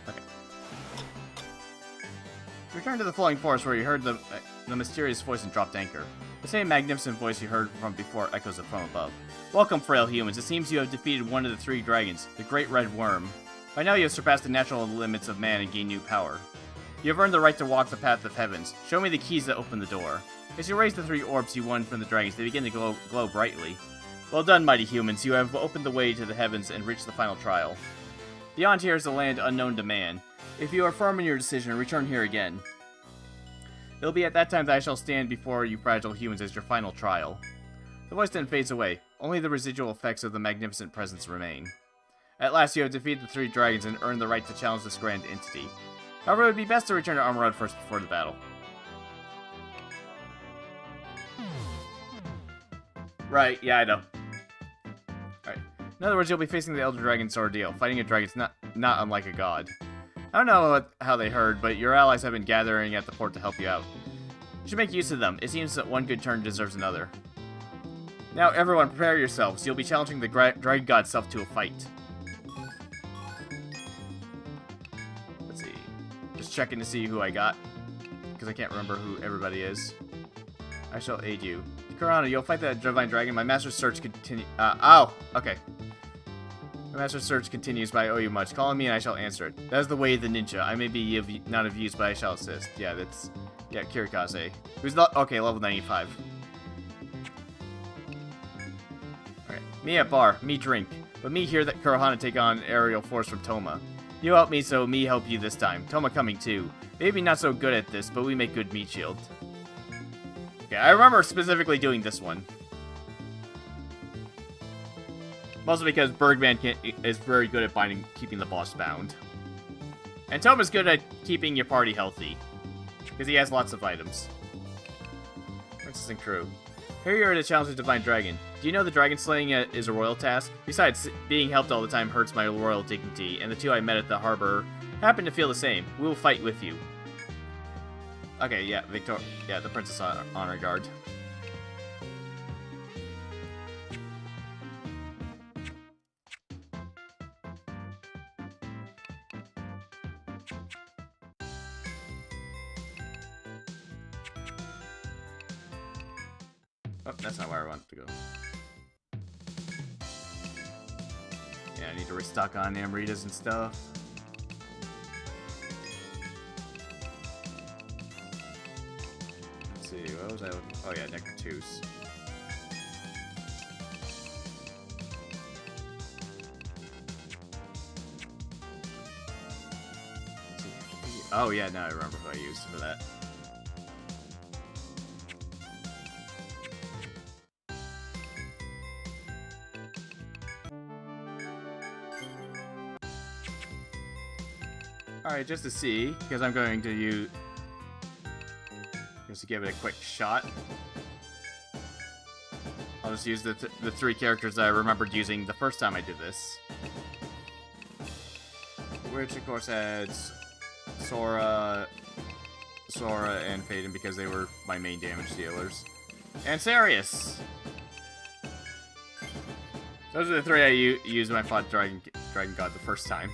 Okay. Return to the flowing forest where you heard the mysterious voice and dropped anchor. The same magnificent voice you heard from before echoes from above. Welcome, frail humans. It seems you have defeated one of the 3 dragons, the Great Red Worm. By now you have surpassed the natural limits of man and gained new power. You have earned the right to walk the path of heavens. Show me the keys that open the door. As you raise the 3 orbs you won from the dragons, they begin to glow brightly. Well done, mighty humans. You have opened the way to the heavens and reached the final trial. Beyond here is a land unknown to man. If you are firm in your decision, return here again. It will be at that time that I shall stand before you fragile humans as your final trial. The voice then fades away. Only the residual effects of the magnificent presence remain. At last you have defeated the 3 dragons and earned the right to challenge this grand entity. However, it would be best to return to Armor Road first before the battle. Right, yeah, I know. Alright. In other words, you'll be facing the Elder Dragon's ordeal. Fighting a dragon is not unlike a god. I don't know how they heard, but your allies have been gathering at the port to help you out. You should make use of them. It seems that one good turn deserves another. Now, everyone, prepare yourselves. You'll be challenging the dragon god self to a fight. Let's see. Just checking to see who I got, because I can't remember who everybody is. I shall aid you. Kurana, you'll fight that divine dragon. My master's search continue. Oh, okay. My master's search continues, but I owe you much. Call on me and I shall answer it. That is the way of the ninja. I may be not of use, but I shall assist. Yeah, that's... Yeah, Kirikaze. Who's not... Okay, level 95. Alright. Me at bar. Me drink. But me hear that Kurohana take on aerial force from Toma. You help me, so me help you this time. Toma coming too. Maybe not so good at this, but we make good meat shield. Okay, I remember specifically doing this one. Mostly because Bergman is very good at keeping the boss bound. And Toma's good at keeping your party healthy. Because he has lots of items. Princess and crew. Here you are to challenge the Divine Dragon. Do you know the dragon slaying is a royal task? Besides, being helped all the time hurts my royal dignity, and the 2 I met at the harbor happen to feel the same. We will fight with you. Okay, yeah, yeah, the Princess Honor Guard. Oh, that's not where I want to go. Yeah, I need to restock on Amritas and stuff. Let's see, what was I looking for? Oh yeah, Nectar 2s. Oh yeah, now I remember who I used for that. Alright, just to see, because I'm going to use... Just to give it a quick shot. I'll just use the 3 characters that I remembered using the first time I did this. Which, of course, adds Sora, and Phaeton because they were my main damage dealers. And Sarius! Those are the 3 I used when I fought Dragon God the first time.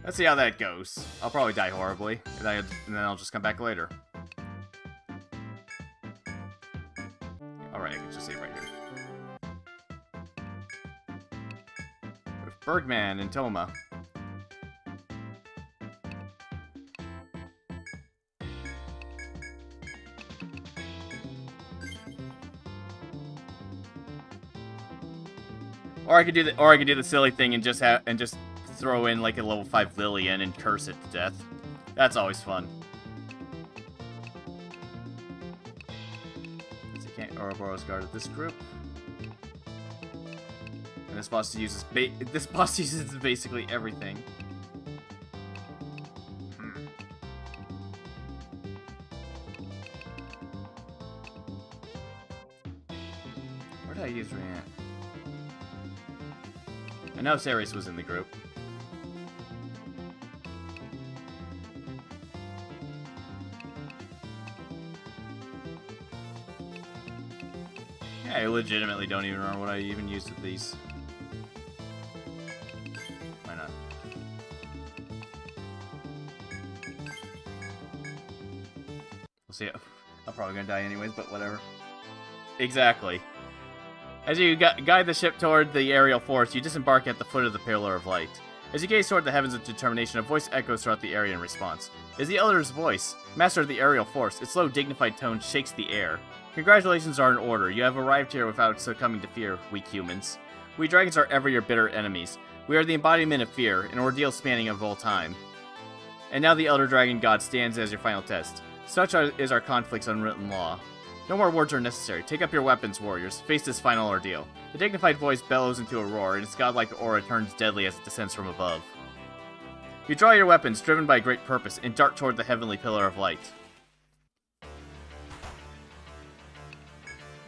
Let's see how that goes. I'll probably die horribly, and then I'll just come back later. Alright, I can just save right here. With Bergman and Toma. Or I could do the silly thing and just throw in like a level 5 Lillian and curse it to death. That's always fun. So can't Ouroboros guarded this group. And this boss uses basically everything. Where did I use Rant? I know Ceres was in the group. Yeah, I legitimately don't even remember what I even used with these. Why not? We'll see. I'm probably gonna die anyways, but whatever. Exactly. As you guide the ship toward the aerial force, you disembark at the foot of the Pillar of Light. As you gaze toward the heavens of determination, a voice echoes throughout the area in response. It is the Elder's voice, master of the aerial force. Its low, dignified tone shakes the air. Congratulations are in order. You have arrived here without succumbing to fear, weak humans. We dragons are ever your bitter enemies. We are the embodiment of fear, an ordeal spanning of all time. And now the Elder Dragon God stands as your final test. Such is our conflict's unwritten law. No more words are necessary. Take up your weapons, warriors. Face this final ordeal. The dignified voice bellows into a roar, and its godlike aura turns deadly as it descends from above. You draw your weapons, driven by great purpose, and dart toward the heavenly Pillar of Light.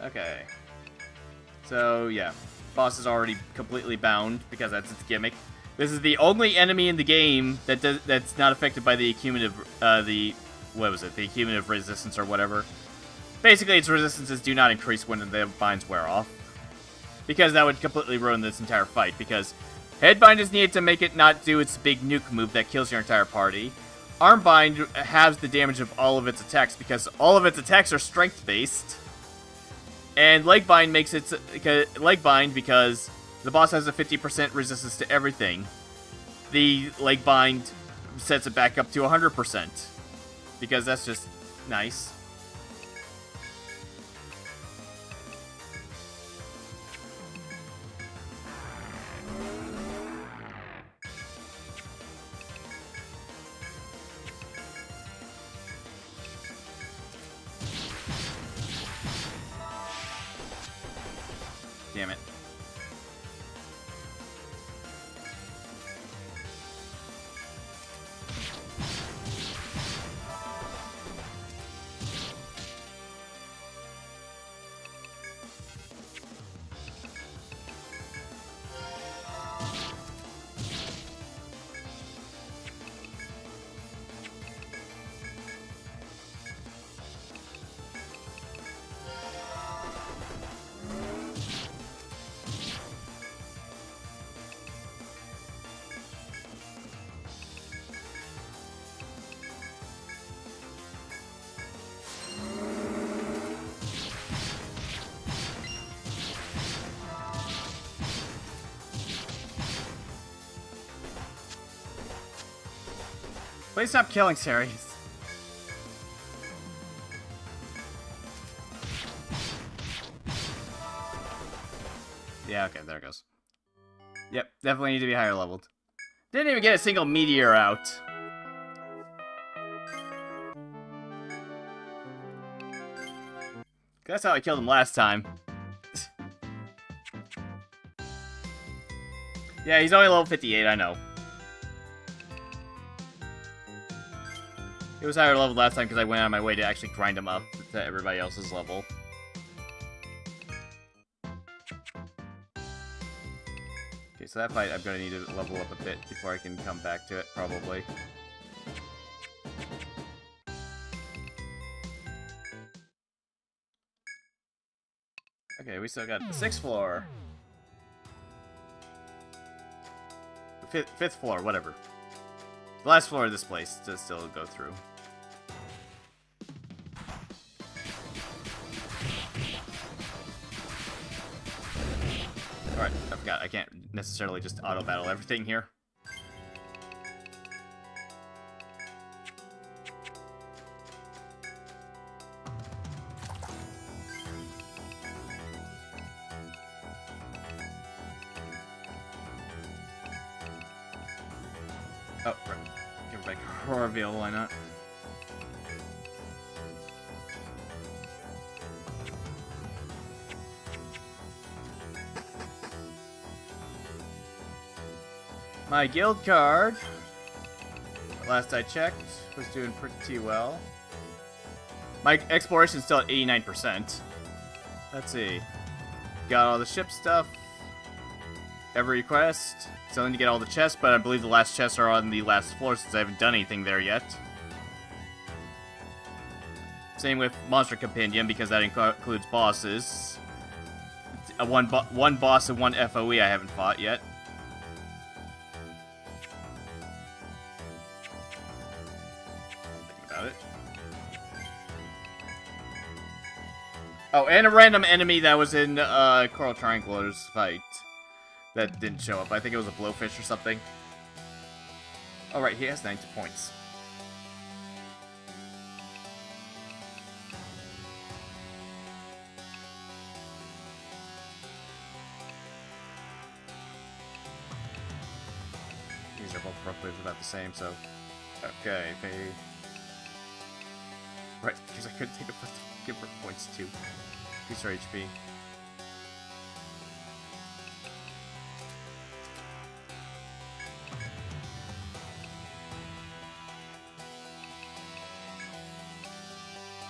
Okay. So, yeah. Boss is already completely bound, because that's its gimmick. This is the only enemy in the game that's not affected by the accumulative, the accumulative resistance or whatever. Basically, its resistances do not increase when the binds wear off. Because that would completely ruin this entire fight, because Headbind is needed to make it not do its big nuke move that kills your entire party. Armbind halves the damage of all of its attacks, because all of its attacks are strength-based. And Legbind makes it Legbind because the boss has a 50% resistance to everything. The Legbind sets it back up to 100%. Because that's just nice. Damn it. Please stop killing Ceres. Yeah, okay, there it goes. Yep, definitely need to be higher leveled. Didn't even get a single meteor out. That's how I killed him last time. Yeah, he's only level 58, I know. It was higher level last time because I went out of my way to actually grind him up to everybody else's level. Okay, so that fight I'm going to need to level up a bit before I can come back to it, probably. Okay, we still got the 6th floor. Fifth floor, whatever. The last floor of this place to still go through. Alright, I forgot. I can't necessarily just auto-battle everything here. Oh, right. Give it back Horville, why not? My guild card, last I checked, was doing pretty well. My exploration's still at 89%. Let's see. Got all the ship stuff. Every quest. Still need to get all the chests, but I believe the last chests are on the last floor since I haven't done anything there yet. Same with Monster Compendium, because that includes bosses. one boss and one FOE I haven't fought yet. Thinking about it. Oh, and a random enemy that was in Coral Triangula's fight that didn't show up. I think it was a blowfish or something. Oh, right, he has 90 points. These are both roughly about the same, so... Okay, Right, because I couldn't take a give her points too. Increase her HP.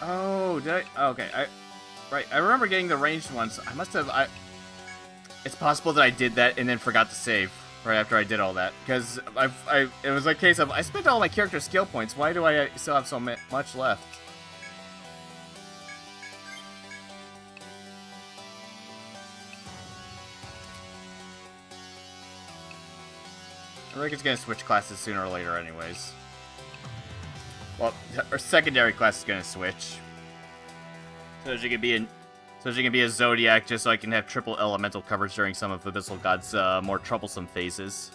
Oh, did I? Oh, okay, right. I remember getting the ranged ones. I must have. It's possible that I did that and then forgot to save right after I did all that, because it was a case of I spent all my character skill points. Why do I still have so much left? Rick is gonna switch classes sooner or later, anyways. Well, her secondary class is gonna switch, so she can be a Zodiac, just so I can have triple elemental coverage during some of Abyssal God's more troublesome phases.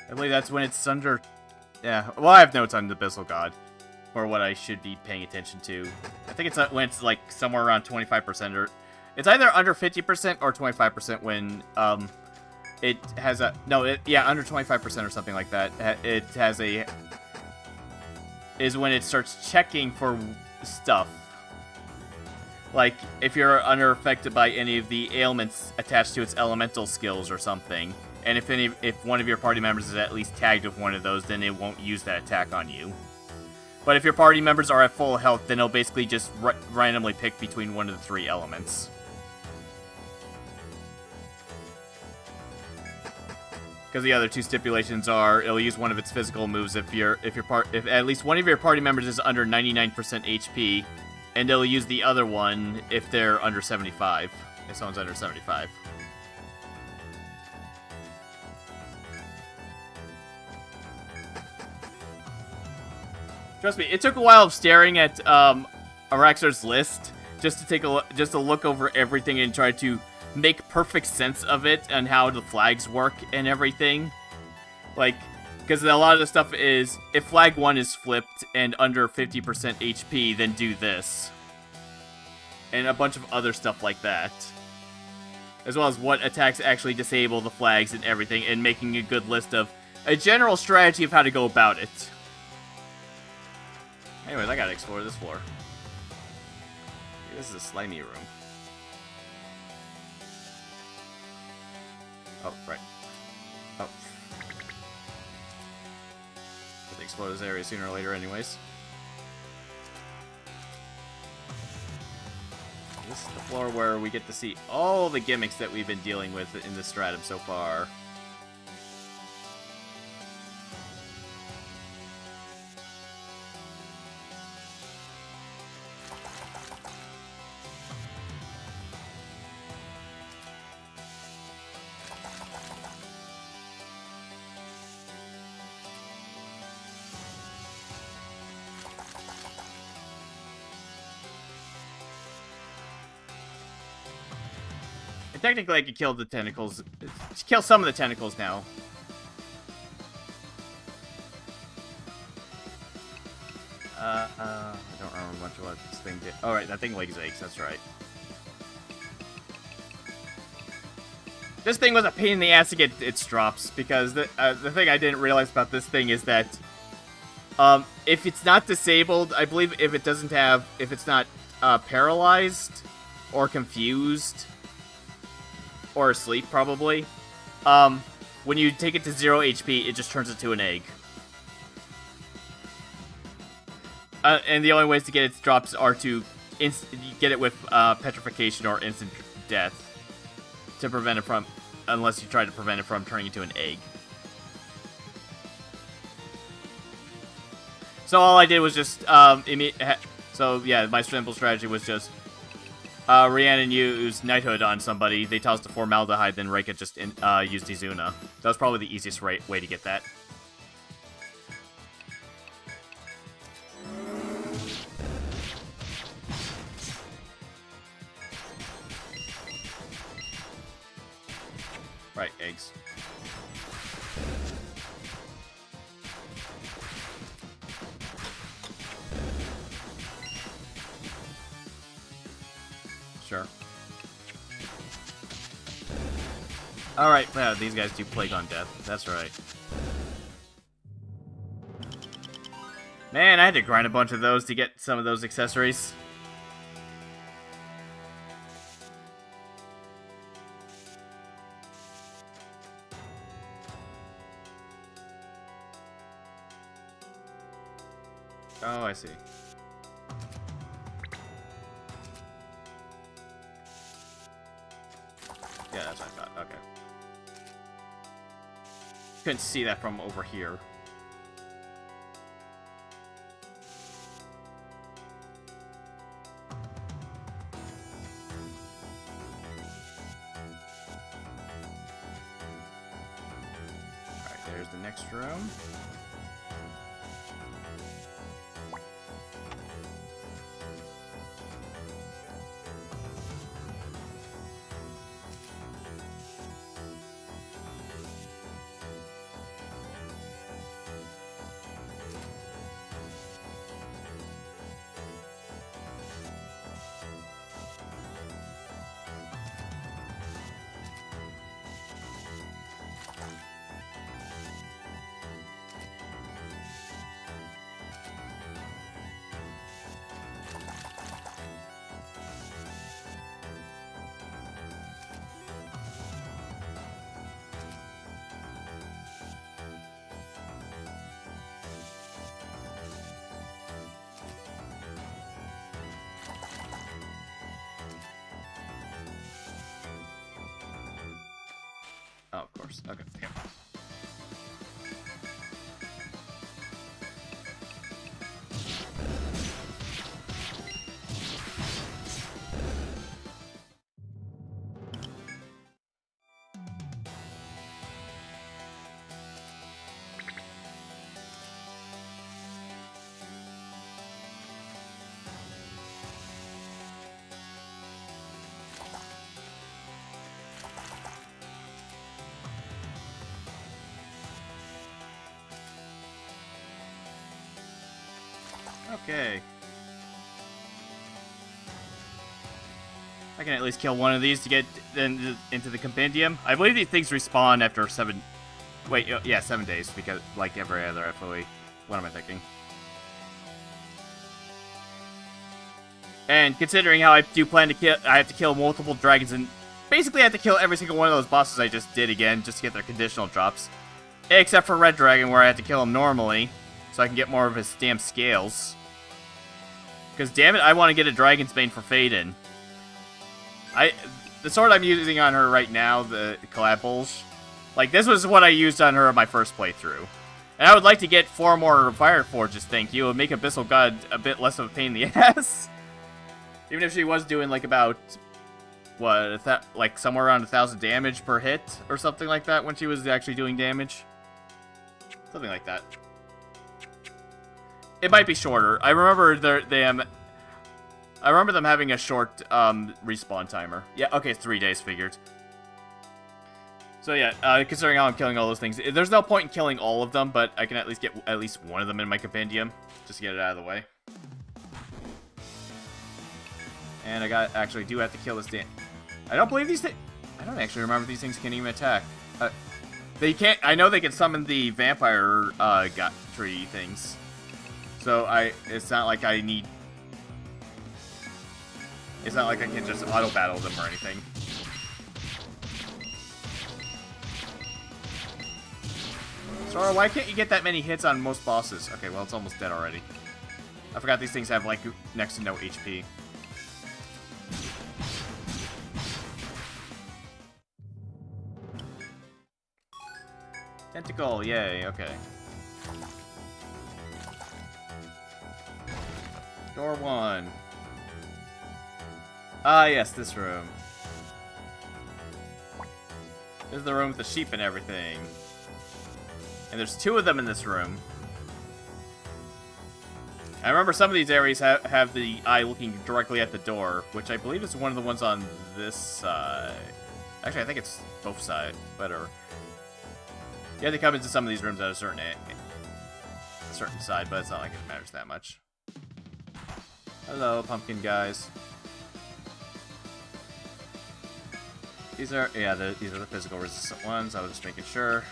I believe that's when it's under. Yeah, well, I have notes on the Abyssal God for what I should be paying attention to. I think it's when it's like somewhere around 25%, or it's either under 50% or 25% when it has a under 25% or something like that. It has a is when it starts checking for stuff. Like if you're affected by any of the ailments attached to its elemental skills or something, and if one of your party members is at least tagged with one of those, then it won't use that attack on you. But if your party members are at full health, then it'll basically just randomly pick between one of the three elements. Because the other two stipulations are, it'll use one of its physical moves if at least one of your party members is under 99% HP, and it'll use the other one if they're under 75. If someone's under 75. Trust me, it took a while of staring at Araxar's list just to look over everything and try to make perfect sense of it and how the flags work and everything. Like, because a lot of the stuff is, if flag 1 is flipped and under 50% HP, then do this. And a bunch of other stuff like that. As well as what attacks actually disable the flags and everything, and making a good list of a general strategy of how to go about it. Anyways, I gotta explore this floor. This is a slimy room. Oh, right. Oh. Have to explore this area sooner or later anyways. This is the floor where we get to see all the gimmicks that we've been dealing with in this stratum so far. Technically, I could kill the tentacles. Kill some of the tentacles now. I don't remember much of what this thing did. Oh, right, that thing legs aches, that's right. This thing was a pain in the ass to get its drops, because the thing I didn't realize about this thing is that if it's not disabled, I believe if it's not paralyzed or confused, or asleep, probably. When you take it to 0 HP, it just turns into an egg. And the only ways to get its drops are to get it with petrification or instant death. To prevent it from... Unless you try to prevent it from turning into an egg. So all I did was just, so yeah, my simple strategy was just, Rhiannon used Knighthood on somebody, they tossed the Formaldehyde, then Reika just used Izuna. That was probably the easiest way to get that. Right, eggs. Sure. Alright, yeah, these guys do Plague on Death. That's right. Man, I had to grind a bunch of those to get some of those accessories. Oh, I see. Yeah, that's what I thought. Okay. Couldn't see that from over here. Alright, there's the next room. Oh, of course. Okay. Yeah. Okay. I can at least kill one of these to get into the compendium. I believe these things respawn after 7... Wait, yeah, 7 days, because like every other FOE. What am I thinking? And considering how I do plan to kill... I have to kill multiple dragons, and basically I have to kill every single one of those bosses I just did again, just to get their conditional drops. Except for Red Dragon, where I have to kill him normally, so I can get more of his damn scales. Because damn it, I want to get a Dragon's Bane for Faden. The sword I'm using on her right now, the Collab Bulge, like, this was what I used on her in my first playthrough. And I would like to get 4 more Fire Forges, thank you. It would make Abyssal God a bit less of a pain in the ass. Even if she was doing, like, about, what, like, somewhere around 1,000 damage per hit, or something like that, when she was actually doing damage. Something like that. It might be shorter. I remember I remember them having a short respawn timer. Yeah, okay, it's 3 days figured. So yeah, considering how I'm killing all those things, there's no point in killing all of them, but I can at least get at least one of them in my compendium, just to get it out of the way. And I actually do have to kill this damn... I don't believe these things... I don't actually remember if these things can even attack. They can't... I know they can summon the vampire tree things. So it's not like I need... It's not like I can just auto-battle them or anything. Sora, why can't you get that many hits on most bosses? Okay, well, it's almost dead already. I forgot these things have, like, next to no HP. Tentacle, yay, okay. Door 1. Ah, yes, this room. This is the room with the sheep and everything. And there's 2 of them in this room. I remember some of these areas have the eye looking directly at the door, which I believe is one of the ones on this side. Actually, I think it's both sides. Whatever. You have to come into some of these rooms at a certain side, but it's not like it matters that much. Hello, pumpkin guys. These are the physical resistant ones. I was just making sure.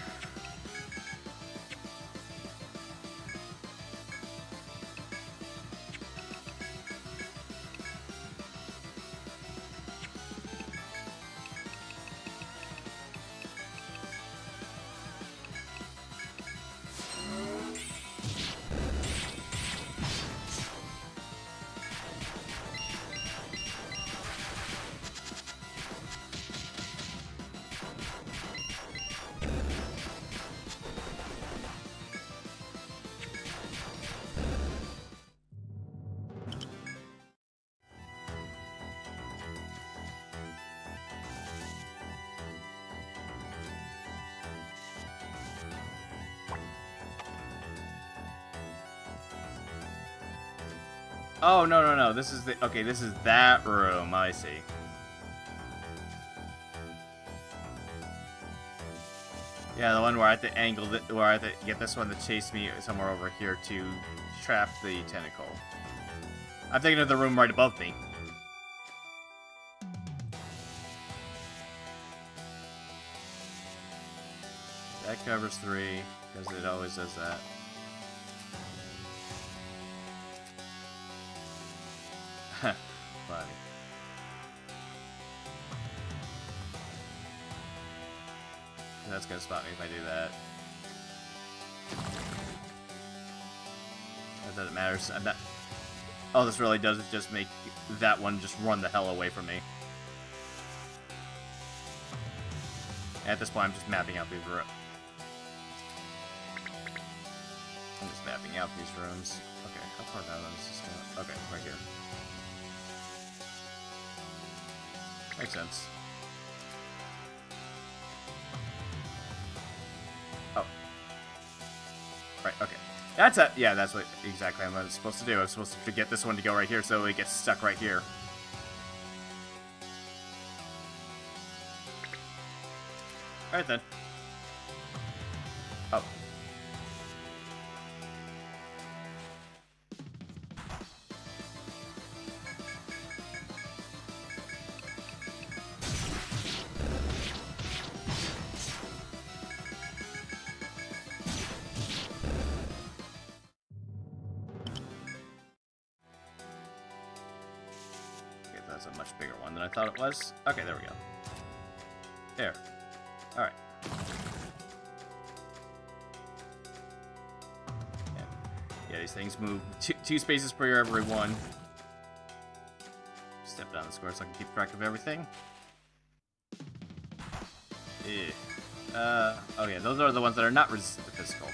Oh, no. This is the... Okay, this is that room. I see. Yeah, the one where I have to angle it, where I have to get this one to chase me somewhere over here to trap the tentacle. I'm thinking of the room right above me. That covers 3, because it always does that. Funny. That's gonna spot me if I do that. That doesn't matter. I'm not... All this really does is just make that one just run the hell away from me. At this point, I'm just mapping out these rooms. I'm just mapping out these rooms. Okay, how far down is this going? Okay, right here. Makes sense. Oh. Right, okay. That's it. Yeah, that's what exactly I'm supposed to do. I'm supposed to get this one to go right here so it gets stuck right here. Alright then. Oh. That's a much bigger one than I thought it was. Okay, there we go. There. Alright. Yeah, these things move two spaces per every one. Step down the square so I can keep track of everything. Oh yeah, those are the ones that are not resistant to physical.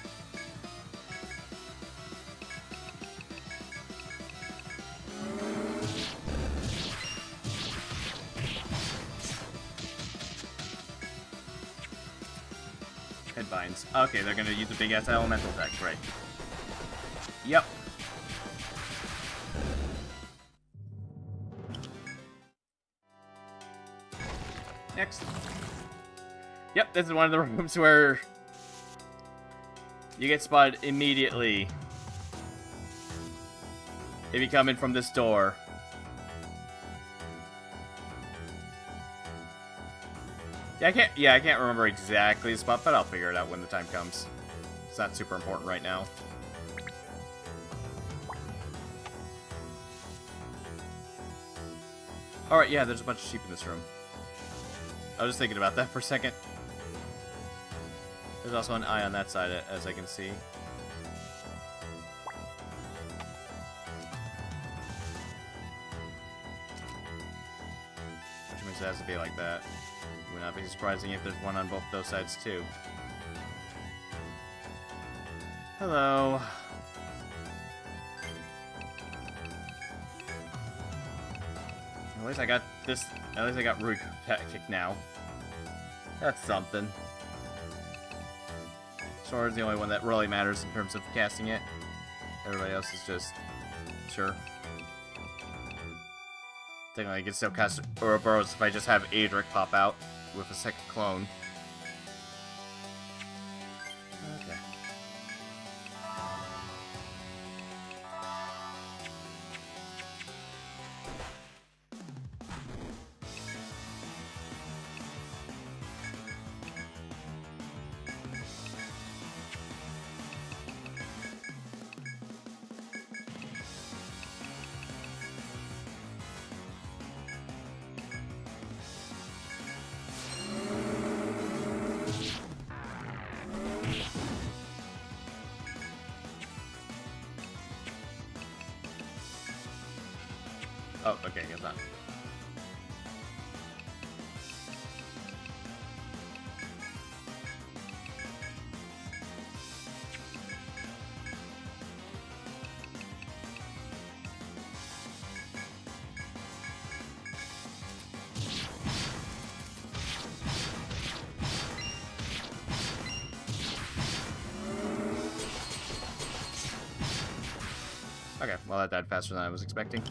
Headbinds. Okay, they're gonna use the big ass elemental attack, right? Yep. Next. Yep, this is one of the rooms where you get spotted immediately if you come in from this door. Yeah, I can't remember exactly the spot, but I'll figure it out when the time comes. It's not super important right now. Alright, yeah, there's a bunch of sheep in this room. I was just thinking about that for a second. There's also an eye on that side, as I can see. Which means it has to be like that. It would not be surprising if there's one on both those sides, too. Hello. At least I got this. At least I got Root Kick now. That's something. Sword's the only one that really matters in terms of casting it. Everybody else is just... Sure. I think I can still cast Ouroboros if I just have Adric pop out with a second clone. Okay. Oh, okay, guess not. Okay, well that died faster than I was expecting.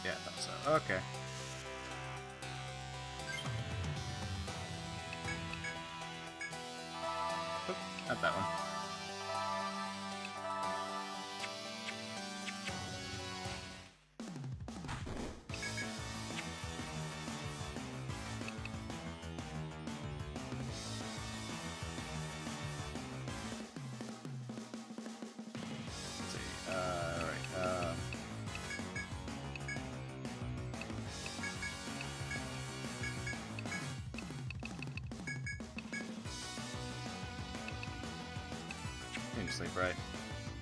Yeah, I thought so. Okay. Oop, not that one. Let's see. Alright, you can sleep, right?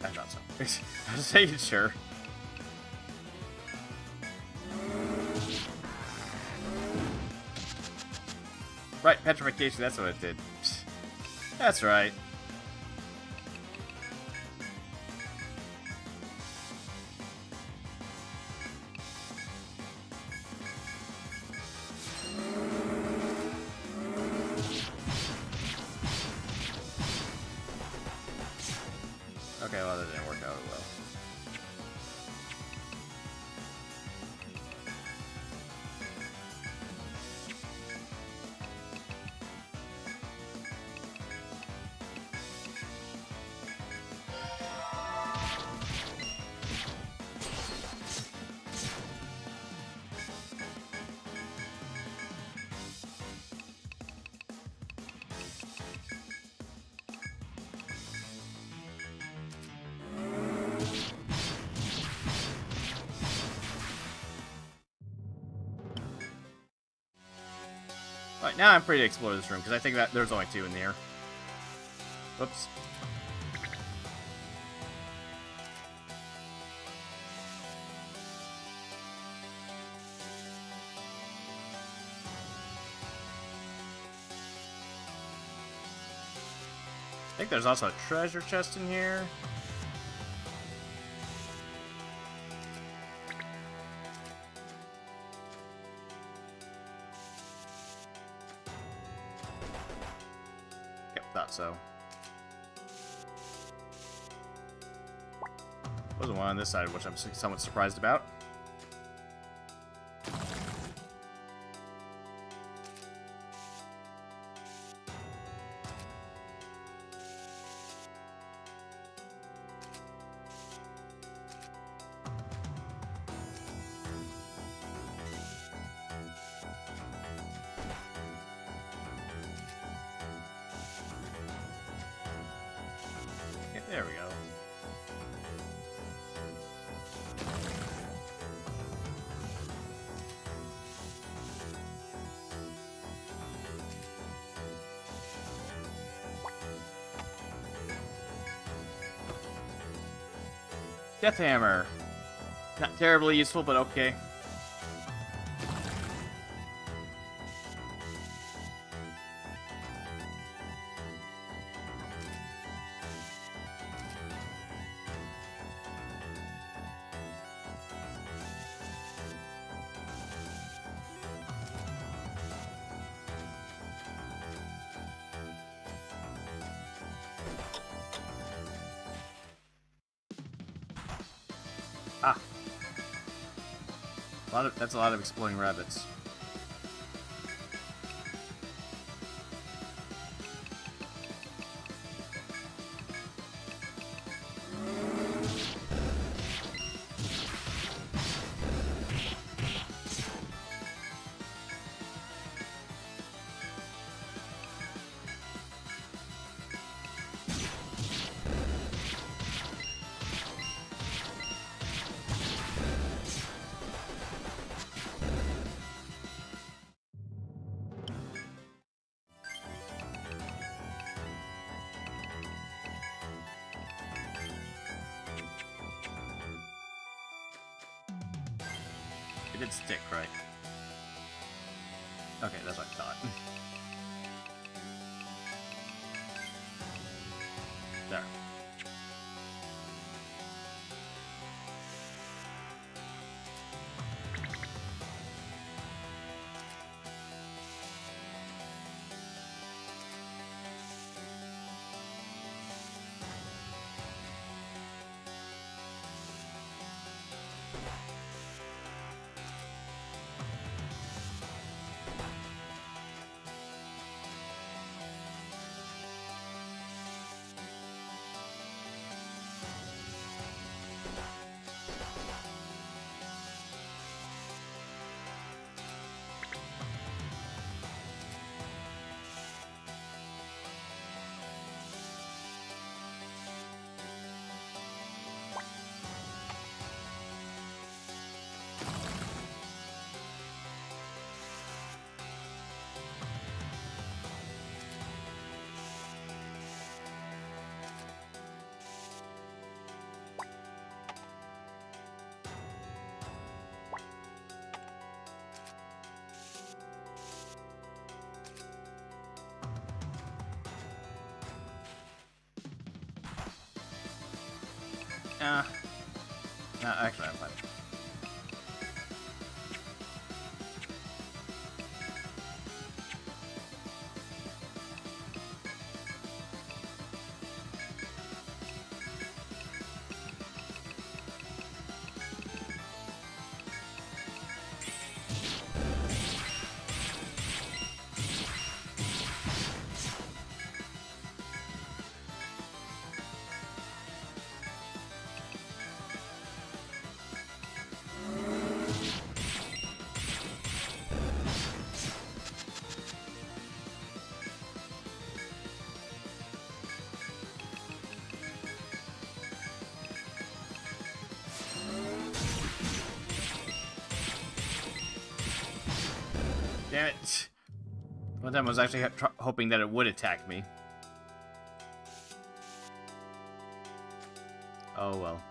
I thought so. I was saying sure. Right, petrification, that's what it did. That's right. Okay, well, that didn't work out well. Alright, now I'm free to explore this room, because I think that there's only two in here. Whoops. I think there's also a treasure chest in here. Yep, thought so. Wasn't one on this side, which I'm somewhat surprised about. There we go. Death Hammer. Not terribly useful, but okay. Ah. That's a lot of exploding rabbits. It did stick, right? Okay, that's what I thought. There. No, actually, I'm fine. Damn it. One time I was actually hoping that it would attack me. Oh well.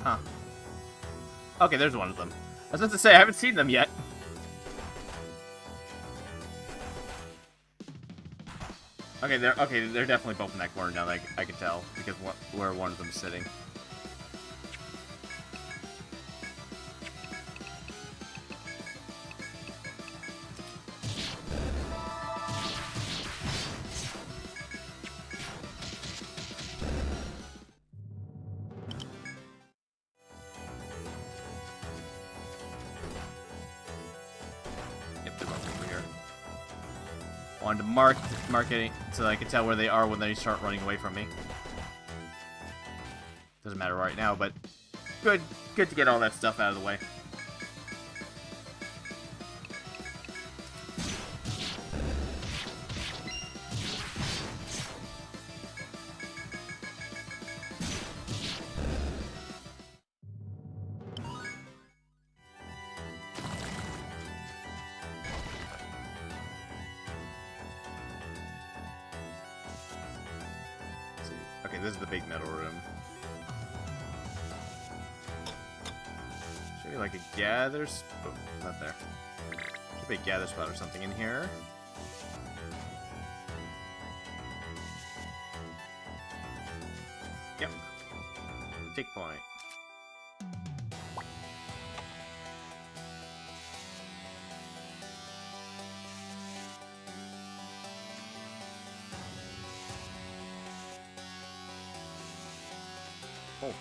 Huh. Okay, there's one of them. I was about to say, I haven't seen them yet. Okay, they're definitely both in that corner now. Like I can tell because where one of them's sitting. Yep, they're both over here. Wanted to mark it so I can tell where they are when they start running away from me. Doesn't matter right now, but good to get all that stuff out of the way. Okay, this is the big metal room. Should be like a gather... Oh, not there. Could be a gather spot or something in here. Yep. Take point. Oh.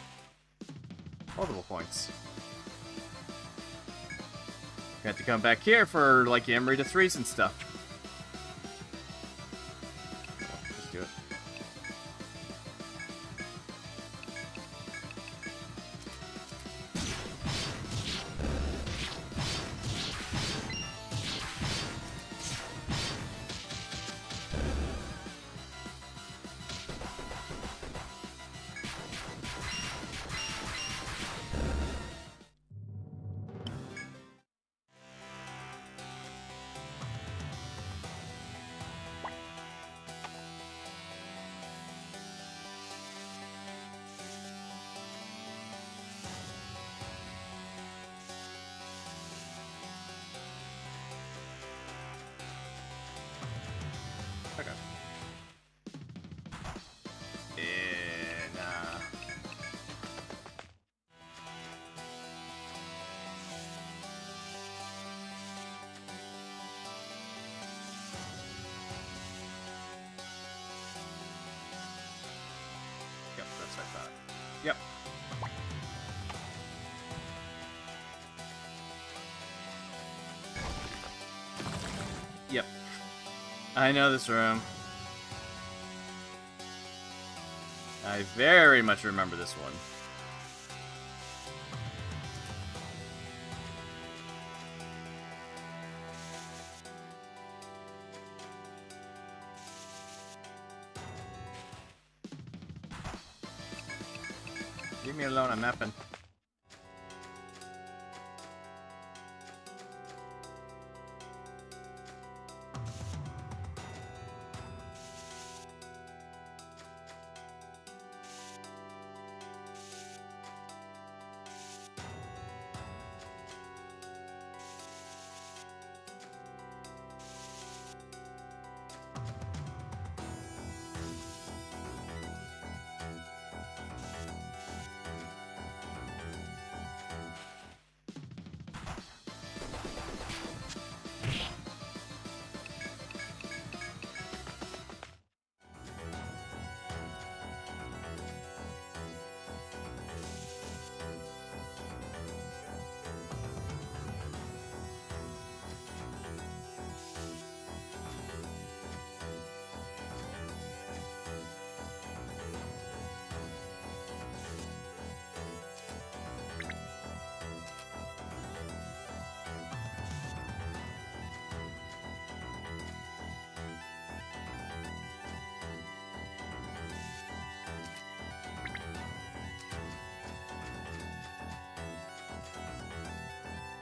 Multiple points. Got to come back here for, like, Emery to 3s and stuff. Let's do it. Okay. And, Yep, that's what I thought. Yep. Yep. I know this room. I very much remember this one. Leave me alone, I'm mapping.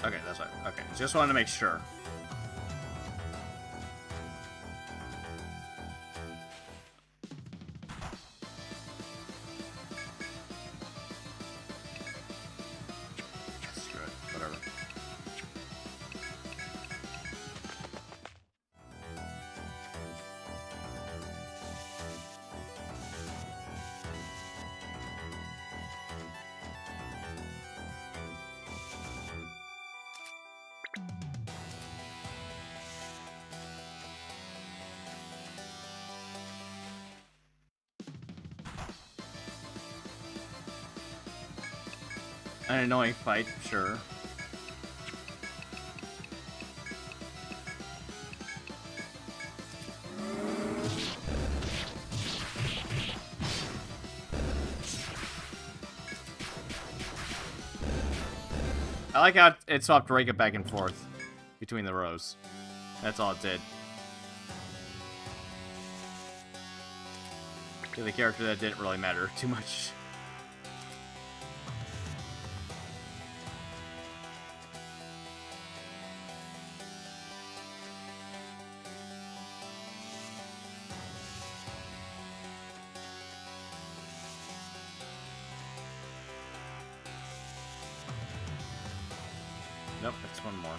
Okay, that's right. Okay, just wanted to make sure. Screw it, whatever. An annoying fight, sure. I like how it swapped Reka back and forth between the rows. That's all it did. To the character that didn't really matter too much. Nope, that's one more.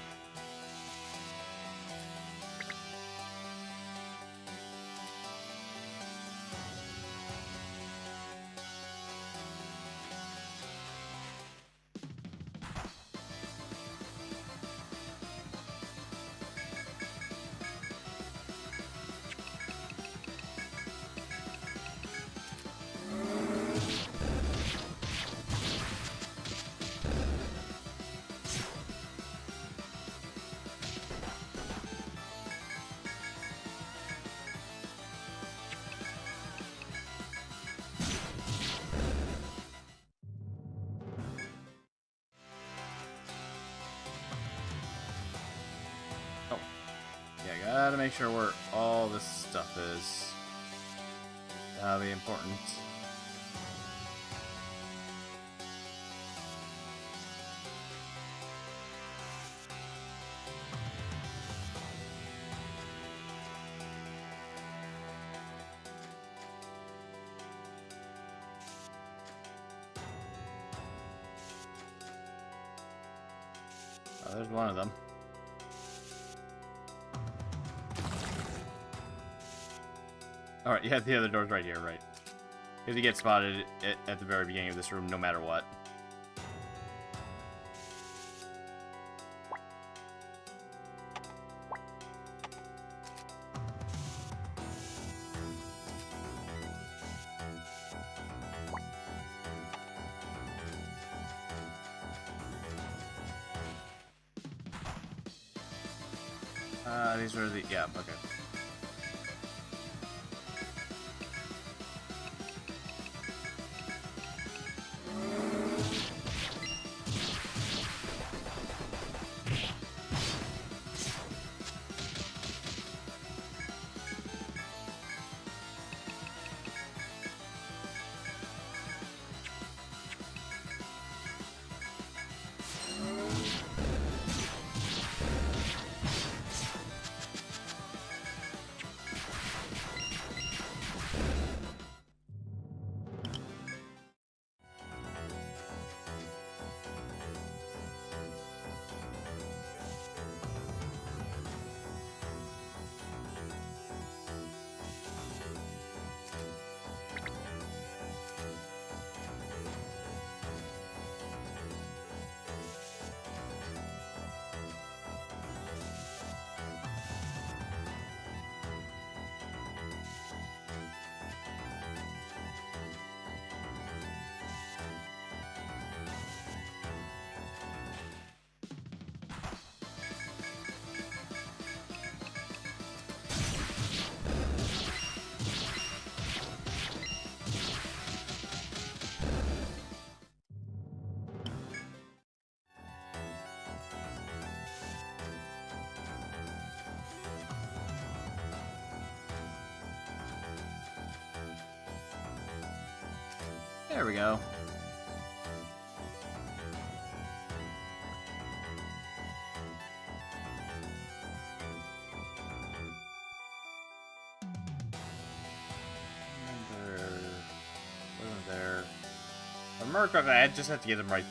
gotta make sure where all this stuff is. That'll be important. Oh, there's one of them. Alright, yeah, the other door's right here, right. You have to get spotted at the very beginning of this room, no matter what. These are the... yeah, okay. There we go. Wasn't there? The Merc, I just have to get them right.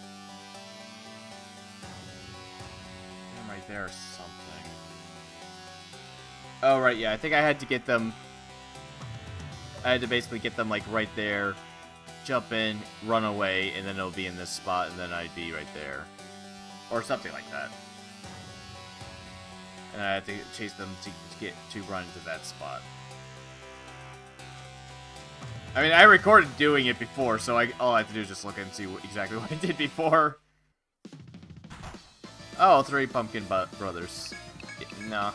Right there or something. Oh, right, yeah. I think I had to get them. I had to basically get them, like, right there. Jump in, run away, and then it'll be in this spot, and then I'd be right there. Or something like that. And I had to chase them to run into that spot. I mean, I recorded doing it before, so all I have to do is just look and see exactly what I did before. Oh, 3 pumpkin brothers. No.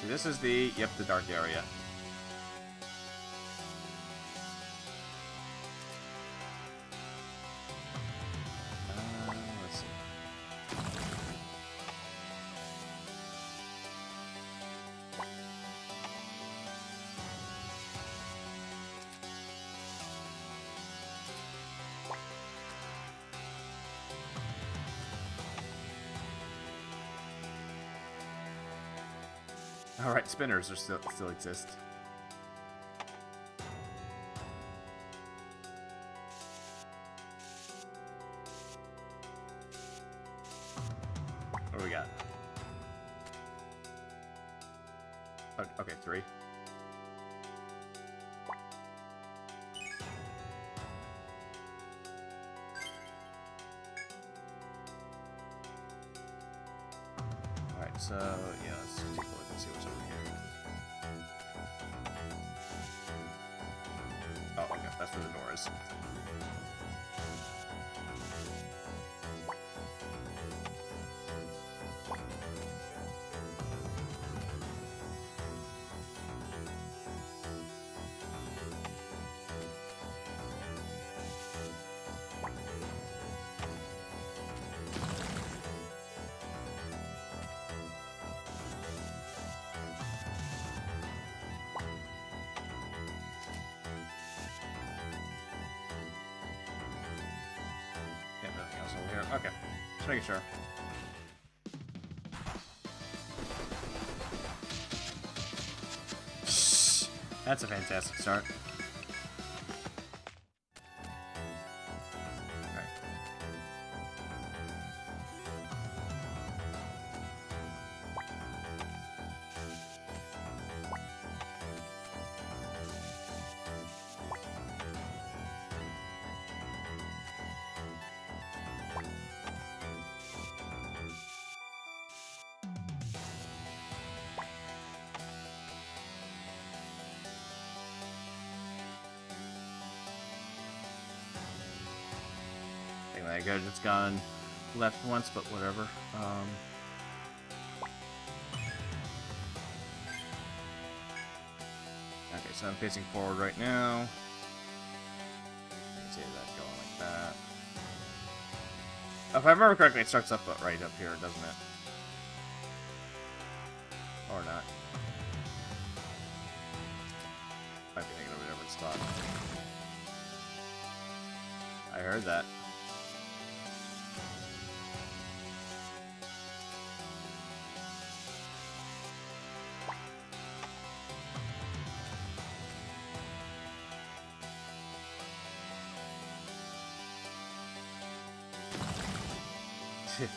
See, this is the dark area. Let's see. Alright, spinners are still exist. What do we got? Okay, 3. Alright, so yeah, let's take a look and see what's over here. Oh, okay, that's where the door is. Okay. Just making sure. That's a fantastic start. Alright. I could have just gone left once, but whatever. Okay, so I'm facing forward right now. See that going like that. If I remember correctly, it starts up right up here, doesn't it? Or not. Might be thinking of a different spot. I heard that. Funny.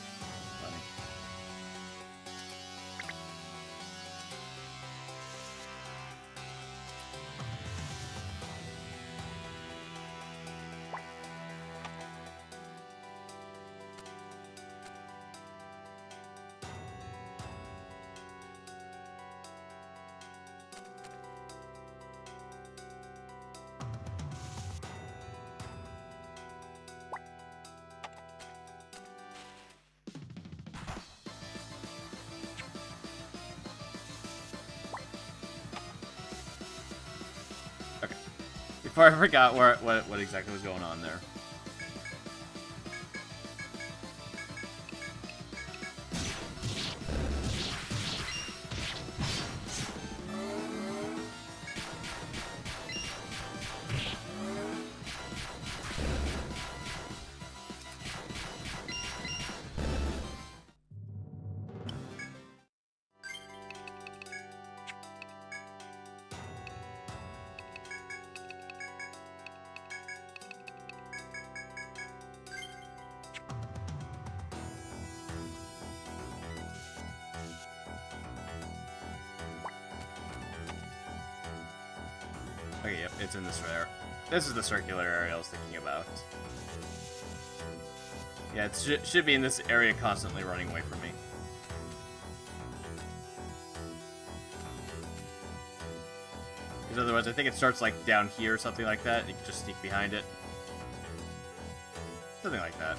Before I forgot what exactly was going on there. Okay, yep, it's in this area. This is the circular area I was thinking about. Yeah, it should be in this area constantly running away from me. Because otherwise, I think it starts like down here or something like that. You can just sneak behind it. Something like that.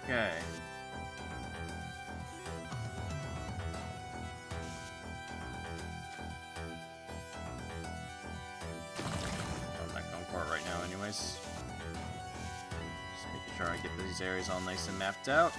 Okay. I'm not going for it right now anyways. Just making sure I get these areas all nice and mapped out.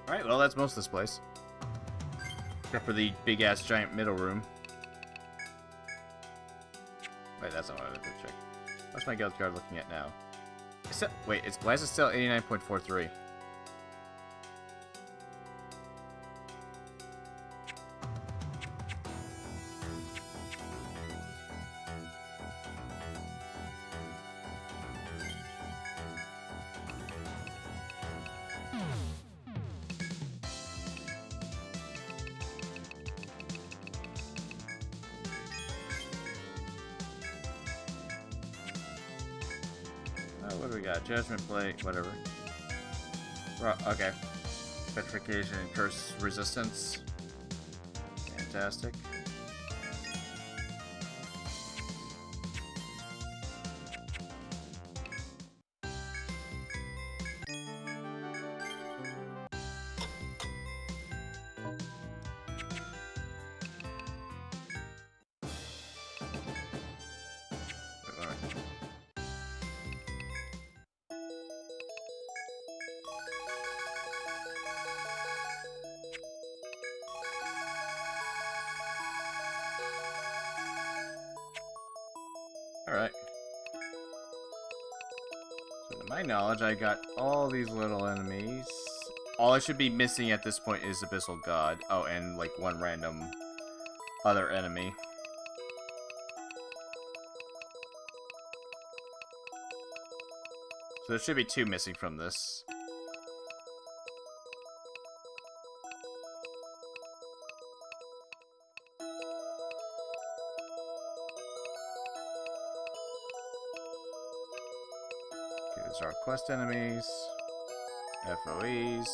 Alright, well, that's most of this place. Except for the big-ass giant middle room. Wait, that's not what I was going to check. What's my guild card looking at now? Wait, why is it still 89.43? What do we got? Judgment Plate, whatever. Okay. Petrification and Curse Resistance. Fantastic. Alright. So to my knowledge, I got all these little enemies. All I should be missing at this point is Abyssal God. Oh, and like one random other enemy. So there should be 2 missing from this. These are quest enemies, FOEs.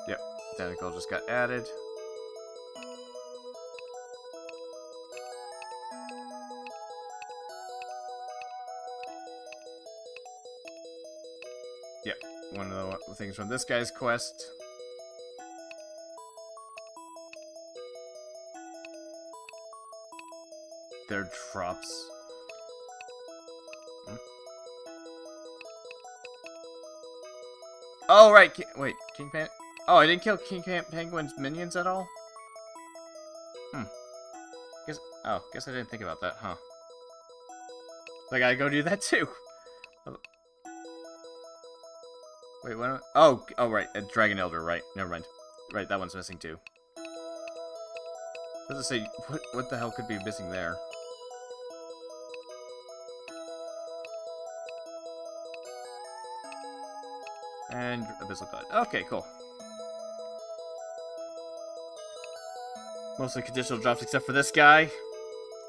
Yep, tentacle just got added. Yep, one of the things from this guy's quest. Their drops. Oh, right. Wait, King Pan. Oh, I didn't kill King Penguin's minions at all? Guess I didn't think about that, huh? I gotta go do that too. Wait, what? Oh, right. A Dragon Elder, right. Never mind. Right, that one's missing too. Does it say what the hell could be missing there? And Abyssal God. Okay, cool. Mostly conditional drops except for this guy.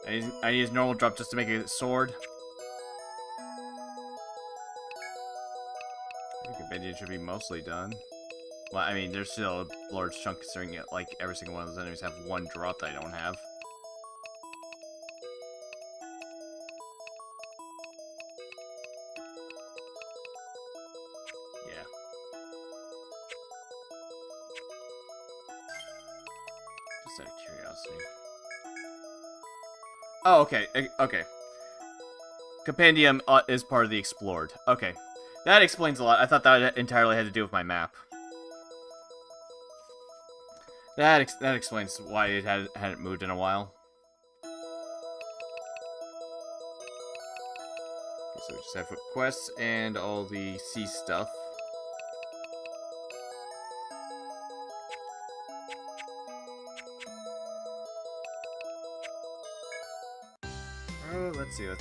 I need his normal drop just to make a sword. I think Obsidian should be mostly done. Well, I mean, there's still a large chunk considering it, like, every single one of those enemies have one drop that I don't have. Yeah. Just out of curiosity. Oh, okay. Okay. Compendium is part of the Explored. Okay. That explains a lot. I thought that entirely had to do with my map. That explains why it hadn't moved in a while. Okay, so we just have quests and all the sea stuff. Oh, let's see. Not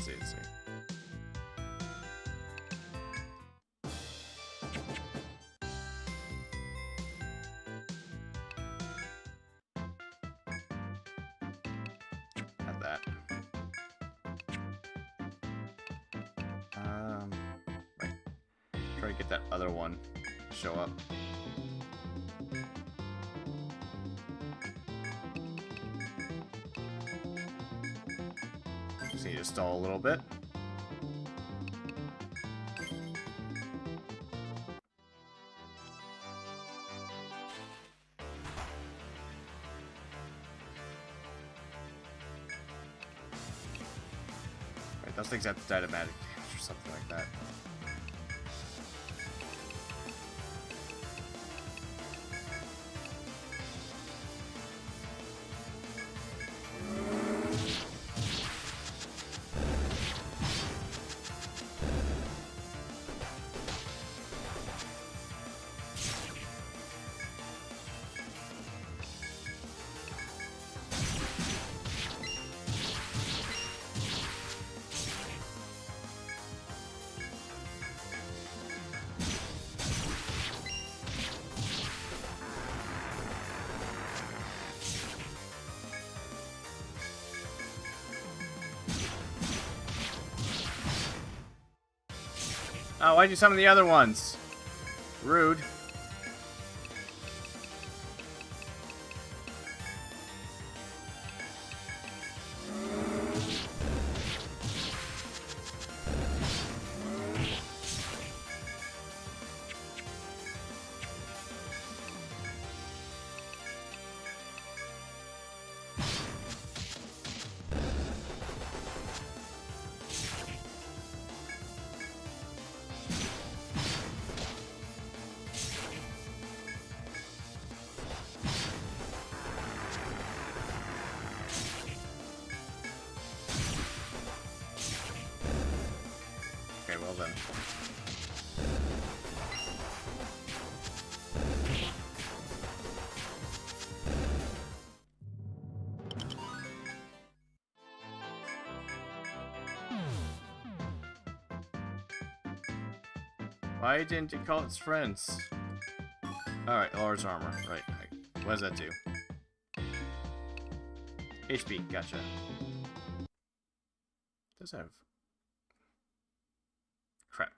that. Right. Try to get that other one to show up. Just need to stall a little bit. Right, those things have to die to magic damage or something like that. Oh, why'd you summon the other ones? Rude. Okay, well then. Why didn't you call its friends? Alright, lowers armor. Right. What does that do? HP, gotcha. Does have... Crap.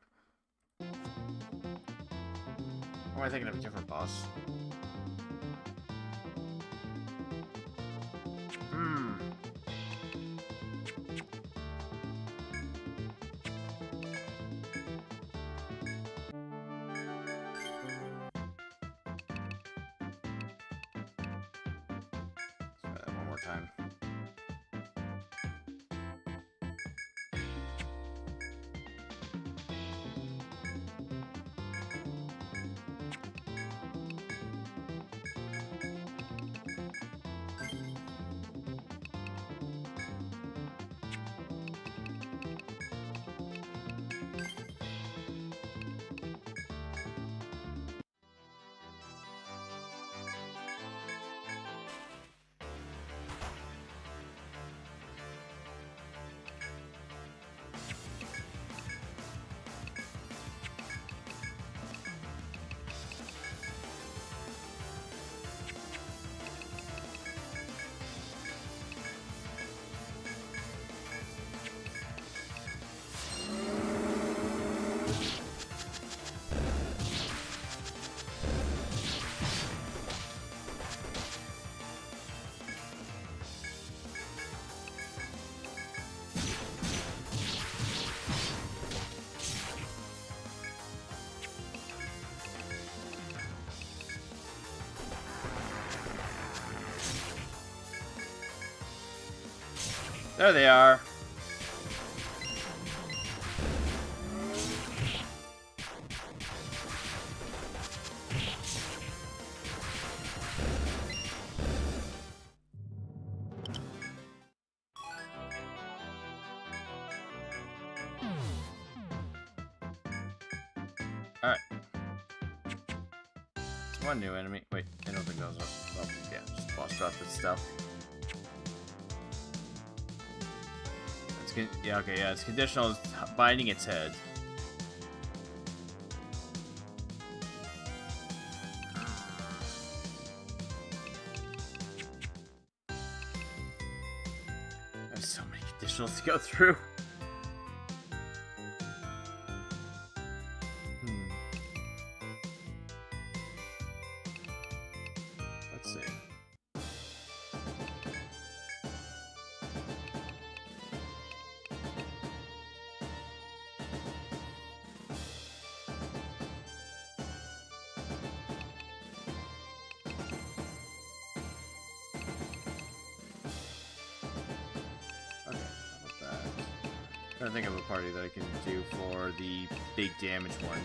Or am I thinking of a different boss? Let's try that one more time. There they are. Alright. One new enemy. Wait, I don't think those are. Well, yeah, just boss drop this stuff. Yeah, okay, yeah, it's conditional binding its head. There's so many conditionals to go through. Let's see. Okay, how about that? Trying to think of a party that I can do for the big damage one.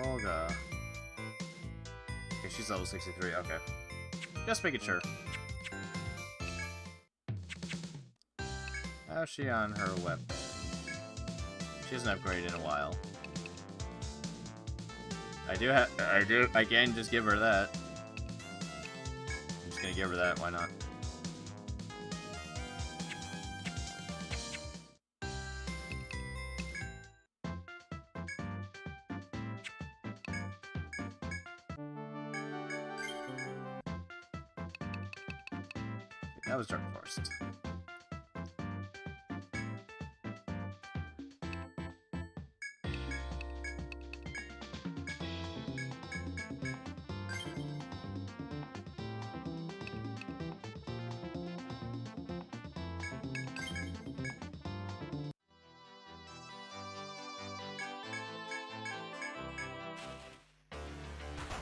Olga. Okay, she's level 63, okay. Just making sure. How's she on her weapon? She hasn't upgraded in a while. I can just give her that. I'm just gonna give her that, why not? That was Dark Forest.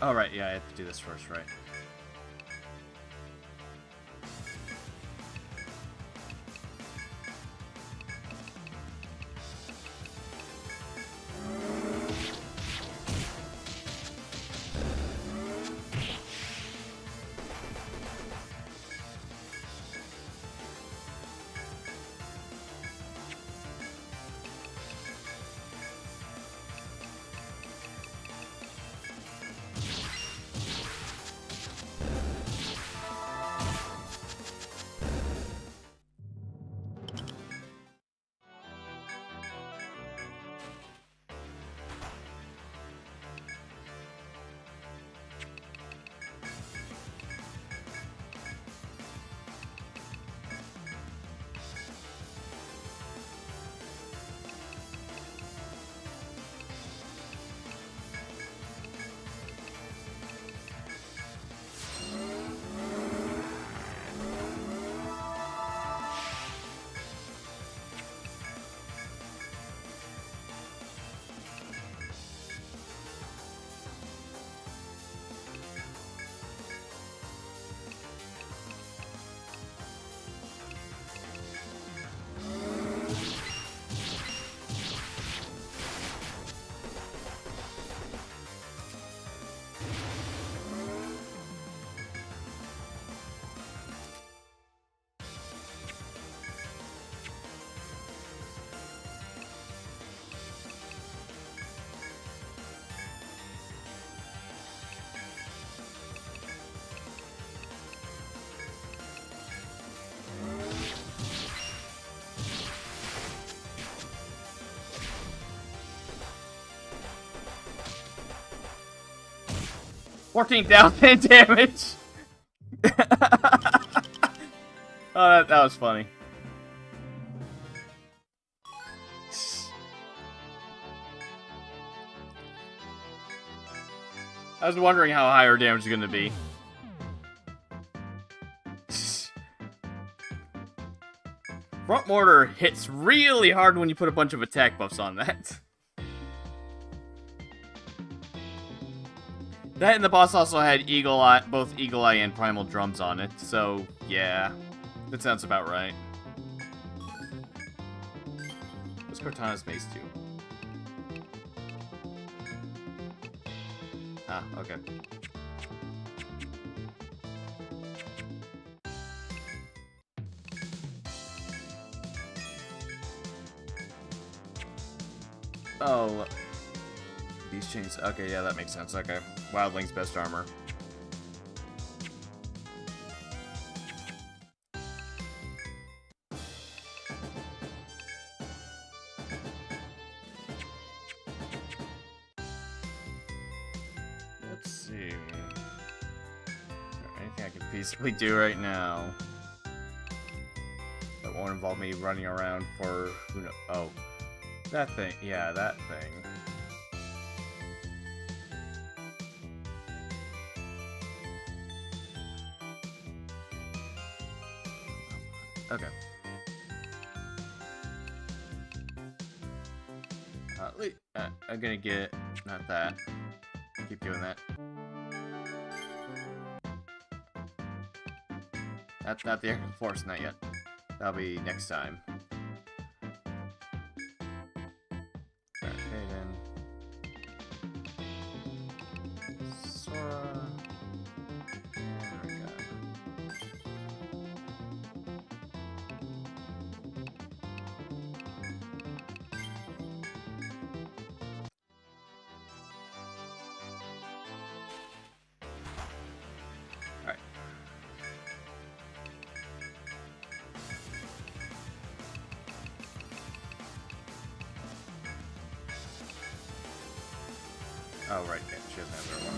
Oh, right, yeah, I have to do this first, right? $14,000 damage! Oh, that was funny. I was wondering how high her damage is going to be. Front mortar hits really hard when you put a bunch of attack buffs on that. That and the boss also had Eagle Eye, both Eagle Eye and Primal Drums on it, so yeah, that sounds about right. What's Cortana's base do? Ah, okay. Oh, these chains. Okay, yeah, that makes sense. Okay, Wildling's best armor. Let's see. Is there anything I can feasibly do right now that won't involve me running around for who knows? Oh. That thing, yeah, that thing. Okay. I'm gonna get... Not that. Keep doing that. That's not the Air Force, not yet. That'll be next time. Okay, then. Sora. And we got... Alright. Oh, right, yeah, she doesn't have their one.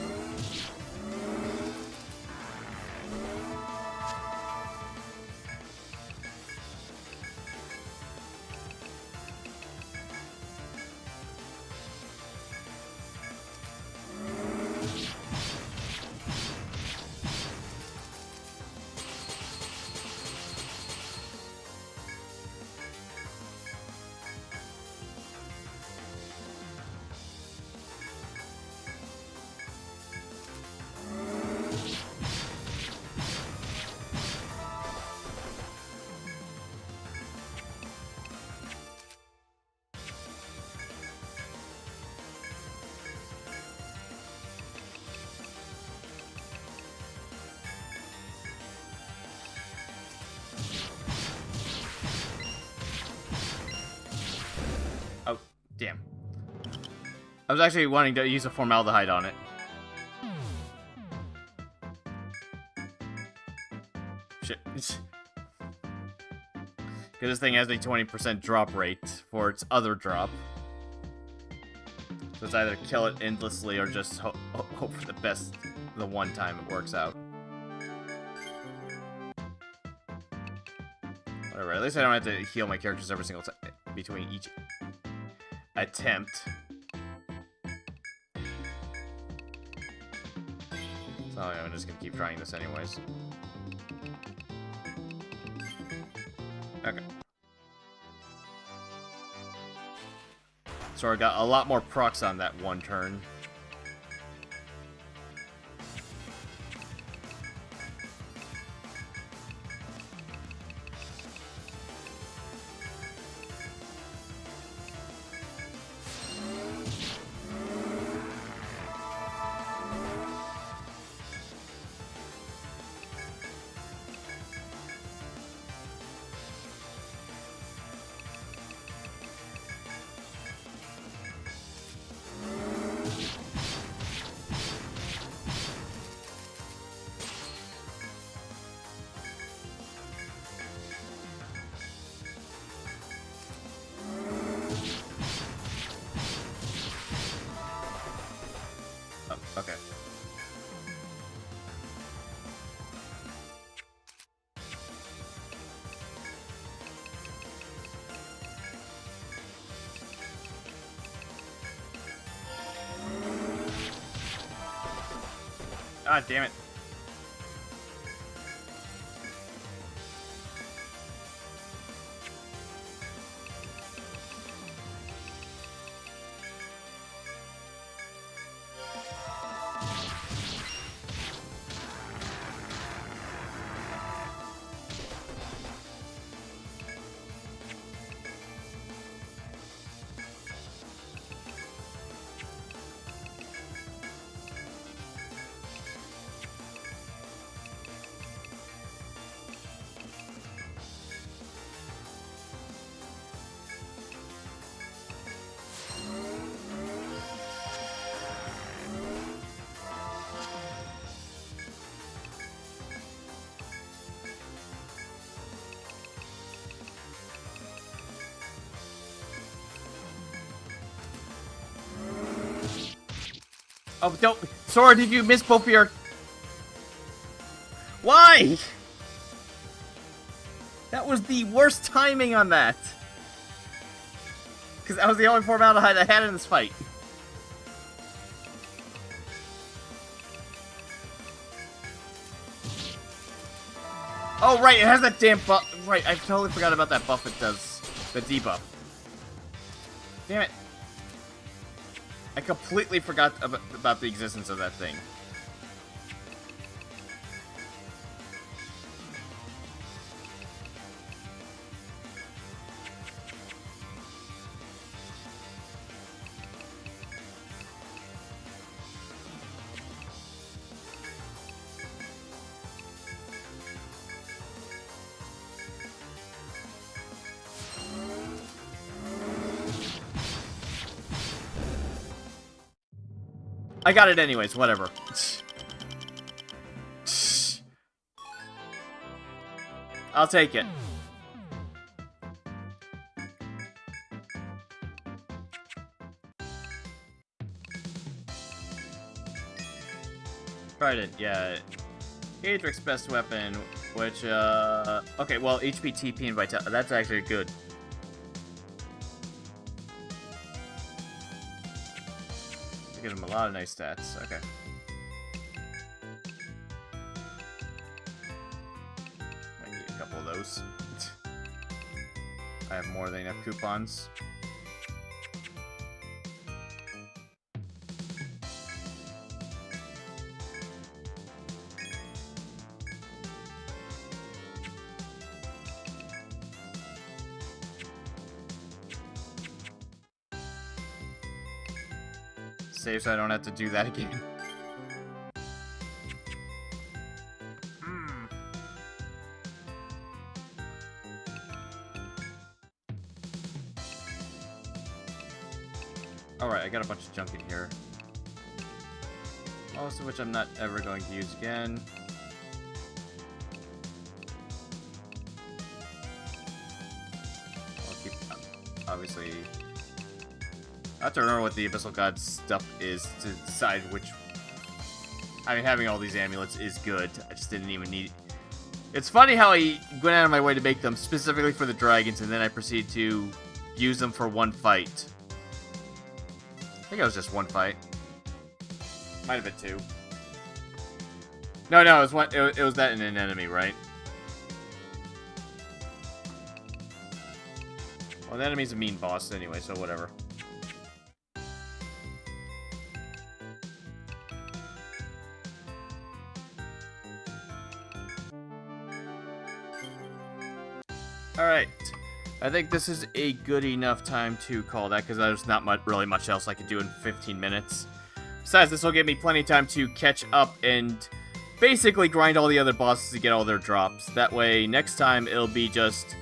Oh, damn. I was actually wanting to use a formaldehyde on it. Shit. Because this thing has a 20% drop rate for its other drop. So it's either kill it endlessly or just hope for the best the one time it works out. Whatever, at least I don't have to heal my characters every single time between each attempt. So I'm just gonna keep trying this anyways. Okay. So I got a lot more procs on that one turn. Okay. Ah, damn it. Oh, don't... Sora, did you miss both of your... Why? That was the worst timing on that. Because that was the only formaldehyde I had in this fight. Oh, right, it has that damn buff. Right, I totally forgot about that buff it does. The debuff. Damn it. I completely forgot about the existence of that thing. I got it anyways, whatever. I'll take it. Trident, yeah. Adric's best weapon, which, okay, well, HP, TP, and Vitality, that's actually good. Gives him a lot of nice stats. Okay. Might need a couple of those. I have more than enough coupons. Save so I don't have to do that again. Alright, I got a bunch of junk in here. Most of which I'm not ever going to use again. I'll keep, obviously... I have to remember what the Abyssal God stuff is to decide which... I mean, having all these amulets is good. I just didn't even need... It's funny how I went out of my way to make them specifically for the dragons, and then I proceed to use them for one fight. I think it was just one fight. Might have been two. No, it was one. It was that in an enemy, right? Well, the enemy's a mean boss anyway, so whatever. Alright, I think this is a good enough time to call that, because there's not really much else I could do in 15 minutes. Besides, this will give me plenty of time to catch up and basically grind all the other bosses to get all their drops. That way, next time, it'll be just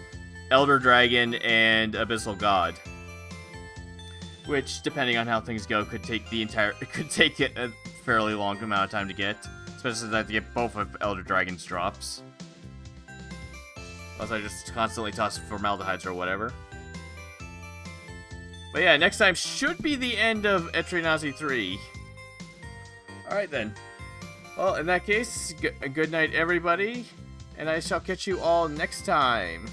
Elder Dragon and Abyssal God. Which, depending on how things go, could take it a fairly long amount of time to get. Especially since I have to get both of Elder Dragon's drops. Unless I just constantly toss formaldehydes or whatever. But yeah, next time should be the end of Etrian 3. Alright then. Well, in that case, good night everybody. And I shall catch you all next time.